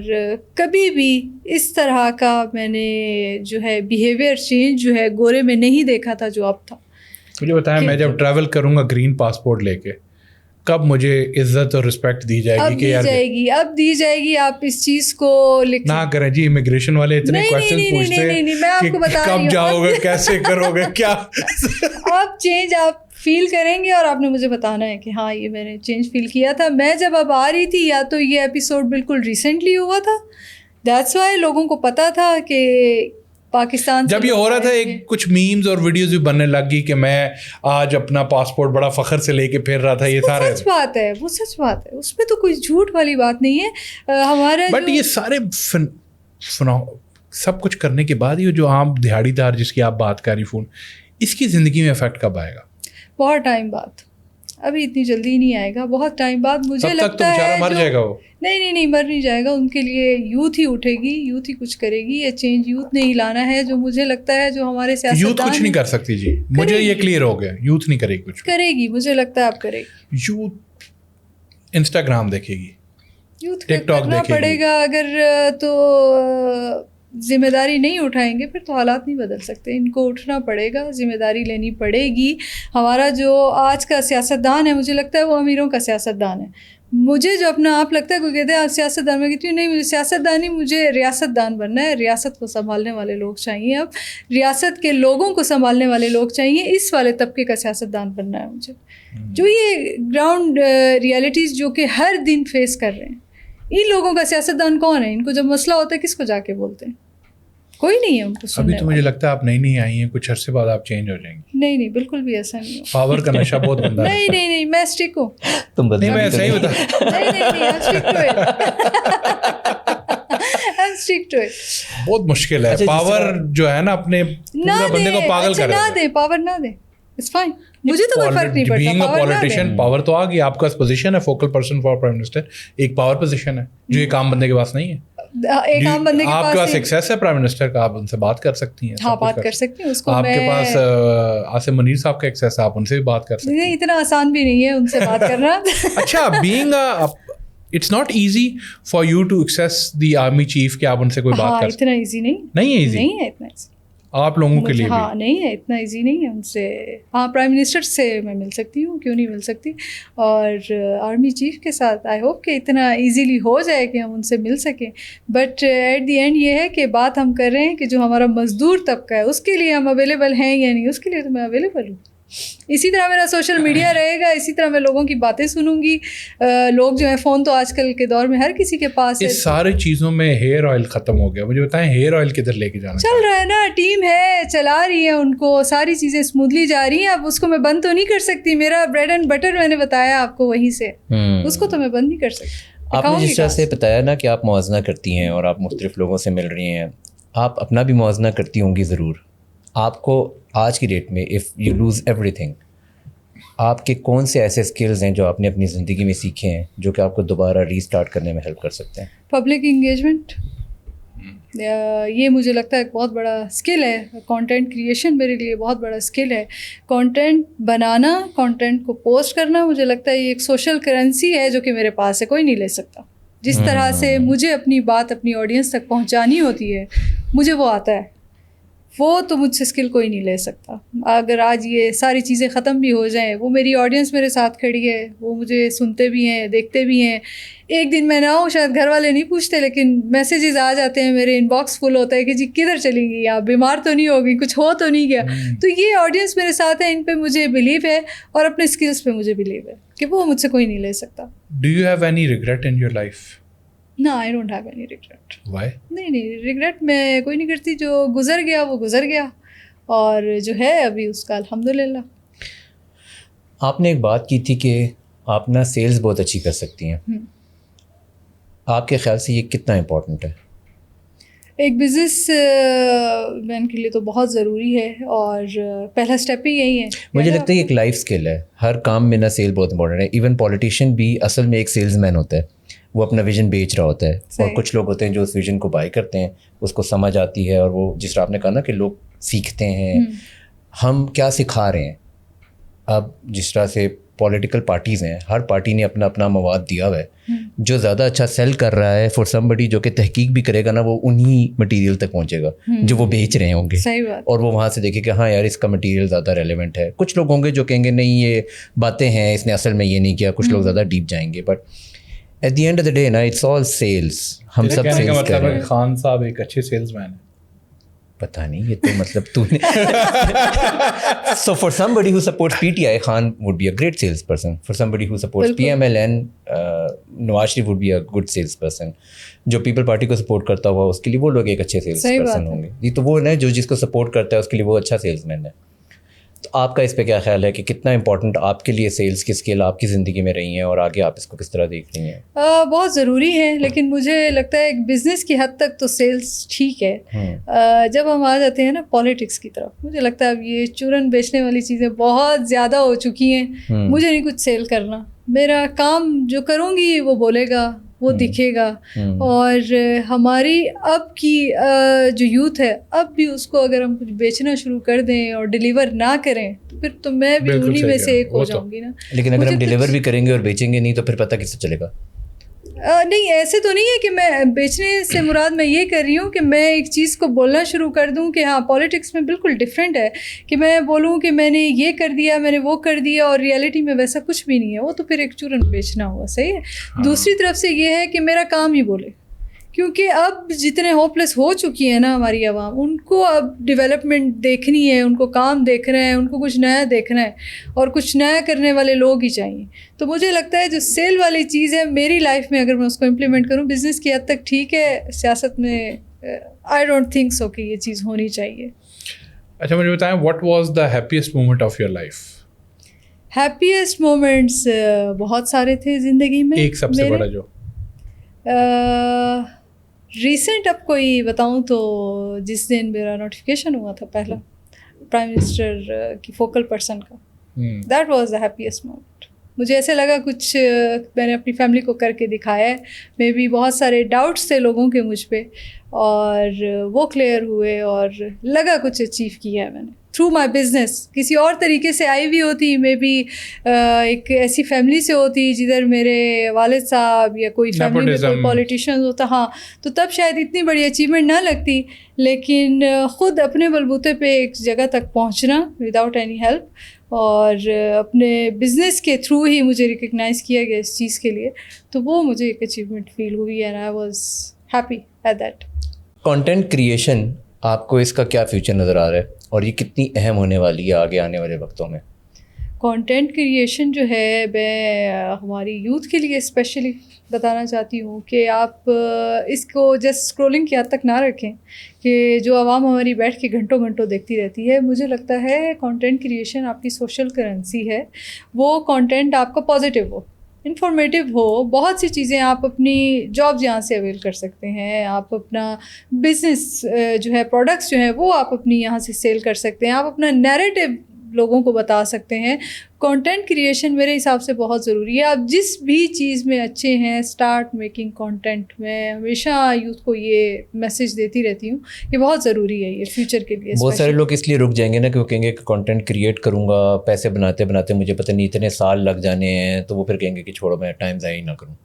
کبھی بھی اس طرح کا میں نے جو ہے بیہیویئر چینج جو ہے گورے میں نہیں دیکھا تھا جو اب تھا. مجھے بتائیں میں جب ٹریول کروں گا گرین پاسپورٹ لے کے, کب مجھے عزت اور رسپیکٹ دی جائے گی؟ اب دی جائے گی, اب دی جائے گی. آپ اس چیز کو نہ کریں جی, امیگریشن والے اتنے کویسچن پوچھتے ہیں میں آپ کو بتا رہی ہوں کب جاؤ گے, کیسے کرو گے, کیا آپ چینج آپ فیل کریں گے, اور آپ نے مجھے بتانا ہے کہ ہاں یہ میں نے چینج فیل کیا تھا. میں جب اب آ رہی تھی, یا تو یہ ایپیسوڈ بالکل ریسنٹلی ہوا تھا, دیٹس وائی لوگوں کو پتا تھا کہ پاکستان جب یہ ہو رہا تھا ایک کچھ میمز اور ویڈیوز بھی بننے لگ گئی کہ میں آج اپنا پاسپورٹ بڑا فخر سے لے کے پھر رہا تھا. یہ سارے سچ بات ہے, وہ سچ بات ہے, اس میں تو کوئی جھوٹ والی بات نہیں ہے ہمارا. بٹ یہ سارے سب کچھ کرنے کے بعد یہ جو عام دہاڑی دار جس کی آپ بات کر رہی فون, اس کی زندگی میں افیکٹ کب آئے گا؟ بہت ٹائم بعد, ابھی اتنی جلدی نہیں آئے گا, بہت ٹائم بعد. مجھے لگتا ہے مر جائے گا وہ. نہیں مر نہیں جائے گا. ان کے لیے یوتھ ہی اٹھے گی, یوتھ ہی کچھ کرے گی. یہ چینج یوتھ نے ہی لانا ہے, جو مجھے لگتا ہے جو ہمارے سیاستدان یوتھ کچھ نہیں کر سکتی جی, مجھے یہ کلیئر ہو گیا, یوتھ نہیں کرے گی کچھ. کرے گی, مجھے لگتا ہے اب کرے گی. یوتھ انسٹاگرام دیکھے گی, یوتھ کرنا پڑے گا. اگر تو ذمہ داری نہیں اٹھائیں گے پھر تو حالات نہیں بدل سکتے. ان کو اٹھنا پڑے گا, ذمہ داری لینی پڑے گی. ہمارا جو آج کا سیاستدان ہے, مجھے لگتا ہے وہ امیروں کا سیاستدان ہے. مجھے جو اپنا آپ لگتا ہے کوئی کہتے ہیں آپ سیاست دان, میں کہتی ہوں نہیں, مجھے سیاست دان نہیں, مجھے ریاست دان بننا ہے. ریاست کو سنبھالنے والے لوگ چاہیے, اب ریاست کے لوگوں کو سنبھالنے والے لوگ چاہیے. اس والے طبقے کا سیاست دان بننا ہے مجھے, جو یہ گراؤنڈ ریالٹیز جو کہ ہر دن فیس کر رہے ہیں. ان لوگوں کا سیاست دان کون ہے؟ ان کو جب مسئلہ ہوتا ہے کس کو جا کے بولتے ہیں؟ کوئی نہیں ہے ان کو سننے. ابھی تو مجھے لگتا ہے آپ نئی آئی ہیں, کچھ عرصے بعد آپ چینج ہو جائیں گی. نہیں بالکل بھی ایسا نہیں. پاور کا نشہ بہت گندا ہے. نہیں میں اسٹک ہوں. تم نہیں, میں صحیح بتا. بہت مشکل ہے پاور جو ہے نا, اپنے پورا بندے کو پاگل کر نہ دے, پاور نہ دے, اٹس فائن. مجھے تو کوئی فرق نہیں پڑتا. بینگ اے پولیٹیشین پاور تو آ گئی. آپ کا پوزیشن ہے focal person for prime minister, ایک پاور پوزیشن ہے جو ایک عام بندے کے پاس نہیں ہے. ایک عام بندے کے آپ کے پاس ایکسیس ہے پرائم منسٹر کا, آپ ان سے بات کر سکتی ہیں. ہاں بات کر سکتی ہیں. اس کو آپ کے پاس عاصم منیر صاحب کا ایکسیس ہے, آپ ان سے بھی بات کر سکتے ہیں. نہیں اتنا آسان بھی نہیں ہے ان سے بات کرنا. اچھا, being it's not easy for you to access the army chief کہ آپ ان سے کوئی بات کر سکتے. اتنا ایزی نہیں ہے, ایزی نہیں ہے اتنا ایزی آپ لوگوں کے لیے. ہاں نہیں ہے, اتنا ایزی نہیں ہے ان سے. ہاں پرائم منسٹر سے میں مل سکتی ہوں, کیوں نہیں مل سکتی, اور آرمی چیف کے ساتھ آئی ہوپ کہ اتنا ایزیلی ہو جائے کہ ہم ان سے مل سکیں. بٹ ایٹ دی اینڈ یہ ہے کہ بات ہم کر رہے ہیں کہ جو ہمارا مزدور طبقہ ہے اس کے لیے ہم اویلیبل ہیں یا نہیں. اس کے لیے تو میں اویلیبل ہوں. اسی طرح میرا سوشل میڈیا رہے گا, اسی طرح میں لوگوں کی باتیں سنوں گی. لوگ جو ہیں فون تو آج کل کے دور میں ہر کسی کے پاس ہے. اس ساری چیزوں میں ہیئر آئل ختم ہو گیا. مجھے بتائیں ہیئر آئل کدھر لے کے جانا چل رہا ہے نا, ٹیم ہے چلا رہی ہے ان کو, ساری چیزیں اسموتھلی جا رہی ہیں. اب اس کو میں بند تو نہیں کر سکتی. میرا بریڈ اینڈ بٹر میں نے بتایا آپ کو وہیں سے, اس کو تو میں بند نہیں کر سکتی. آپ نے جس طرح سے بتایا نا کہ آپ موازنہ کرتی ہیں اور آپ مختلف لوگوں سے مل رہی ہیں, آپ اپنا بھی موازنہ کرتی ہوں گی ضرور. آپ کو آج کی ڈیٹ میں if you lose every thing, آپ کے کون سے ایسے اسکلز ہیں جو آپ نے اپنی زندگی میں سیکھے ہیں جو کہ آپ کو دوبارہ ری اسٹارٹ کرنے میں ہیلپ کر سکتے ہیں؟ پبلک انگیجمنٹ, یہ مجھے لگتا ہے ایک بہت بڑا اسکل ہے. کانٹینٹ کریشن میرے لیے بہت بڑا اسکل ہے. کانٹینٹ بنانا, کانٹینٹ کو پوسٹ کرنا, مجھے لگتا ہے یہ ایک سوشل کرنسی ہے جو کہ میرے پاس ہے, کوئی نہیں لے سکتا. جس طرح سے مجھے اپنی بات اپنی آڈینس تک پہنچانی ہوتی ہے, مجھے وہ آتا ہے. وہ تو مجھ سے اسکل کوئی نہیں لے سکتا. اگر آج یہ ساری چیزیں ختم بھی ہو جائیں, وہ میری آڈینس میرے ساتھ کھڑی ہے, وہ مجھے سنتے بھی ہیں, دیکھتے بھی ہیں. ایک دن میں نہ ہوں, شاید گھر والے نہیں پوچھتے, لیکن میسیجز آ جاتے ہیں, میرے ان باکس فل ہوتا ہے کہ جی کدھر چلی گئی آپ, بیمار تو نہیں ہو گئی, کچھ ہو تو نہیں گیا. تو یہ آڈینس میرے ساتھ ہے, ان پہ مجھے بلیو ہے, اور اپنے اسکلس پہ مجھے بلیو ہے کہ وہ مجھ سے کوئی نہیں لے سکتا. Do you have any regret in your life? No, I don't have any regret. Why? نہیں ریگریٹ میں کوئی نہیں کرتی. جو گزر گیا وہ گزر گیا, اور جو ہے ابھی اس کا الحمدللہ. آپ نے ایک بات کی تھی کہ آپ نا سیلز بہت اچھی کر سکتی ہیں. آپ کے خیال سے یہ کتنا امپورٹنٹ ہے؟ ایک بزنس مین کے لیے تو بہت ضروری ہے اور پہلا اسٹیپ ہی یہی ہے. مجھے لگتا ہے یہ ایک لائف اسکل ہے. ہر کام میں نا سیل بہت امپورٹنٹ ہے. ایون پولیٹیشین بھی اصل میں ایک سیلز مین ہوتا ہے. وہ اپنا ویژن بیچ رہا ہوتا ہے اور کچھ لوگ ہوتے ہیں جو اس ویژن کو بائی کرتے ہیں, اس کو سمجھ آتی ہے اور وہ جس طرح آپ نے کہا نا کہ لوگ سیکھتے ہیں ہم کیا سکھا رہے ہیں. اب جس طرح سے پولیٹیکل پارٹیز ہیں, ہر پارٹی نے اپنا اپنا مواد دیا ہوا ہے. جو زیادہ اچھا سیل کر رہا ہے فار سم بڈی جو کہ تحقیق بھی کرے گا نا, وہ انہی مٹیریل تک پہنچے گا جو وہ بیچ رہے ہوں گے, اور وہ وہاں سے دیکھے کہ ہاں یار اس کا مٹیریل زیادہ ریلیونٹ ہے. کچھ لوگ ہوں گے جو کہیں گے نہیں یہ باتیں ہیں, اس نے اصل میں یہ نہیں کیا. کچھ لوگ زیادہ ڈیپ جائیں گے. But at the end of the day نا اٹس آل سیلس. ہم سب سیلس کر رہے ہیں. خان صاحب ایک اچھے سیلس مین ہیں. پتہ نہیں, یہ تو مطلب تو نے so for somebody who supports PTI, Khan would be a great salesperson. For somebody who supports PMLN, Nawaz Sharif would be a good salesperson. جو پیپل پارٹی کو سپورٹ کرتا ہوا اس کے لیے وہ لوگ ایک اچھے سیلس پرسن ہوں گے. یہ تو وہ نا جو جس کو سپورٹ کرتا ہے اس کے لیے وہ اچھا سیلس مین ہے. تو آپ کا اس پہ کیا خیال ہے کہ کتنا امپورٹنٹ آپ کے لیے سیلس کی اسکل آپ کی زندگی میں رہی ہیں, اور آگے آپ اس کو کس طرح دیکھ رہی ہیں؟ بہت ضروری ہے, لیکن مجھے لگتا ہے ایک بزنس کی حد تک تو سیلس ٹھیک ہے. جب ہم آ جاتے ہیں نا پالیٹکس کی طرف, مجھے لگتا ہے اب یہ چورن بیچنے والی چیزیں بہت زیادہ ہو چکی ہیں. مجھے نہیں کچھ سیل کرنا, میرا کام جو کروں گی وہ بولے گا, وہ دکھے گا. اور ہماری اب کی جو یوتھ ہے, اب بھی اس کو اگر ہم کچھ بیچنا شروع کر دیں اور ڈیلیور نہ کریں تو پھر تو میں بھی انہی میں سے ایک ہو جاؤں گی نا. لیکن اگر ہم ڈیلیور بھی کریں گے اور بیچیں گے نہیں تو پھر پتہ کس سے چلے گا؟ نہیں, ایسے تو نہیں ہے کہ میں بیچنے سے مراد میں یہ کر رہی ہوں کہ میں ایک چیز کو بولنا شروع کر دوں کہ ہاں پالیٹکس میں بالکل ڈفرینٹ ہے کہ میں بولوں کہ میں نے یہ کر دیا, میں نے وہ کر دیا, اور ریئلٹی میں ویسا کچھ بھی نہیں ہے. وہ تو پھر ایک چورن بیچنا ہوا. صحیح ہے. دوسری طرف سے یہ ہے کہ میرا کام ہی بولے, کیونکہ اب جتنے ہوپ لیس ہو چکی ہیں نا ہماری عوام, ان کو اب ڈیولپمنٹ دیکھنی ہے, ان کو کام دیکھنا ہے, ان کو کچھ نیا دیکھنا ہے, اور کچھ نیا کرنے والے لوگ ہی چاہیے. تو مجھے لگتا ہے جو سیل والی چیز ہے میری لائف میں اگر میں اس کو امپلیمنٹ کروں بزنس کی حد تک ٹھیک ہے, سیاست میں آئی ڈونٹ تھنک سو کہ یہ چیز ہونی چاہیے. اچھا مجھے بتائیں, what was the happiest moment of your life? Happiest moments بہت سارے تھے زندگی میں. ایک سب سے بڑا جو ریسنٹ اب کوئی بتاؤں تو جس دن میرا نوٹیفیکیشن ہوا تھا پہلا پرائم منسٹر کی فوکل پرسن کا, that was the happiest moment. مجھے ایسے لگا کچھ میں نے اپنی فیملی کو کر کے دکھایا ہے. مے بی بہت سارے ڈاؤٹس تھے لوگوں کے مجھ پہ, اور وہ کلیئر ہوئے, اور لگا کچھ اچیو کیا ہے میں نے تھرو مائی بزنس. کسی اور طریقے سے آئی بھی ہوتی, مے بی ایک ایسی فیملی سے ہوتی جدھر میرے والد صاحب یا کوئی فیملی میں کوئی پولیٹیشین ہوتا, ہاں تو تب شاید اتنی بڑی اچیومنٹ نہ لگتی. لیکن خود اپنے بلبوتے پہ ایک جگہ تک پہنچنا وداؤٹ اینی ہیلپ, اور اپنے بزنس کے تھرو ہی مجھے ریکگنائز کیا گیا اس چیز کے لیے, تو وہ مجھے ایک اچیومنٹ فیل ہوئی, and I was happy at that. Content creation آپ کو اس کا کیا فیوچر نظر آ رہا ہے, اور یہ کتنی اہم ہونے والی ہے آگے آنے والے وقتوں میں؟ کانٹینٹ کریشن جو ہے میں ہماری یوتھ کے لیے اسپیشلی بتانا چاہتی ہوں کہ آپ اس کو جسٹ اسکرولنگ کی حد تک نہ رکھیں کہ جو عوام ہماری بیٹھ کے گھنٹوں گھنٹوں دیکھتی رہتی ہے. مجھے لگتا ہے کانٹینٹ کریشن آپ کی سوشل کرنسی ہے. وہ کانٹینٹ آپ کا پازیٹیو ہو, انفارمیٹیو ہو. بہت سی چیزیں آپ اپنی جاب یہاں سے اویل کر سکتے ہیں, آپ اپنا بزنس جو ہے پروڈکٹس جو ہیں وہ آپ اپنی یہاں سے سیل کر سکتے ہیں, آپ اپنا نیریٹو لوگوں کو بتا سکتے ہیں. کانٹینٹ کریشن میرے حساب سے بہت ضروری ہے. آپ جس بھی چیز میں اچھے ہیں اسٹارٹ میکنگ کانٹینٹ. میں ہمیشہ یوتھ کو یہ میسج دیتی رہتی ہوں کہ بہت ضروری ہے یہ فیوچر کے لیے. بہت سارے لوگ اس لیے رک جائیں گے نا کہ وہ کہیں گے کہ کانٹینٹ کریٹ کروں گا, پیسے بناتے بناتے مجھے پتہ نہیں اتنے سال لگ جانے ہیں, تو وہ پھر کہیں گے کہ چھوڑو میں ٹائم ضائع نہ کروں.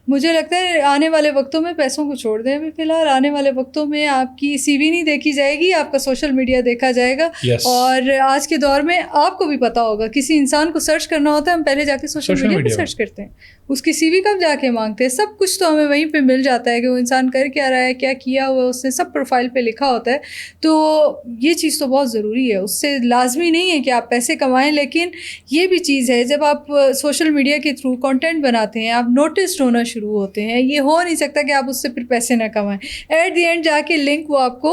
مجھے لگتا ہے آنے والے وقتوں میں پیسوں کو چھوڑ دیں. ابھی فی الحال آنے والے وقتوں میں آپ کی سی وی نہیں دیکھی جائے گی, آپ کا سوشل میڈیا دیکھا جائے گا. اور آج کے دور میں آپ کو بھی پتا ہوگا کسی انسان کو سرچ کرنا ہوتا ہے, ہم پہلے جا کے سوشل میڈیا پہ سرچ کرتے ہیں, اس کی سی وی کب جا کے مانگتے ہیں. سب کچھ تو ہمیں وہیں پہ مل جاتا ہے کہ وہ انسان کر کیا رہا ہے, کیا کیا ہوا ہے, اس نے سب پروفائل پہ لکھا ہوتا ہے. تو یہ چیز تو بہت ضروری ہے. اس سے لازمی نہیں ہے کہ آپ پیسے کمائیں, لیکن یہ بھی چیز ہے جب آپ سوشل میڈیا کے تھرو کانٹینٹ بناتے ہیں آپ نوٹسڈ ہونا شروع ہوتے ہیں. یہ ہو نہیں سکتا کہ آپ اس سے پھر پیسے نہ کمائیں. ایٹ دی اینڈ جا کے لنک وہ آپ کو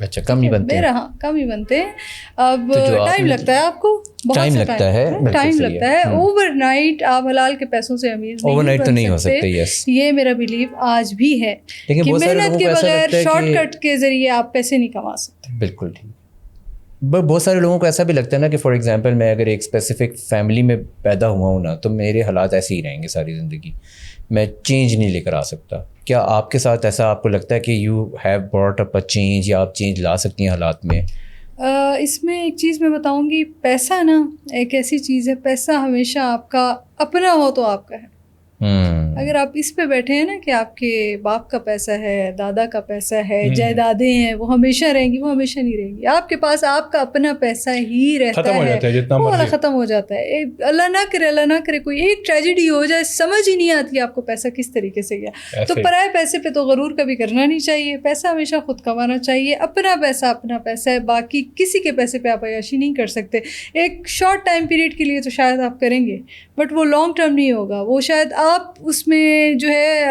اچھا کم ہی بنتے ہیں؟ میرا ہاں کم ہی بنتے ہیں. اب ٹائم لگتا ہے آپ کو, ٹائم لگتا ہے, ٹائم لگتا ہے. اوور نائٹ آپ حلال کے پیسوں سے امیر اوور نائٹ تو نہیں ہو سکتے. یس, یہ میرا بلیف آج بھی ہے کہ محنت کے بغیر شارٹ کٹ کے ذریعے آپ پیسے نہیں کما سکتے. بالکل ٹھیک. بہت سارے لوگوں کو ایسا بھی لگتا ہے نا کہ فار ایگزامپل میں اگر ایک اسپیسیفک فیملی میں پیدا ہوا ہوں نا, تو میرے حالات ایسے ہی رہیں گے ساری زندگی, میں چینج نہیں لے کر آ سکتا. کیا آپ کے ساتھ ایسا آپ کو لگتا ہے کہ you have brought up a change, یا آپ چینج لا سکتی ہیں حالات میں؟ اس میں ایک چیز میں بتاؤں گی, پیسہ نا ایک ایسی چیز ہے, پیسہ ہمیشہ آپ کا اپنا ہو تو آپ کا ہے. اگر آپ اس پہ بیٹھے ہیں نا کہ آپ کے باپ کا پیسہ ہے, دادا کا پیسہ ہے, جائیدادیں ہیں, وہ ہمیشہ رہیں گی, وہ ہمیشہ نہیں رہیں گی. آپ کے پاس آپ کا اپنا پیسہ ہی رہتا ہے, وہ والا ختم ہو جاتا ہے. اللہ نہ کرے کوئی ایک ٹریجڈی ہو جائے, سمجھ ہی نہیں آتی آپ کو پیسہ کس طریقے سے گیا. تو پرائے پیسے پہ تو غرور کبھی کرنا نہیں چاہیے. پیسہ ہمیشہ خود کمانا چاہیے. اپنا پیسہ ہے, باقی کسی کے پیسے پہ آپ عیاشی نہیں کر سکتے. ایک شارٹ ٹائم پیریڈ کے لیے تو شاید آپ کریں گے, بٹ وہ لانگ ٹرم نہیں ہوگا. وہ شاید آپ اس میں جو ہے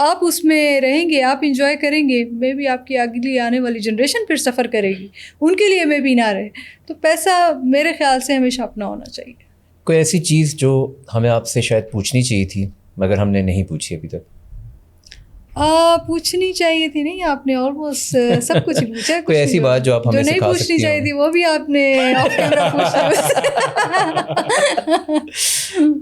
آپ اس میں رہیں گے, آپ انجوائے کریں گے, مے بی آپ کی اگلی آنے والی جنریشن پھر سفر کرے گی, ان کے لیے مے بی نہ رہے. تو پیسہ میرے خیال سے ہمیشہ اپنا ہونا چاہیے. کوئی ایسی چیز جو ہمیں آپ سے شاید پوچھنی چاہیے تھی مگر ہم نے نہیں پوچھی ابھی تک؟ پوچھنی چاہیے تھی نہیں, آپ نے آلموسٹ سب کچھ پوچھا. کوئی ایسی بات جو آپ ہمیں نہیں پوچھنی چاہیے تھی وہ بھی آپ نے آف کیمرہ پوچھا.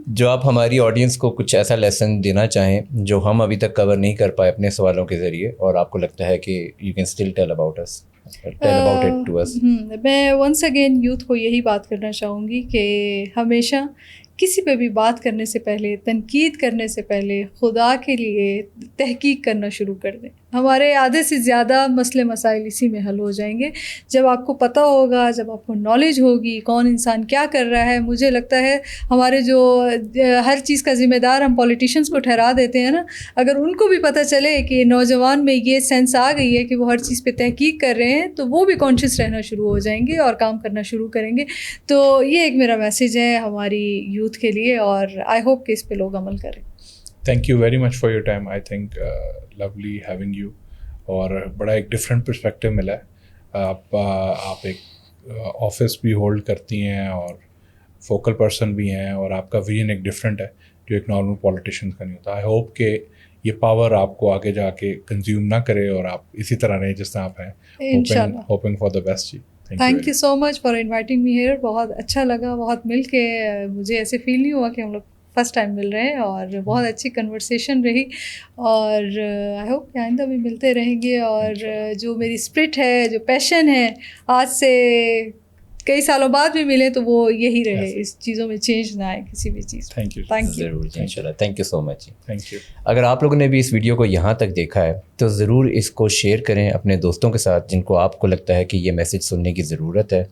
جو آپ ہماری آڈینس کو کچھ ایسا لیسن دینا چاہیں جو ہم ابھی تک کور نہیں کر پائے اپنے سوالوں کے ذریعے, اور آپ کو لگتا ہے کہ you can still tell about it to us. میں ونس اگین یوتھ کو یہی بات کرنا چاہوں گی کہ ہمیشہ کسی پہ بھی بات کرنے سے پہلے, تنقید کرنے سے پہلے خدا کے لیے تحقیق کرنا شروع کر دیں. ہمارے آدھے سے زیادہ مسئلے مسائل اسی میں حل ہو جائیں گے جب آپ کو پتہ ہوگا, جب آپ کو نالج ہوگی کون انسان کیا کر رہا ہے. مجھے لگتا ہے ہمارے جو ہر چیز کا ذمہ دار ہم پولیٹیشینس کو ٹھہرا دیتے ہیں نا, اگر ان کو بھی پتہ چلے کہ نوجوان میں یہ سینس آ گئی ہے کہ وہ ہر چیز پہ تحقیق کر رہے ہیں, تو وہ بھی کانشیس رہنا شروع ہو جائیں گے اور کام کرنا شروع کریں گے. تو یہ ایک میرا میسیج ہے ہماری یوتھ کے لیے, اور آئی ہوپ کہ اس پہ لوگ عمل کریں. Thank you very much for your time. I think lovely having you, اور بڑا ایک ڈفرینٹ پرسپیکٹیو ملا ہے. آپ ایک آفس بھی ہولڈ کرتی ہیں اور فوکل پرسن بھی ہیں, اور آپ کا ویژن ایک ڈفرینٹ ہے جو ایک نارمل پولیٹیشین کا نہیں ہوتا. آئی ہوپ کہ یہ پاور آپ کو آگے جا کے کنزیوم نہ کرے اور آپ اسی طرح رہیں جس طرح آپ ہیں. انشاءاللہ. Hoping for the best. جی thank you so much for inviting me here. بہت اچھا لگا, بہت مل کے مجھے ایسے فیل نہیں ہوا کہ ہم لوگ فرسٹ ٹائم مل رہے ہیں, اور بہت اچھی کنورسیشن رہی, اور آئی ہوپ کہ آئندہ بھی ملتے رہیں گے. اور جو میری اسپرٹ ہے, جو پیشن ہے, آج سے کئی سالوں بعد بھی ملے تو وہ یہی رہے, اس چیزوں میں چینج نہ آئے کسی بھی چیز. Thank you. ضرور جی, انشاءاللہ. Thank you so much. Thank you. اگر آپ لوگوں نے بھی اس ویڈیو کو یہاں تک دیکھا ہے تو ضرور اس کو شیئر کریں اپنے دوستوں کے ساتھ جن کو آپ کو لگتا ہے کہ یہ میسیج سننے کی ضرورت ہے.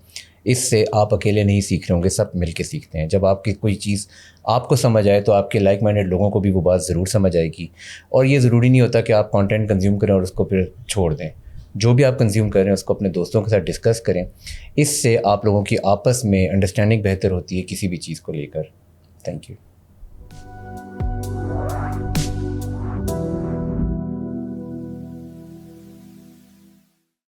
اس سے آپ اکیلے نہیں سیکھ رہے ہوں گے, سب مل کے سیکھتے ہیں. جب آپ کی کوئی چیز آپ کو سمجھ آئے تو آپ کے لائک مائنڈیڈ لوگوں کو بھی وہ بات ضرور سمجھ آئے گی. اور یہ ضروری نہیں ہوتا کہ آپ کانٹینٹ کنزیوم کریں اور اس کو پھر چھوڑ دیں. جو بھی آپ کنزیوم کر رہے ہیں اس کو اپنے دوستوں کے ساتھ ڈسکس کریں. اس سے آپ لوگوں کی آپس میں انڈرسٹینڈنگ بہتر ہوتی ہے کسی بھی چیز کو لے کر. Thank you.